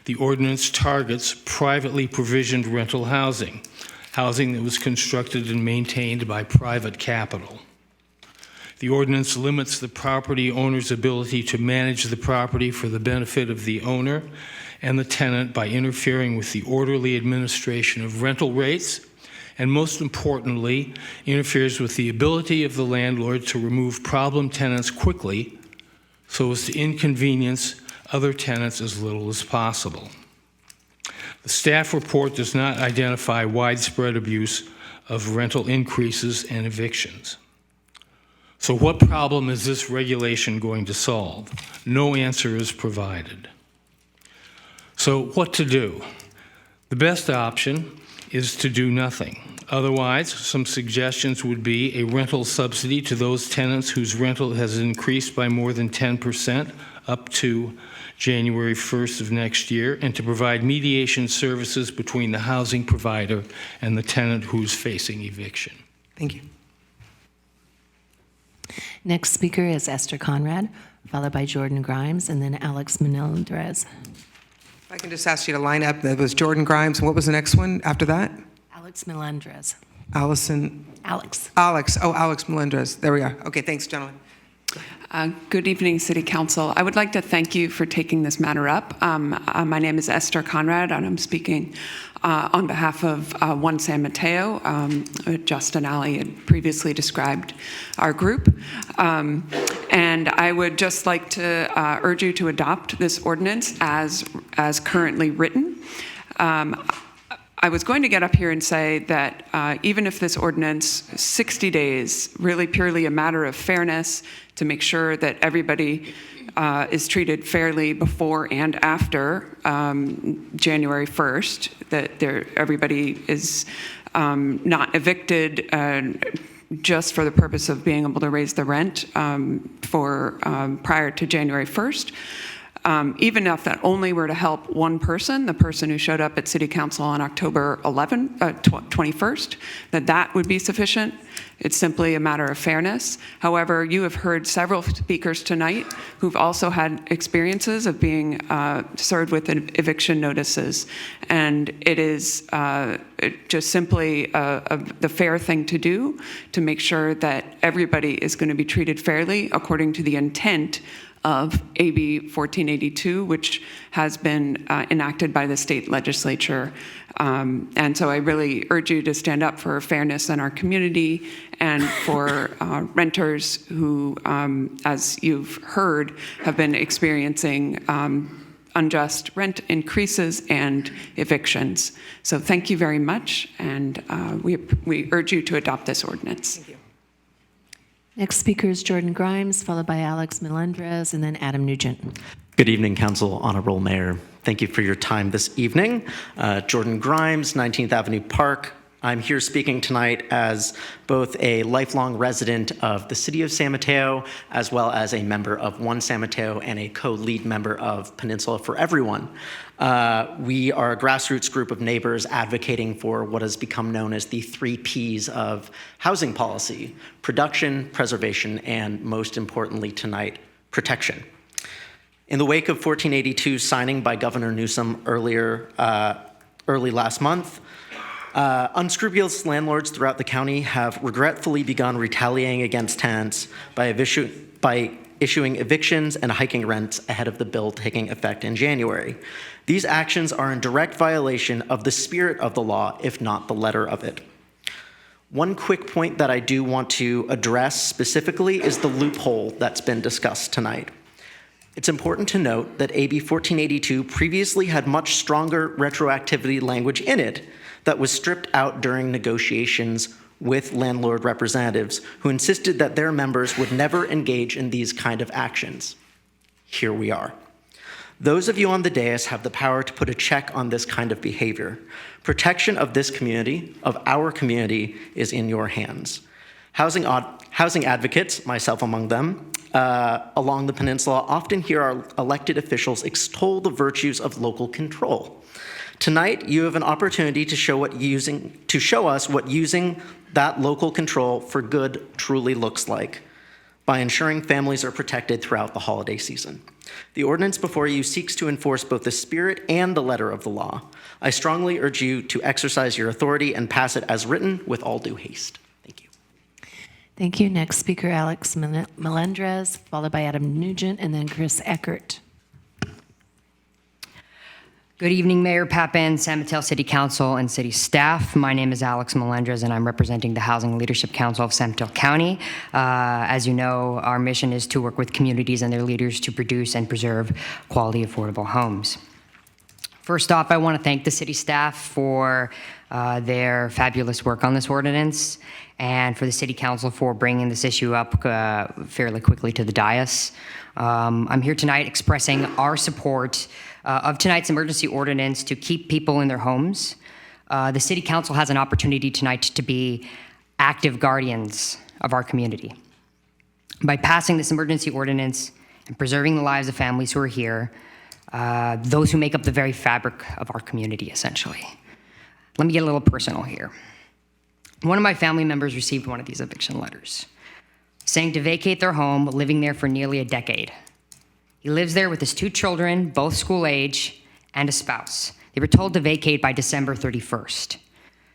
The ordinance targets privately provisioned rental housing, housing that was constructed and maintained by private capital. The ordinance limits the property owner's ability to manage the property for the benefit of the owner and the tenant by interfering with the orderly administration of rental rates, and most importantly, interferes with the ability of the landlord to remove problem tenants quickly so as to inconvenience other tenants as little as possible. The staff report does not identify widespread abuse of rental increases and evictions. So what problem is this regulation going to solve? No answer is provided. So what to do? The best option is to do nothing. Otherwise, some suggestions would be a rental subsidy to those tenants whose rental has increased by more than 10% up to January 1st of next year, and to provide mediation services between the housing provider and the tenant who's facing eviction. Thank you. Next speaker is Esther Conrad, followed by Jordan Grimes, and then Alex Menendez. If I can just ask you to line up, that was Jordan Grimes, and what was the next one after that? Alex Melendrez. Alex. Oh, Alex Melendrez. There we are. Okay, thanks, gentlemen. Good evening, City Council. I would like to thank you for taking this matter up. My name is Esther Conrad, and I'm speaking on behalf of One San Mateo. Justin Alley had previously described our group. And I would just like to urge you to adopt this ordinance as currently written. I was going to get up here and say that even if this ordinance, 60 days, really purely a matter of fairness to make sure that everybody is treated fairly before and after January 1st, that everybody is not evicted just for the purpose of being able to raise the rent for prior to January 1st. Even if that only were to help one person, the person who showed up at City Council on October 21st, that would be sufficient. It's simply a matter of fairness. However, you have heard several speakers tonight who've also had experiences of being served with eviction notices. And it is just simply the fair thing to do to make sure that everybody is going to be treated fairly according to the intent of AB 1482, which has been enacted by the state legislature. And so I really urge you to stand up for fairness in our community and for renters who, as you've heard, have been experiencing unjust rent increases and evictions. So thank you very much, and we urge you to adopt this ordinance. Thank you. Next speaker is Jordan Grimes, followed by Alex Melendrez, and then Adam Nugent. Good evening, Council, Honorable Mayor. Thank you for your time this evening. Jordan Grimes, 19th Avenue Park. I'm here speaking tonight as both a lifelong resident of the city of San Mateo, as well as a member of One San Mateo and a co-lead member of Peninsula for Everyone. We are a grassroots group of neighbors advocating for what has become known as the 3 Ps of housing policy: production, preservation, and most importantly tonight, protection. In the wake of 1482 signing by Governor Newsom early last month, unscrupulous landlords throughout the county have regretfully begun retaliating against tenants by issuing evictions and hiking rents ahead of the bill taking effect in January. These actions are in direct violation of the spirit of the law, if not the letter of it. One quick point that I do want to address specifically is the loophole that's been discussed tonight. It's important to note that AB 1482 previously had much stronger retroactivity language in it that was stripped out during negotiations with landlord representatives who insisted that their members would never engage in these kind of actions. Here we are. Those of you on the dais have the power to put a check on this kind of behavior. Protection of this community, of our community, is in your hands. Housing advocates, myself among them, along the peninsula often hear our elected officials extol the virtues of local control. Tonight, you have an opportunity to show us what using that local control for good truly looks like by ensuring families are protected throughout the holiday season. The ordinance before you seeks to enforce both the spirit and the letter of the law. I strongly urge you to exercise your authority and pass it as written with all due haste. Thank you. Thank you. Next speaker, Alex Melendrez, followed by Adam Nugent, and then Chris Eckert. Good evening, Mayor Pappen, San Mateo City Council, and city staff. My name is Alex Melendrez, and I'm representing the Housing Leadership Council of San Mateo County. As you know, our mission is to work with communities and their leaders to produce and preserve quality, affordable homes. First off, I want to thank the city staff for their fabulous work on this ordinance, and for the city council for bringing this issue up fairly quickly to the dais. I'm here tonight expressing our support of tonight's emergency ordinance to keep people in their homes. The city council has an opportunity tonight to be active guardians of our community. By passing this emergency ordinance and preserving the lives of families who are here, those who make up the very fabric of our community, essentially. Let me get a little personal here. One of my family members received one of these eviction letters, saying to vacate their home, living there for nearly a decade. He lives there with his 2 children, both school age, and a spouse. They were told to vacate by December 31st.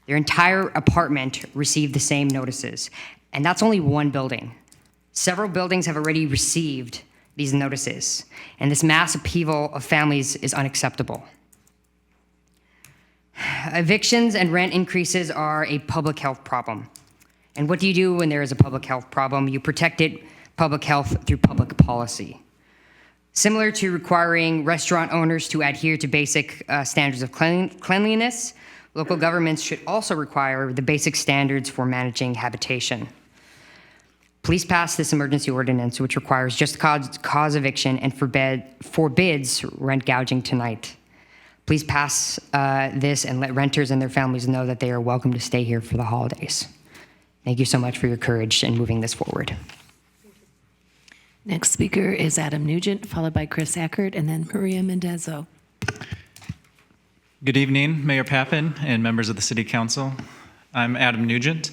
Their entire apartment received the same notices, and that's only one building. Several buildings have already received these notices, and this mass upheaval of families is unacceptable. Evictions and rent increases are a public health problem. And what do you do when there is a public health problem? You protect public health through public policy. Similar to requiring restaurant owners to adhere to basic standards of cleanliness, local governments should also require the basic standards for managing habitation. Please pass this emergency ordinance, which requires just cause eviction and forbids rent gouging tonight. Please pass this and let renters and their families know that they are welcome to stay here for the holidays. Thank you so much for your courage in moving this forward. Next speaker is Adam Nugent, followed by Chris Eckert, and then Maria Mendezo. Good evening, Mayor Pappen and members of the City Council. I'm Adam Nugent.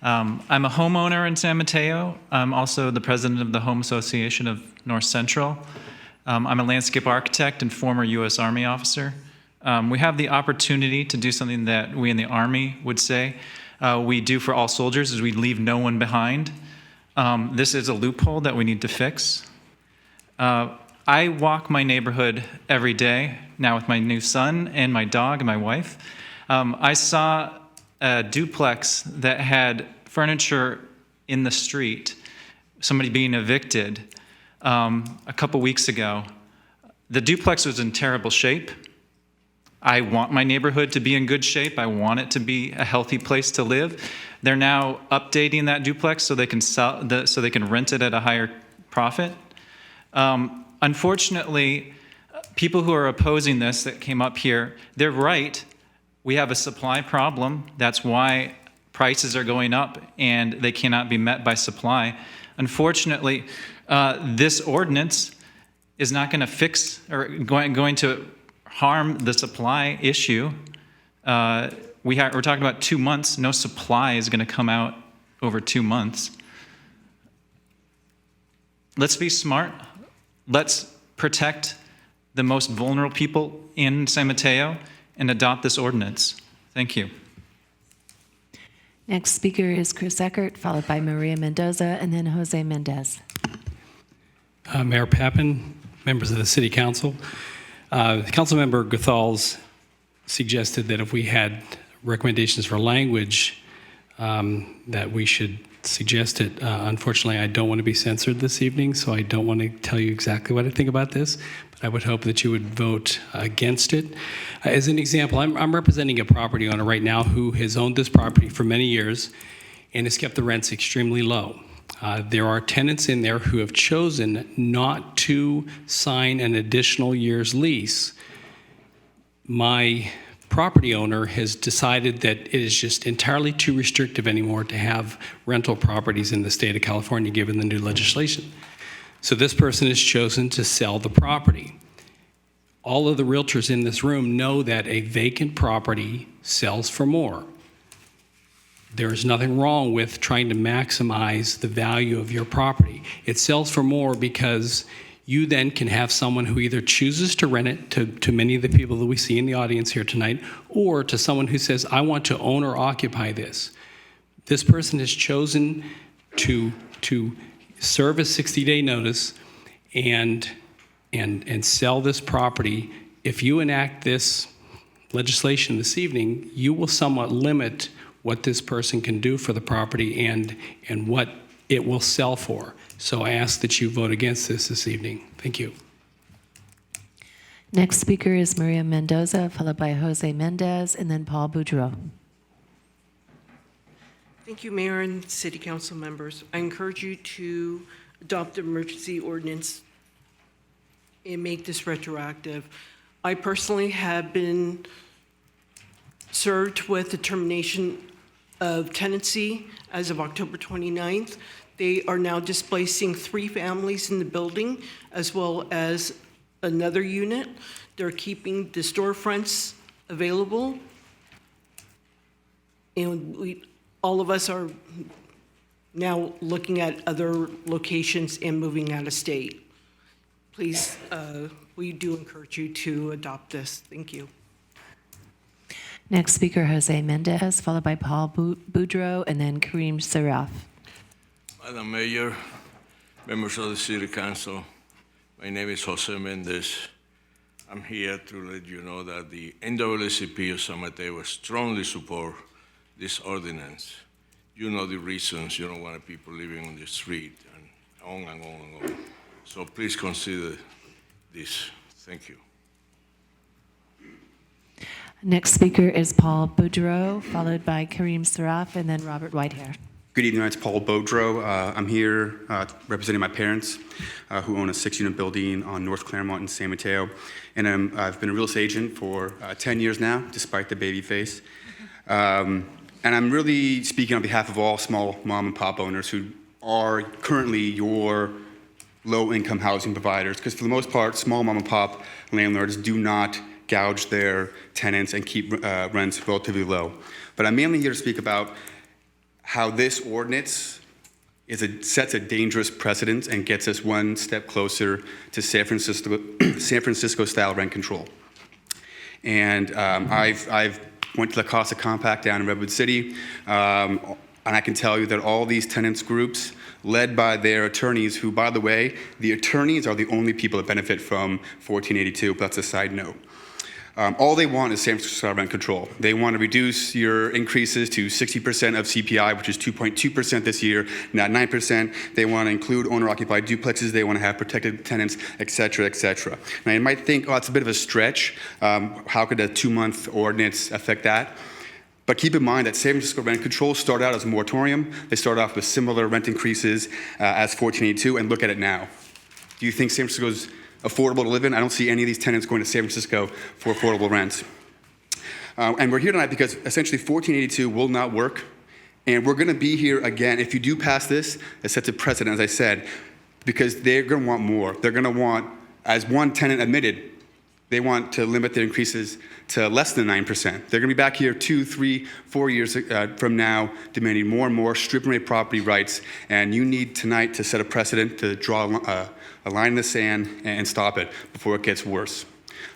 I'm a homeowner in San Mateo. I'm also the president of the Home Association of North Central. I'm a landscape architect and former U.S. Army officer. We have the opportunity to do something that we in the Army would say we do for all soldiers, is we leave no one behind. This is a loophole that we need to fix. I walk my neighborhood every day now with my new son and my dog and my wife. I saw a duplex that had furniture in the street, somebody being evicted a couple weeks ago. The duplex was in terrible shape. I want my neighborhood to be in good shape. I want it to be a healthy place to live. They're now updating that duplex so they can so they can rent it at a higher profit. Unfortunately, people who are opposing this that came up here, they're right. We have a supply problem. That's why prices are going up and they cannot be met by supply. Unfortunately, this ordinance is not going to fix or going to harm the supply issue. We're talking about 2 months. No supply is going to come out over 2 months. Let's be smart. Let's protect the most vulnerable people in San Mateo and adopt this ordinance. Thank you. Next speaker is Chris Eckert, followed by Maria Mendoza, and then Jose Mendez. Mayor Pappen, members of the City Council. Councilmember Goethals suggested that if we had recommendations for language, that we should suggest it. Unfortunately, I don't want to be censored this evening, so I don't want to tell you exactly what I think about this, but I would hope that you would vote against it. As an example, I'm representing a property owner right now who has owned this property for many years and has kept the rents extremely low. There are tenants in there who have chosen not to sign an additional year's lease. My property owner has decided that it is just entirely too restrictive anymore to have rental properties in the state of California given the new legislation. So this person has chosen to sell the property. All of the realtors in this room know that a vacant property sells for more. There is nothing wrong with trying to maximize the value of your property. It sells for more because you then can have someone who either chooses to rent it to many of the people that we see in the audience here tonight, or to someone who says, I want to own or occupy this. This person has chosen to serve a 60-day notice and sell this property. If you enact this legislation this evening, you will somewhat limit what this person can do for the property and what it will sell for. So I ask that you vote against this evening. Thank you. Next speaker is Maria Mendoza, followed by Jose Mendez, and then Paul Boudreau. Thank you, Mayor and City Council members. I encourage you to adopt the emergency ordinance and make this retroactive. I personally have been served with the termination of tenancy as of October 29th. They are now displacing 3 families in the building, as well as another unit. They're keeping the storefronts available. And all of us are now looking at other locations and moving out of state. Please, we do encourage you to adopt this. Thank you. Next speaker, Jose Mendez, followed by Paul Boudreau, and then Kareem Saraf. Madam Mayor, members of the City Council, my name is Jose Mendez. I'm here to let you know that the NAACP of San Mateo strongly support this ordinance. You know the reasons you don't want people living on the street and on and on and on. So please consider this. Thank you. Next speaker is Paul Boudreau, followed by Kareem Saraf, and then Robert Whitehair. Good evening, it's Paul Boudreau. I'm here representing my parents who own a 6-unit building on North Claremont in San Mateo. And I've been a real estate agent for 10 years now, despite the baby face. And I'm really speaking on behalf of all small mom and pop owners who are currently your low-income housing providers, because for the most part, small mom and pop landlords do not gouge their tenants and keep rents relatively low. But I'm mainly here to speak about how this ordinance sets a dangerous precedent and gets us one step closer to San Francisco-style rent control. And I've went to the Casa Compact down in Redwood City, and I can tell you that all these tenants groups, led by their attorneys, who, by the way, the attorneys are the only people that benefit from 1482, but that's a side note. All they want is San Francisco rent control. They want to reduce your increases to 60% of CPI, which is 2.2% this year, not 9%. They want to include owner-occupied duplexes. They want to have protected tenants, et cetera, et cetera. Now, you might think, oh, it's a bit of a stretch. How could a 2-month ordinance affect that? But keep in mind that San Francisco rent control started out as a moratorium. They started off with similar rent increases as 1482, and look at it now. Do you think San Francisco's affordable to live in? I don't see any of these tenants going to San Francisco for affordable rents. And we're here tonight because essentially 1482 will not work. And we're going to be here again. If you do pass this, it sets a precedent, as I said, because they're going to want more. They're going to want, as one tenant admitted, they want to limit their increases to less than 9%. They're going to be back here 2, 3, 4 years from now, demanding more and more stripping away property rights. And you need tonight to set a precedent to draw a line in the sand and stop it before it gets worse.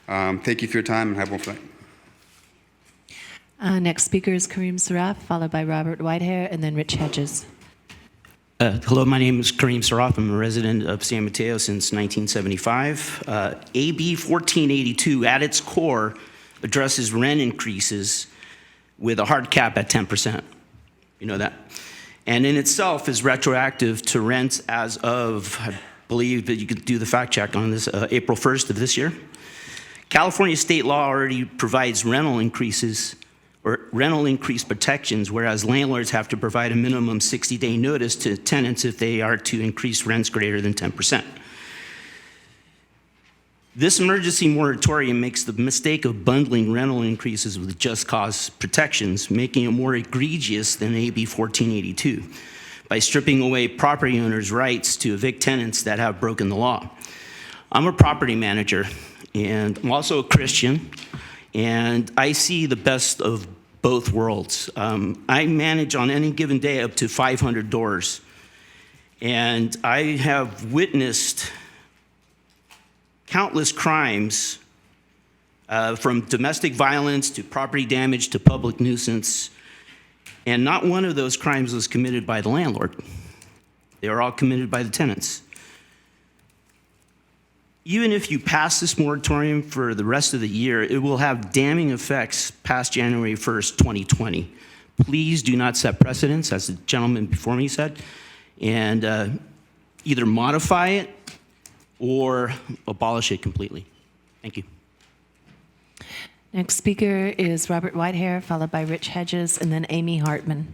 Thank you for your time, and have one night. Next speaker is Kareem Saraf, followed by Robert Whitehair, and then Rich Hedges. Hello, my name is Kareem Saroff. I'm a resident of San Mateo since 1975. AB 1482, at its core, addresses rent increases with a hard cap at 10%. You know that. And in itself is retroactive to rents as of, I believe that you could do the fact check on this, April 1st of this year. California state law already provides rental increases or rental increase protections, whereas landlords have to provide a minimum 60-day notice to tenants if they are to increase rents greater than 10%. This emergency moratorium makes the mistake of bundling rental increases with just cause protections, making it more egregious than AB 1482 by stripping away property owners' rights to evict tenants that have broken the law. I'm a property manager, and I'm also a Christian, and I see the best of both worlds. I manage on any given day up to 500 doors, and I have witnessed countless crimes, from domestic violence to property damage to public nuisance, and not one of those crimes was committed by the landlord. They were all committed by the tenants. Even if you pass this moratorium for the rest of the year, it will have damning effects past January 1st, 2020. Please do not set precedents, as the gentleman before me said, and either modify it or abolish it completely. Thank you. Next speaker is Robert Whitehair, followed by Rich Hedges, and then Amy Hartman.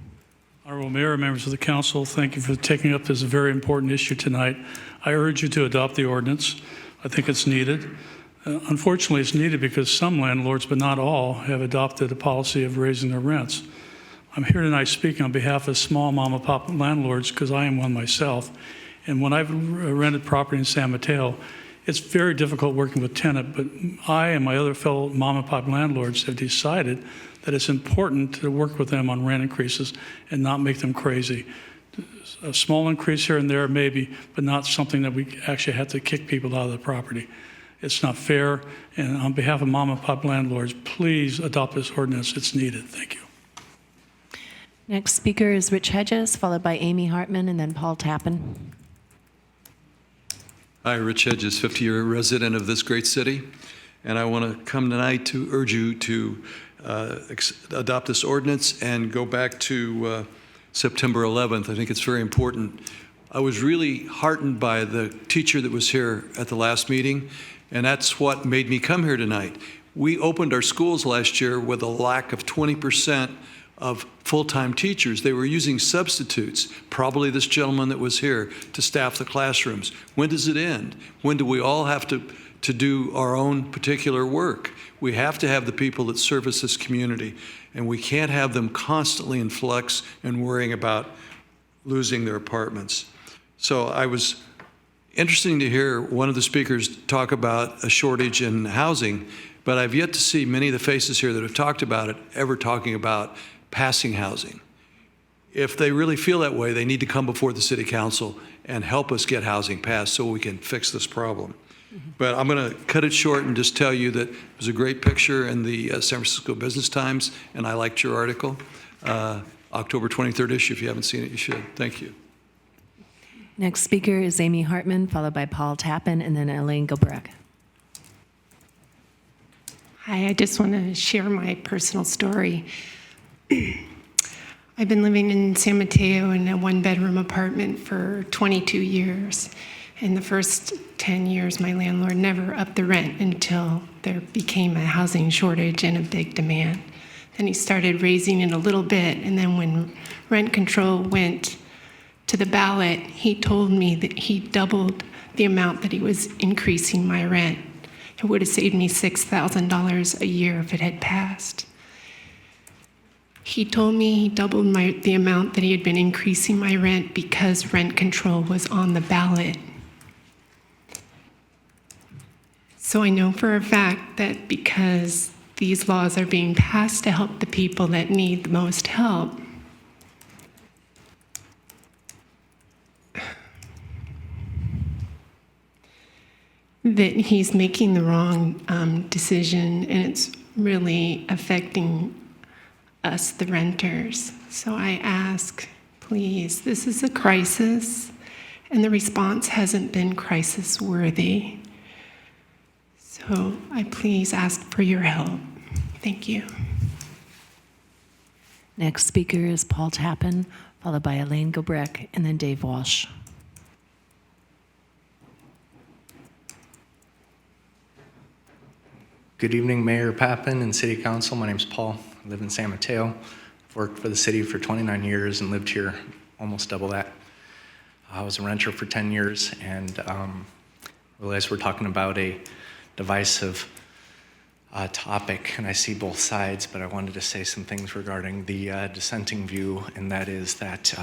Honorable Mayor, members of the council, thank you for taking up this very important issue tonight. I urge you to adopt the ordinance. I think it's needed. Unfortunately, it's needed because some landlords, but not all, have adopted a policy of raising their rents. I'm here tonight speaking on behalf of small mom and pop landlords because I am one myself. And when I've rented property in San Mateo, it's very difficult working with tenant, but I and my other fellow mom and pop landlords have decided that it's important to work with them on rent increases and not make them crazy. A small increase here and there maybe, but not something that we actually have to kick people out of the property. It's not fair, and on behalf of mom and pop landlords, please adopt this ordinance. It's needed. Thank you. Next speaker is Rich Hedges, followed by Amy Hartman, and then Paul Tappan. Hi, Rich Hedges, 50-year resident of this great city, and I want to come tonight to urge you to adopt this ordinance and go back to September 11th. I think it's very important. I was really heartened by the teacher that was here at the last meeting, and that's what made me come here tonight. We opened our schools last year with a lack of 20% of full-time teachers. They were using substitutes, probably this gentleman that was here, to staff the classrooms. When does it end? When do we all have to do our own particular work? We have to have the people that service this community, and we can't have them constantly in flux and worrying about losing their apartments. So I was interesting to hear one of the speakers talk about a shortage in housing, but I've yet to see many of the faces here that have talked about it ever talking about passing housing. If they really feel that way, they need to come before the City Council and help us get housing passed so we can fix this problem. But I'm going to cut it short and just tell you that it was a great picture in the San Francisco Business Times, and I liked your article. October 23rd issue. If you haven't seen it, you should. Thank you. Next speaker is Amy Hartman, followed by Paul Tappan, and then Elaine Gilbreth. Hi, I just want to share my personal story. I've been living in San Mateo in a one-bedroom apartment for 22 years. In the first 10 years, my landlord never upped the rent until there became a housing shortage and a big demand. Then he started raising it a little bit, and then when rent control went to the ballot, he told me that he doubled the amount that he was increasing my rent. It would have saved me $6,000 a year if it had passed. He told me he doubled the amount that he had been increasing my rent because rent control was on the ballot. So I know for a fact that because these laws are being passed to help the people that need the most help, that he's making the wrong decision, and it's really affecting us, the renters. So I ask, Please, this is a crisis, and the response hasn't been crisis-worthy. So I please ask for your help. Thank you. Next speaker is Paul Tappan, followed by Elaine Gilbreck, and then Dave Walsh. Good evening, Mayor Pappen and City Council. My name's Paul. I live in San Mateo. I've worked for the city for 29 years and lived here almost double that. I was a renter for 10 years and realized we're talking about a divisive topic, and I see both sides, but I wanted to say some things regarding the dissenting view, and that is that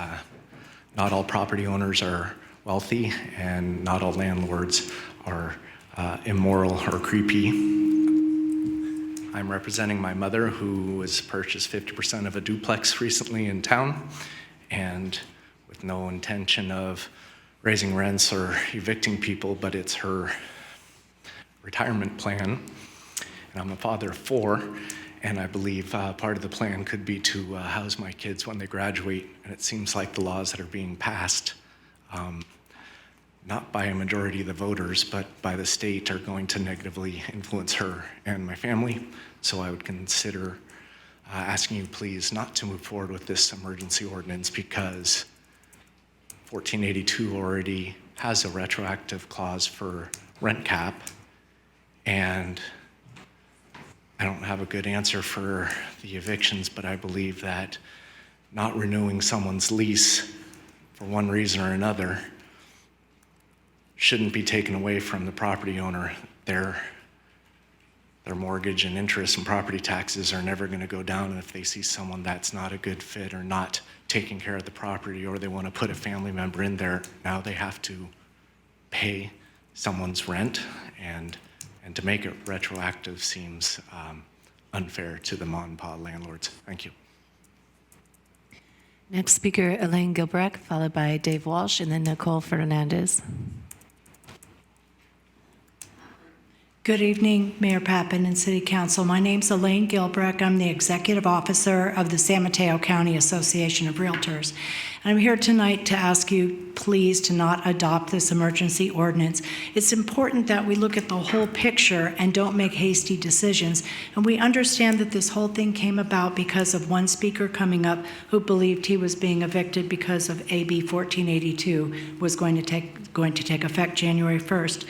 not all property owners are wealthy and not all landlords are immoral or creepy. I'm representing my mother, who has purchased 50% of a duplex recently in town, and with no intention of raising rents or evicting people, but it's her retirement plan. And I'm a father of 4, and I believe part of the plan could be to house my kids when they graduate. And it seems like the laws that are being passed, not by a majority of the voters, but by the state, are going to negatively influence her and my family. So I would consider asking you please not to move forward with this emergency ordinance, because 1482 already has a retroactive clause for rent cap, and I don't have a good answer for the evictions, but I believe that not renewing someone's lease for one reason or another shouldn't be taken away from the property owner. Their mortgage and interest and property taxes are never going to go down, and if they see someone that's not a good fit or not taking care of the property, or they want to put a family member in there, now they have to pay someone's rent, and to make it retroactive seems unfair to the mom and pop landlords. Thank you. Next speaker, Elaine Gilbreck, followed by Dave Walsh, and then Nicole Fernandez. Good evening, Mayor Pappen and City Council. My name's Elaine Gilbreck. I'm the Executive Officer of the San Mateo County Association of Realtors. And I'm here tonight to ask you, please, to not adopt this emergency ordinance. It's important that we look at the whole picture and don't make hasty decisions. And we understand that this whole thing came about because of one speaker coming up who believed he was being evicted because of AB 1482 was going to take effect January 1st.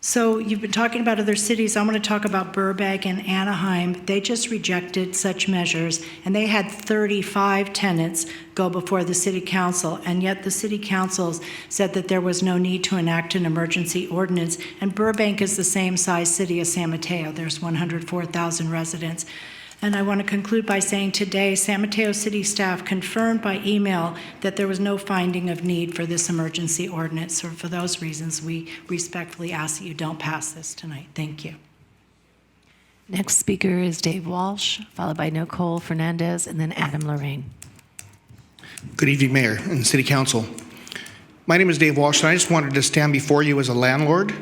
So you've been talking about other cities. I want to talk about Burbank and Anaheim. They just rejected such measures, and they had 35 tenants go before the city council, and yet the city councils said that there was no need to enact an emergency ordinance. And Burbank is the same size city as San Mateo. There's 104,000 residents. And I want to conclude by saying today, San Mateo City staff confirmed by email that there was no finding of need for this emergency ordinance. So for those reasons, we respectfully ask that you don't pass this tonight. Thank you. Next speaker is Dave Walsh, followed by Nicole Fernandez, and then Adam Lorraine. Good evening, Mayor and City Council. My name is Dave Walsh, and I just wanted to stand before you as a landlord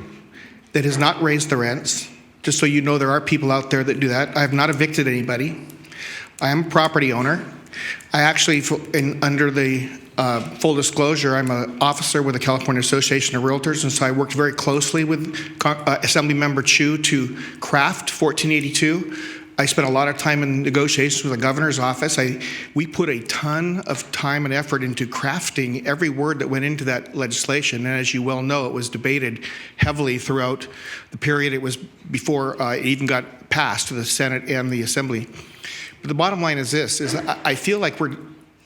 that has not raised the rents. Just so you know, there are people out there that do that. I have not evicted anybody. I am a property owner. I actually, under the full disclosure, I'm an officer with the California Association of Realtors, and so I worked very closely with Assemblymember Chu to craft 1482. I spent a lot of time in negotiations with the governor's office. We put a ton of time and effort into crafting every word that went into that legislation. And as you well know, it was debated heavily throughout the period it was before it even got passed to the Senate and the Assembly. But the bottom line is this, is I feel like we're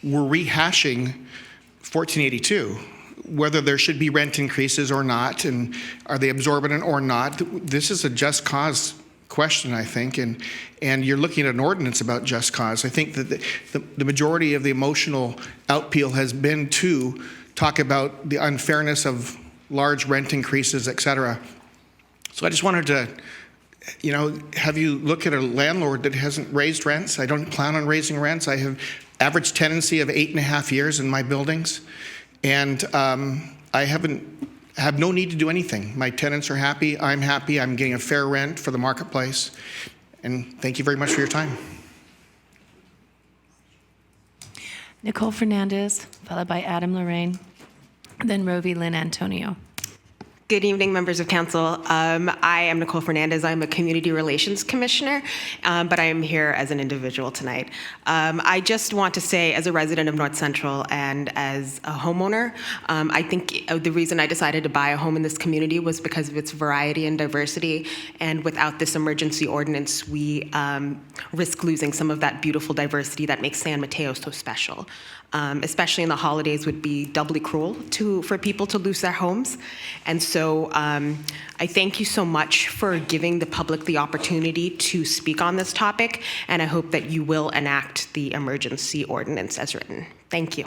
rehashing 1482, whether there should be rent increases or not, and are they absorbent or not. This is a just cause question, I think, and you're looking at an ordinance about just cause. I think that the majority of the emotional outpeel has been to talk about the unfairness of large rent increases, et cetera. So I just wanted to, have you look at a landlord that hasn't raised rents. I don't plan on raising rents. I have average tenancy of 8.5 years in my buildings, and I have no need to do anything. My tenants are happy, I'm getting a fair rent for the marketplace, and thank you very much for your time. Nicole Fernandez, followed by Adam Lorraine, then Rovi Lynn Antonio. Good evening, members of council. I am Nicole Fernandez. I'm a community relations commissioner, but I am here as an individual tonight. I just want to say, as a resident of North Central and as a homeowner, I think the reason I decided to buy a home in this community was because of its variety and diversity. And without this emergency ordinance, we risk losing some of that beautiful diversity that makes San Mateo so special. Especially in the holidays, would be doubly cruel for people to lose their homes. And so I thank you so much for giving the public the opportunity to speak on this topic, and I hope that you will enact the emergency ordinance as written. Thank you.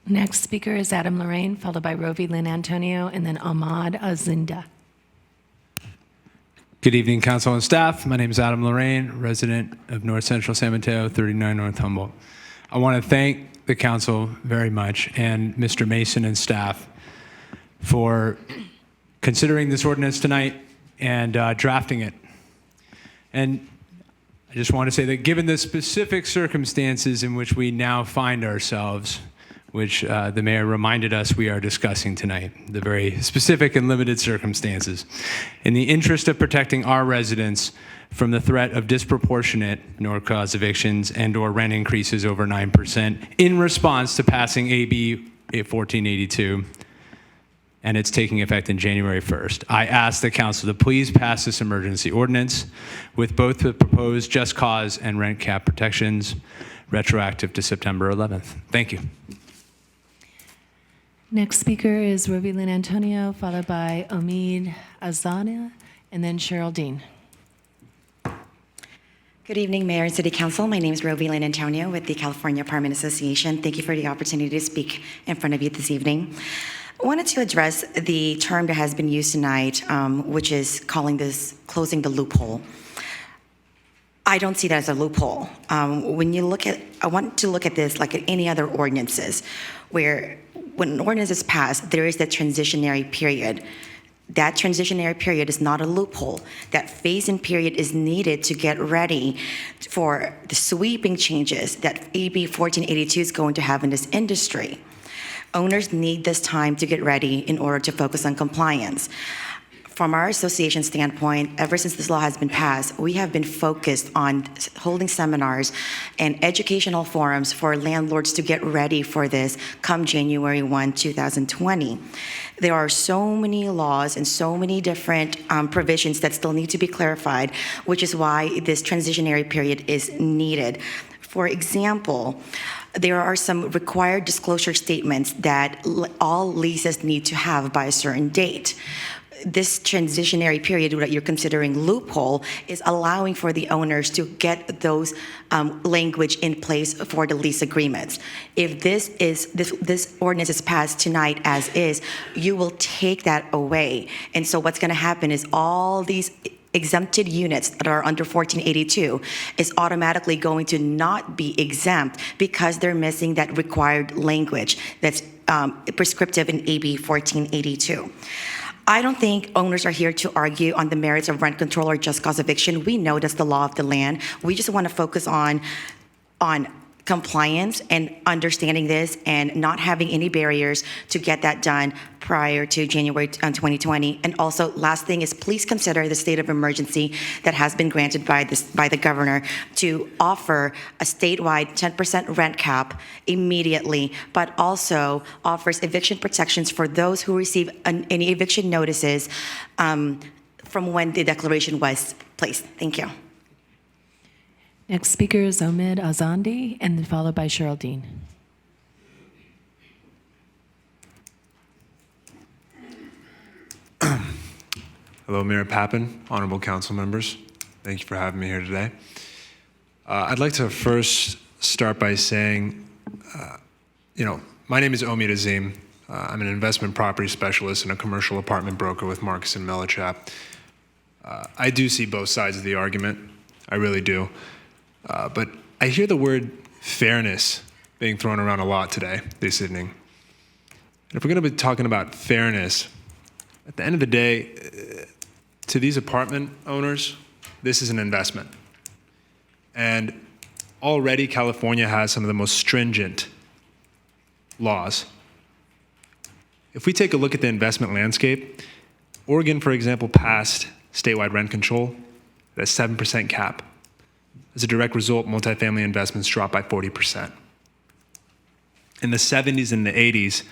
Next speaker is Adam Lorraine, followed by Rovi Lynn Antonio, and then Ahmad Azinda. Good evening, council and staff. My name is Adam Lorraine, resident of North Central San Mateo, 39 North Humboldt. I want to thank the council very much and Mr. Mason and staff for considering this ordinance tonight and drafting it. And I just want to say that given the specific circumstances in which we now find ourselves, which the mayor reminded us we are discussing tonight, the very specific and limited circumstances, in the interest of protecting our residents from the threat of disproportionate no-cause evictions and/or rent increases over 9% in response to passing AB 1482, and it's taking effect in January 1st. I ask the council to please pass this emergency ordinance with both the proposed just cause and rent cap protections retroactive to September 11th. Thank you. Next speaker is Rovi Lynn Antonio, followed by Omid Azana, and then Cheryl Dean. Good evening, Mayor and City Council. My name is Rovi Lynn Antonio with the California Apartment Association. Thank you for the opportunity to speak in front of you this evening. I wanted to address the term that has been used tonight, which is calling this closing the loophole. I don't see that as a loophole. I want to look at this like at any other ordinances, where when an ordinance is passed, there is that transitionary period. That transitionary period is not a loophole. That phase-in period is needed to get ready for the sweeping changes that AB 1482 is going to have in this industry. Owners need this time to get ready in order to focus on compliance. From our association standpoint, ever since this law has been passed, we have been focused on holding seminars and educational forums for landlords to get ready for this come January 1, 2020. There are so many laws and so many different provisions that still need to be clarified, which is why this transitionary period is needed. For example, there are some required disclosure statements that all leases need to have by a certain date. This transitionary period that you're considering loophole is allowing for the owners to get those language in place for the lease agreements. If this ordinance is passed tonight as is, you will take that away. And so what's going to happen is all these exempted units that are under 1482 is automatically going to not be exempt because they're missing that required language that's prescriptive in AB 1482. I don't think owners are here to argue on the merits of rent control or just cause eviction. We know that's the law of the land. We just want to focus on compliance and understanding this and not having any barriers to get that done prior to January 2020. And also, last thing is please consider the state of emergency that has been granted by the governor to offer a statewide 10% rent cap immediately, but also offers eviction protections for those who receive any eviction notices from when the declaration was placed. Thank you. Next speaker is Omid Azandi, and then followed by Cheryl Dean. Hello, Mayor Pappen, honorable council members. Thank you for having me here today. I'd like to first start by saying, my name is Omid Azim. I'm an investment property specialist and a commercial apartment broker with Marcus and Millichap. I do see both sides of the argument. I really do. But I hear the word fairness being thrown around a lot today, this evening. And if we're going to be talking about fairness, at the end of the day, to these apartment owners, this is an investment. And already California has some of the most stringent laws. If we take a look at the investment landscape, Oregon, for example, passed statewide rent control at a 7% cap. As a direct result, multifamily investments dropped by 40%. In the 70s and the 80s,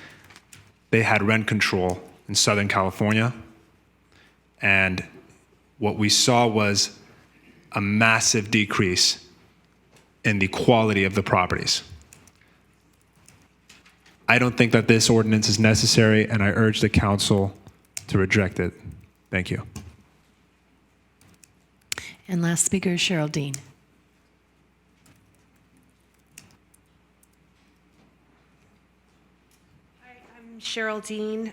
they had rent control in Southern California, and what we saw was a massive decrease in the quality of the properties. I don't think that this ordinance is necessary, and I urge the council to reject it. Thank you. And last speaker is Cheryl Dean. I'm Cheryl Dean.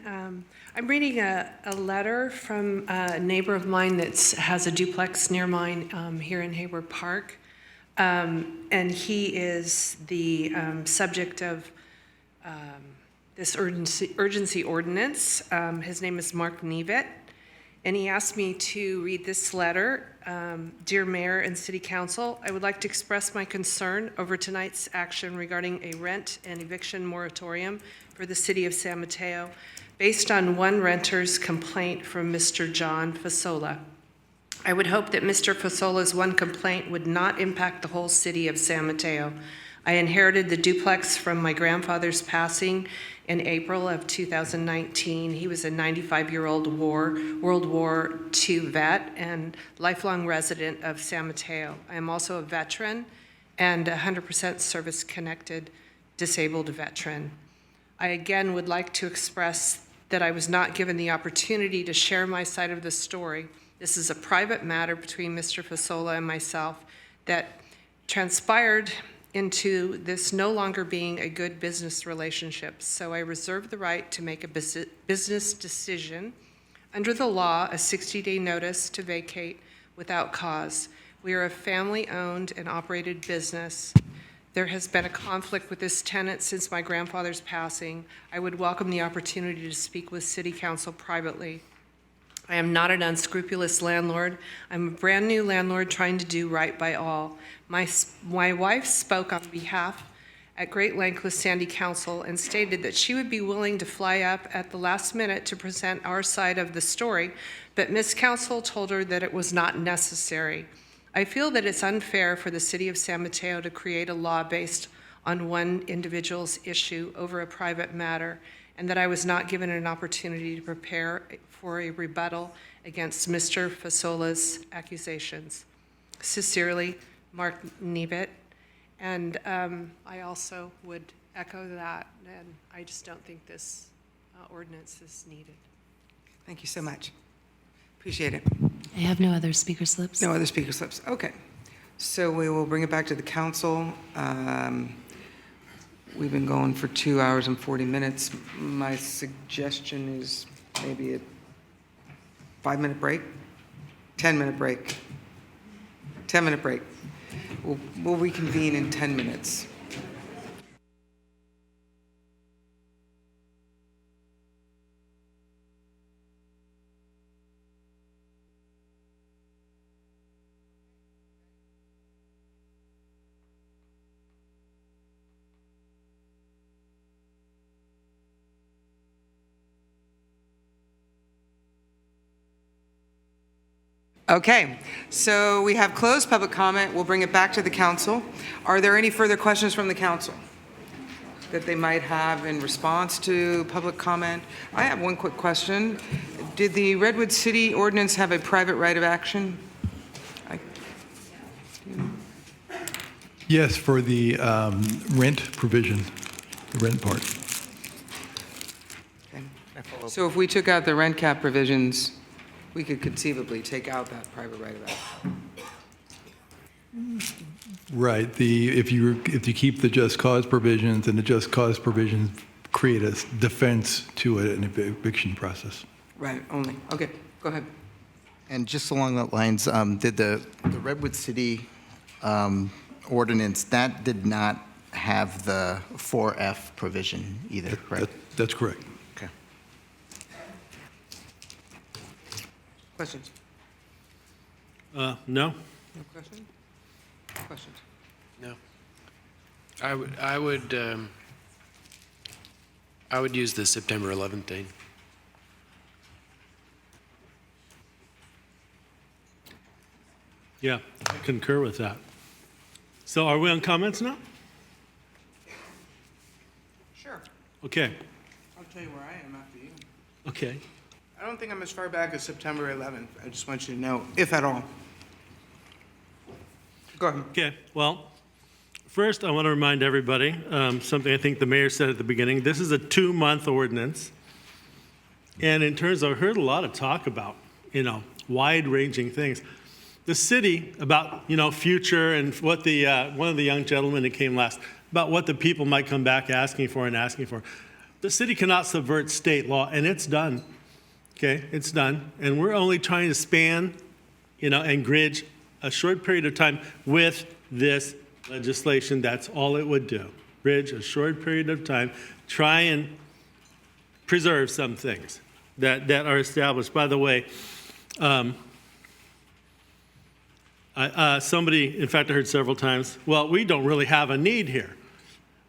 I'm reading a letter from a neighbor of mine that has a duplex near mine here in Hayward Park. And he is the subject of this urgency ordinance. His name is Mark Nevitt. And he asked me to read this letter. Dear Mayor and City Council, I would like to express my concern over tonight's action regarding a rent and eviction moratorium for the city of San Mateo based on one renter's complaint from Mr. John Fasola. I would hope that Mr. Fasola's one complaint would not impact the whole city of San Mateo. I inherited the duplex from my grandfather's passing in April of 2019. He was a 95-year-old World War II vet and lifelong resident of San Mateo. I am also a veteran and 100% service-connected disabled veteran. I again would like to express that I was not given the opportunity to share my side of the story. This is a private matter between Mr. Fasola and myself that transpired into this no longer being a good business relationship. So I reserve the right to make a business decision. Under the law, a 60-day notice to vacate without cause. We are a family-owned and operated business. There has been a conflict with this tenant since my grandfather's passing. I would welcome the opportunity to speak with City Council privately. I am not an unscrupulous landlord. I'm a brand new landlord trying to do right by all. My wife spoke on behalf at great length with Sandy Council and stated that she would be willing to fly up at the last minute to present our side of the story, but Ms. Council told her that it was not necessary. I feel that it's unfair for the city of San Mateo to create a law based on one individual's issue over a private matter, and that I was not given an opportunity to prepare for a rebuttal against Mr. Fasola's accusations. Sincerely, Mark Nevitt. And I also would echo that, and I just don't think this ordinance is needed. Thank you so much. Appreciate it. I have no other speaker slips. No other speaker slips. Okay. So we will bring it back to the council. We've been going for 2 hours and 40 minutes. My suggestion is maybe a 5-minute break, 10-minute break, 10-minute break. We'll reconvene in 10 minutes. Okay, so we have closed public comment. We'll bring it back to the council. Are there any further questions from the council that they might have in response to public comment? I have one quick question. Did the Redwood City ordinance have a private right of action? Yes, for the rent provision, the rent part. Okay. So if we took out the rent cap provisions, we could conceivably take out that private right of action. Right. If you keep the just cause provisions, and the just cause provisions create a defense to an eviction process. Right, only. Okay, go ahead. And just along that lines, did the Redwood City ordinance, that did not have the 4F provision either, correct? That's correct. Okay. Questions? No. No questions? Questions? No. I would use the September 11th date. Yeah, I concur with that. So are we on comments now? Sure. Okay, I'll tell you where I am after you. okay. I don't think I'm as far back as September 11th. I just want you to know, if at all. Go ahead. Okay, well, first I want to remind everybody, something I think the mayor said at the beginning. This is a 2-month ordinance. And in terms of, I've heard a lot of talk about, wide-ranging things. The city about, future and what the, one of the young gentlemen that came last, about what the people might come back asking for. The city cannot subvert state law, and it's done. Okay, it's done. And we're only trying to span, and bridge a short period of time with this legislation. That's all it would do. Bridge a short period of time, try and preserve some things that are established. By the way, somebody, in fact, I heard several times, well, we don't really have a need here.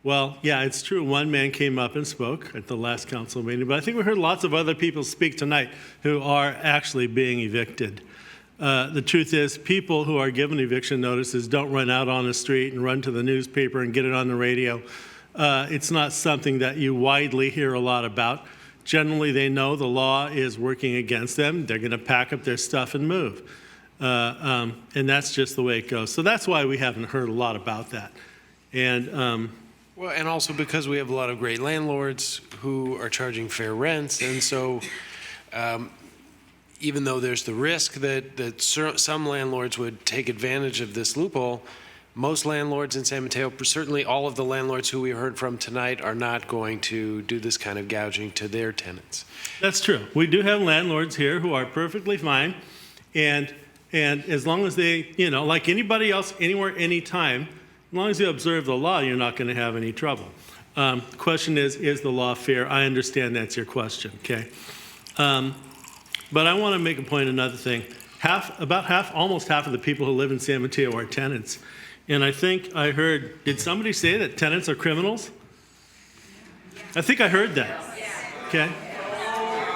Well, yeah, it's true. One man came up and spoke at the last council meeting, but I think we heard lots of other people speak tonight who are actually being evicted. The truth is, people who are given eviction notices don't run out on the street and run to the newspaper and get it on the radio. It's not something that you widely hear a lot about. Generally, they know the law is working against them. They're going to pack up their stuff and move. And that's just the way it goes. So that's why we haven't heard a lot about that. And Well, and also because we have a lot of great landlords who are charging fair rents, and so even though there's the risk that some landlords would take advantage of this loophole, most landlords in San Mateo, certainly all of the landlords who we heard from tonight, are not going to do this kind of gouging to their tenants. that's true. We do have landlords here who are perfectly fine, and as long as they, like anybody else, anywhere, anytime, as long as you observe the law, you're not going to have any trouble. The question is the law fair? I understand that's your question, okay? But I want to make a point, another thing. Almost half of the people who live in San Mateo are tenants. And I think I heard, did somebody say that tenants are criminals? I think I heard that. Okay?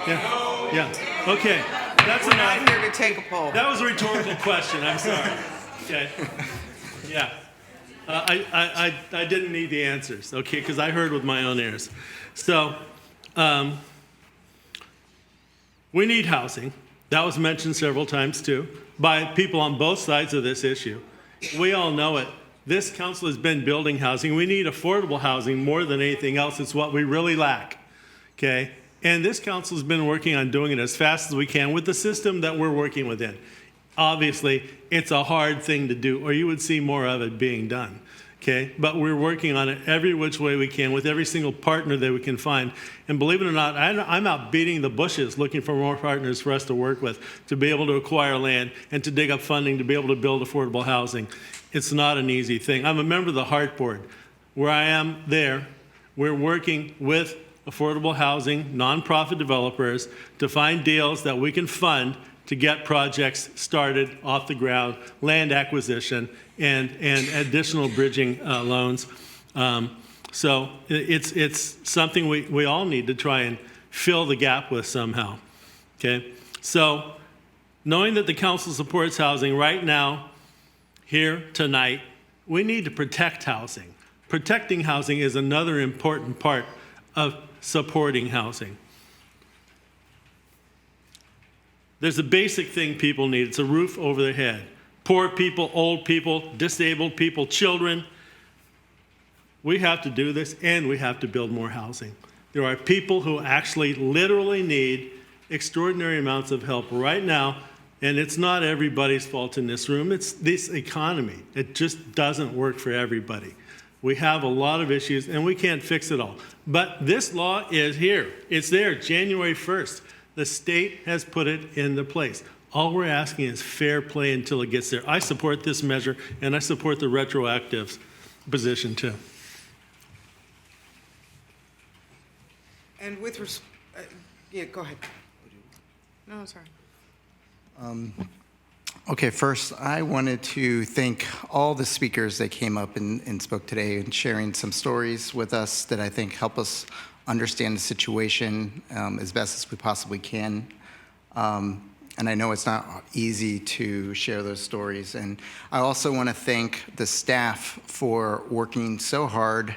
Yeah. Okay. That's We're not here to take a poll. That was a rhetorical question. I'm sorry. Okay. Yeah. I didn't need the answers, okay, because I heard with my own ears. So we need housing. That was mentioned several times, too, by people on both sides of this issue. We all know it. This council has been building housing. We need affordable housing more than anything else. It's what we really lack, okay? And this council has been working on doing it as fast as we can with the system that we're working within. Obviously, it's a hard thing to do, or you would see more of it being done, okay? But we're working on it every which way we can with every single partner that we can find. And believe it or not, I'm out beating the bushes looking for more partners for us to work with, to be able to acquire land and to dig up funding to be able to build affordable housing. It's not an easy thing. I'm a member of the Heart Board. Where I am there, we're working with affordable housing, nonprofit developers to find deals that we can fund to get projects started off the ground, land acquisition, and additional bridging loans. So it's something we all need to try and fill the gap with somehow, okay? So knowing that the council supports housing right now, here tonight, we need to protect housing. Protecting housing is another important part of supporting housing. There's a basic thing people need. It's a roof over their head. Poor people, old people, disabled people, children. We have to do this, and we have to build more housing. There are people who actually literally need extraordinary amounts of help right now, and it's not everybody's fault in this room. It's this economy. It just doesn't work for everybody. We have a lot of issues, and we can't fix it all. But this law is here. It's there, January 1st. The state has put it into place. All we're asking is fair play until it gets there. I support this measure, and I support the retroactive position, too. And with yeah, go ahead. No, sorry. Okay, first, I wanted to thank all the speakers that came up and spoke today and sharing some stories with us that I think help us understand the situation as best as we possibly can. And I know it's not easy to share those stories. And I also want to thank the staff for working so hard,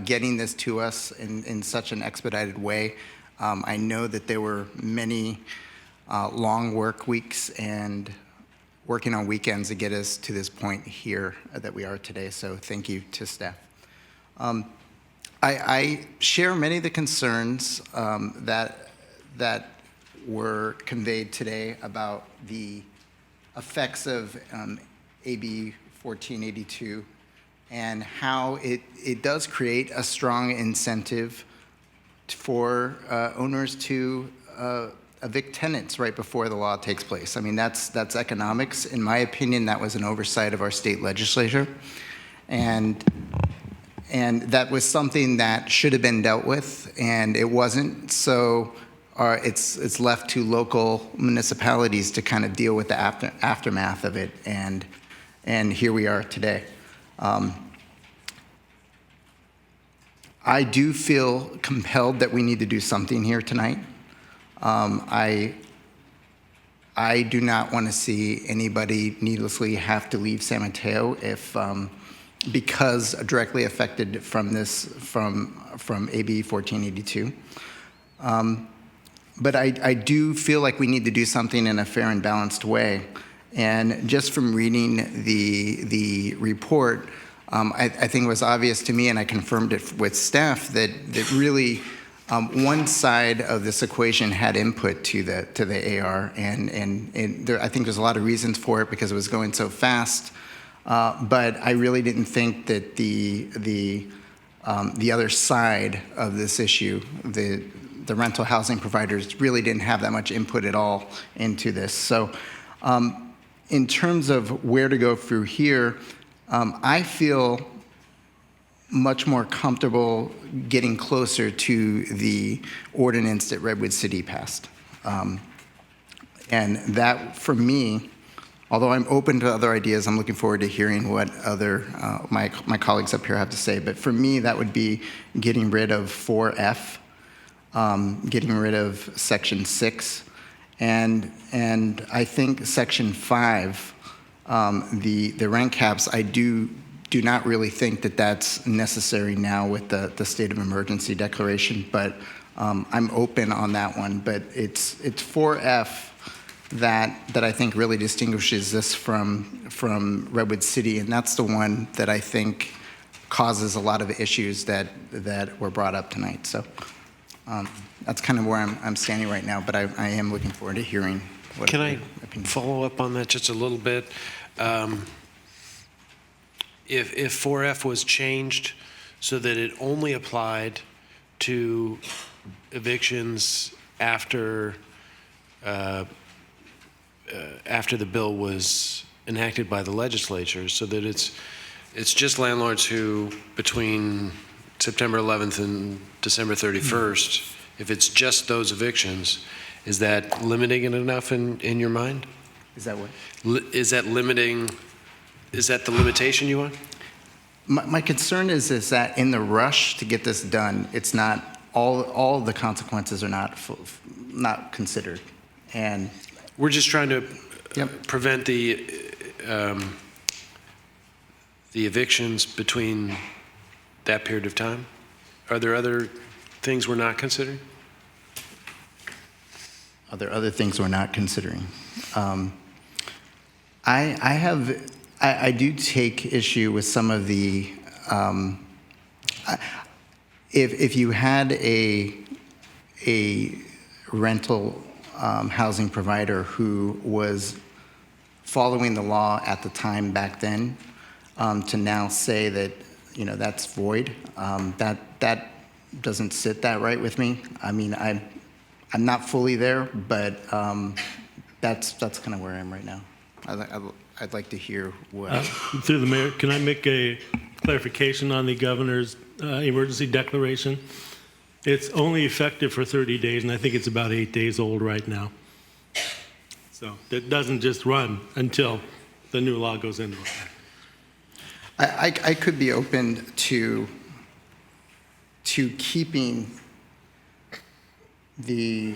getting this to us in such an expedited way. I know that there were many long work weeks and working on weekends to get us to this point here that we are today. So thank you to staff. I share many of the concerns that were conveyed today about the effects of AB 1482 and how it does create a strong incentive for owners to evict tenants right before the law takes place. I mean, that's economics. In my opinion, that was an oversight of our state legislature. And that was something that should have been dealt with, and it wasn't. So it's left to local municipalities to kind of deal with the aftermath of it, and here we are today. I do feel compelled that we need to do something here tonight. I do not want to see anybody needlessly have to leave San Mateo if because directly affected from this from AB 1482. But I do feel like we need to do something in a fair and balanced way. And just from reading the report, I think it was obvious to me, and I confirmed it with staff, that really one side of this equation had input to the AR, and there, I think there's a lot of reasons for it because it was going so fast. But I really didn't think that the other side of this issue, the rental housing providers, really didn't have that much input at all into this. So in terms of where to go through here, I feel much more comfortable getting closer to the ordinance that Redwood City passed. And that, for me, although I'm open to other ideas, I'm looking forward to hearing what other my colleagues up here have to say. But for me, that would be getting rid of 4F, getting rid of Section 6, and I think Section 5, the rent caps, I do not really think that that's necessary now with the state of emergency declaration, but I'm open on that one. But it's 4F that I think really distinguishes this from Redwood City, and that's the one that I think causes a lot of the issues that were brought up tonight. So that's kind of where I'm standing right now, but I am looking forward to hearing what. Can I follow up on that just a little bit? If 4F was changed so that it only applied to evictions after the bill was enacted by the legislature, so that it's just landlords who between September 11th and December 31st, if it's just those evictions, is that limiting it enough in your mind? Is that what? Is that limiting? Is that the limitation you want? My concern is that in the rush to get this done, it's not all the consequences are not considered, and we're just trying to prevent the evictions between that period of time. Are there other things we're not considering? Are there other things we're not considering? I do take issue with some of the, if you had a rental housing provider who was following the law at the time back then, to now say that, that's void, that doesn't sit that right with me. I mean, I'm not fully there, but that's kind of where I am right now. I'd like to hear what. Through the mayor, can I make a clarification on the governor's emergency declaration? It's only effective for 30 days, and I think it's about 8 days old right now. So it doesn't just run until the new law goes into effect. I could be open to keeping the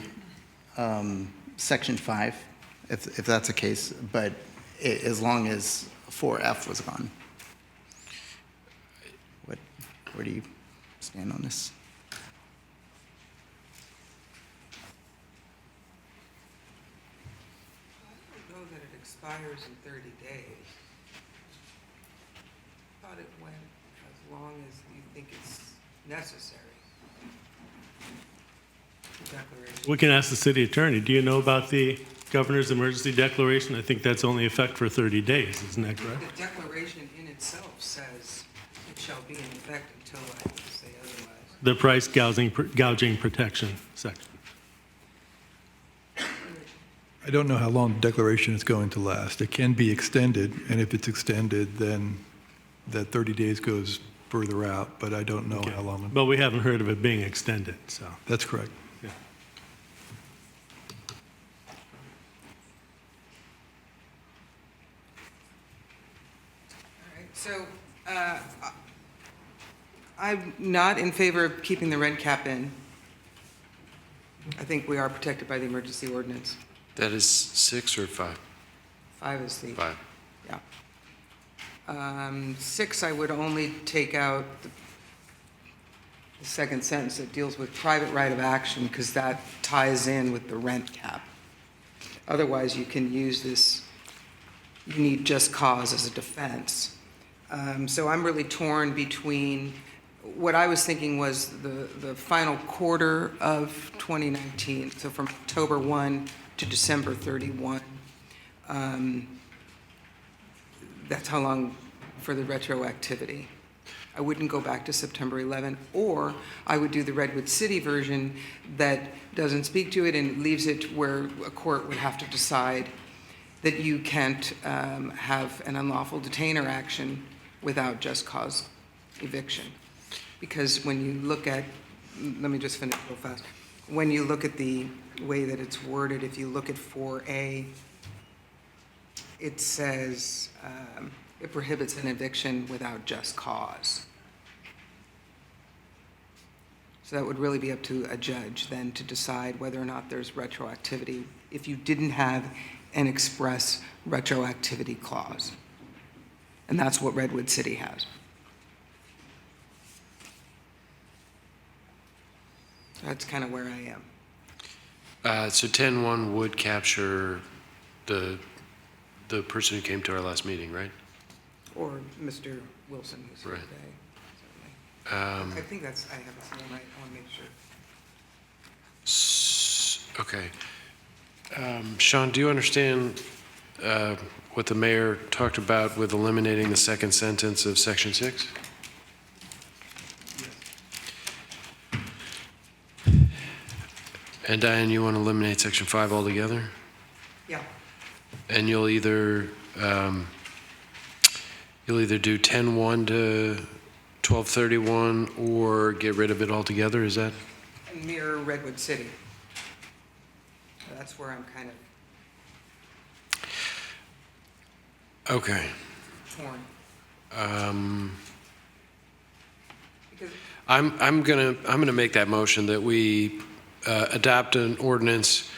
Section 5, if that's the case, but as long as 4F was gone. Where do you stand on this? I don't know that it expires in 30 days. I thought it went as long as you think it's necessary. The declaration. We can ask the city attorney, do you know about the governor's emergency declaration? I think that's only effect for 30 days, isn't that correct? The declaration in itself says it shall be in effect until I say otherwise. The price gouging protection section. I don't know how long the declaration is going to last. It can be extended, and if it's extended, then that 30 days goes further out, but I don't know how long. But we haven't heard of it being extended, so. That's correct. Yeah. All right, so I'm not in favor of keeping the rent cap in. I think we are protected by the emergency ordinance. That is 6 or 5? 5 is the. 5. Yeah. 6, I would only take out the second sentence that deals with private right of action, because that ties in with the rent cap. Otherwise, you can use this, you need just cause as a defense. So I'm really torn between, what I was thinking was the final quarter of 2019, so from October 1 to December 31. That's how long for the retroactivity. I wouldn't go back to September 11, or I would do the Redwood City version that doesn't speak to it and leaves it where a court would have to decide that you can't have an unlawful detainer action without just cause eviction. Because when you look at, let me just finish real fast. When you look at the way that it's worded, if you look at 4A, it says it prohibits an eviction without just cause. So that would really be up to a judge then to decide whether or not there's retroactivity if you didn't have an express retroactivity clause. And that's what Redwood City has. That's kind of where I am. So 10-1 would capture the person who came to our last meeting, right? Or Mr. Wilson, who's here Right. today. Certainly. I think that's, I have it right. I want to make sure. Okay. Sean, do you understand what the mayor talked about with eliminating the second sentence of Section 6? And Diane, you want to eliminate Section 5 altogether? Yeah. And you'll either do 10-1 to 1231 or get rid of it altogether, is that? And mirror Redwood City. That's where I'm kind of Okay. torn. Because I'm gonna make that motion that we adopt an ordinance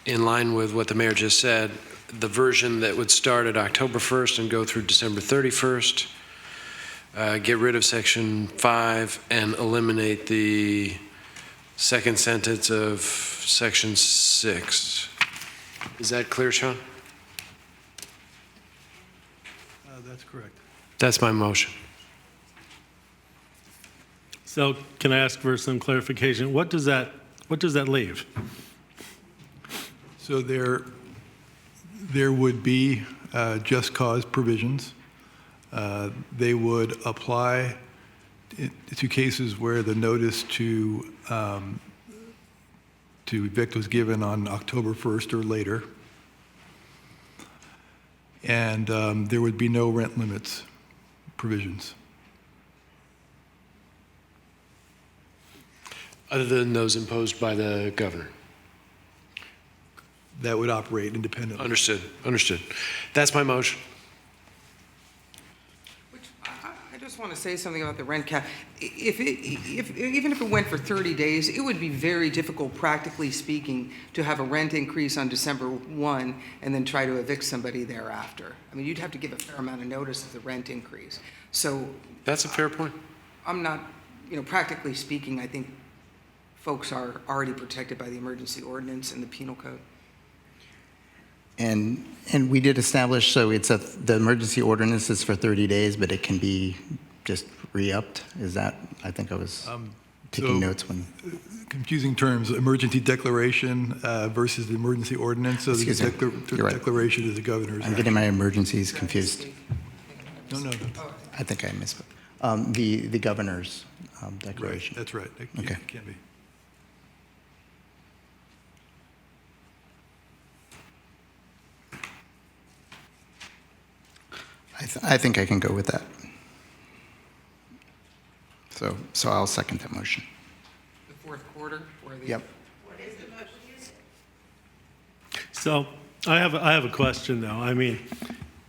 in line with what the mayor just said, the version that would start at October 1st and go through December 31st, get rid of Section 5 and eliminate the second sentence of Section 6. Is that clear, Sean? That's correct. That's my motion. So can I ask for some clarification? What does that leave? So there would be just cause provisions. They would apply to cases where the notice to evict was given on October 1st or later. And there would be no rent limits provisions. Other than those imposed by the governor? that would operate independently. Understood. Understood. That's my motion. I just want to say something about the rent cap. Even if it went for 30 days, it would be very difficult, practically speaking, to have a rent increase on December 1 and then try to evict somebody thereafter. I mean, you'd have to give a fair amount of notice of the rent increase. So That's a fair point. I'm not, practically speaking, I think folks are already protected by the emergency ordinance and the penal code. And we did establish, so the emergency ordinance is for 30 days, but it can be just re-upped. Is that, I think I was taking notes when. Confusing terms, emergency declaration versus the emergency ordinance. So Excuse me. You're right. declaration is the governor's. I'm getting my emergencies confused. No. I think I missed the governor's declaration. Right, that's right. Okay. It can be. I think I can go with that. So I'll second that motion. The fourth quarter? Yep. So I have a question, though. I mean,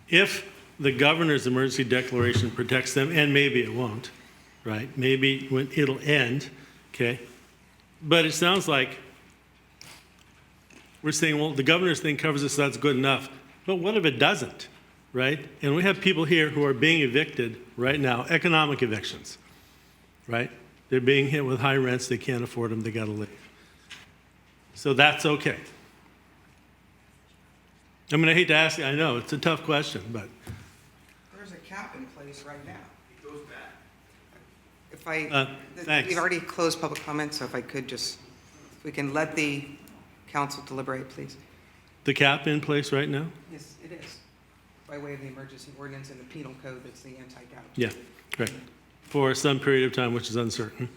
if the governor's emergency declaration protects them, and maybe it won't, right? Maybe when it'll end, okay? But it sounds like we're saying, well, the governor's thing covers us, so that's good enough. But what if it doesn't, right? And we have people here who are being evicted right now, economic evictions, right? They're being hit with high rents, they can't afford them, they got to leave. So that's okay. I mean, I hate to ask you, I know, it's a tough question, but. There's a cap in place right now. It goes back. Thanks. We've already closed public comment, so if I could just, if we can let the council deliberate, please. The cap in place right now? Yes, it is. By way of the emergency ordinance and the penal code, that's the anti-gap. Yeah, right. For some period of time, which is uncertain.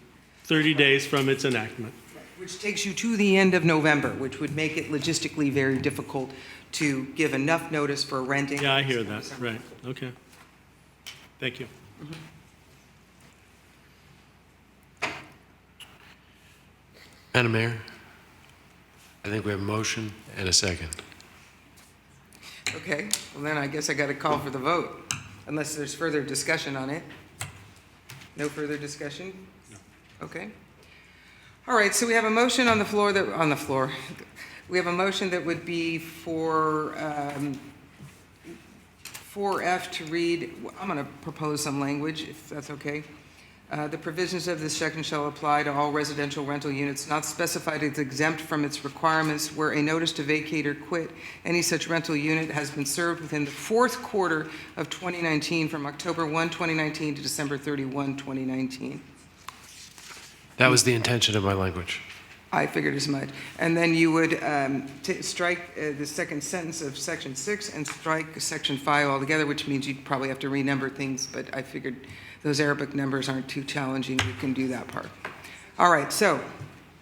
30 days from its enactment. Which takes you to the end of November, which would make it logistically very difficult to give enough notice for renting. Yeah, I hear that, right, okay. Thank you. Madam Mayor, I think we have a motion and a second. Okay, well then I guess I got to call for the vote, unless there's further discussion on it. No further discussion? No. Okay. All right, so we have a motion on the floor we have a motion that would be for 4F to read, I'm going to propose some language, if that's okay. The provisions of this section shall apply to all residential rental units not specified as exempt from its requirements where a notice to vacate or quit any such rental unit has been served within the fourth quarter of 2019 from October 1, 2019 to December 31, 2019. That was the intention of my language. I figured as much. And then you would strike the second sentence of section 6 and strike section 5 altogether, which means you'd probably have to renumber things, but I figured those Arabic numbers aren't too challenging. We can do that part. All right, so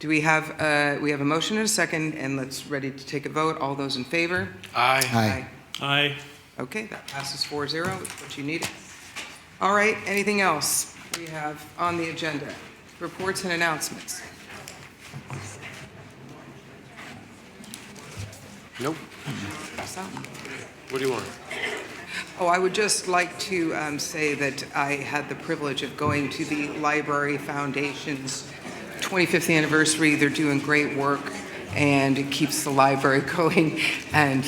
do we have a motion and a second, and let's ready to take a vote. All those in favor? Aye. Aye. Okay, that passes 4-0. It's what you needed. All right, anything else we have on the agenda? Reports and announcements. Nope. So, What do you want? oh, I would just like to say that I had the privilege of going to the Library Foundation's 25th anniversary. They're doing great work, and it keeps the library going, and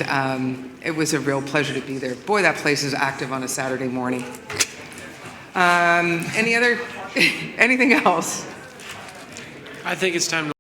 it was a real pleasure to be there. Boy, that place is active on a Saturday morning. Anything else? I think it's time to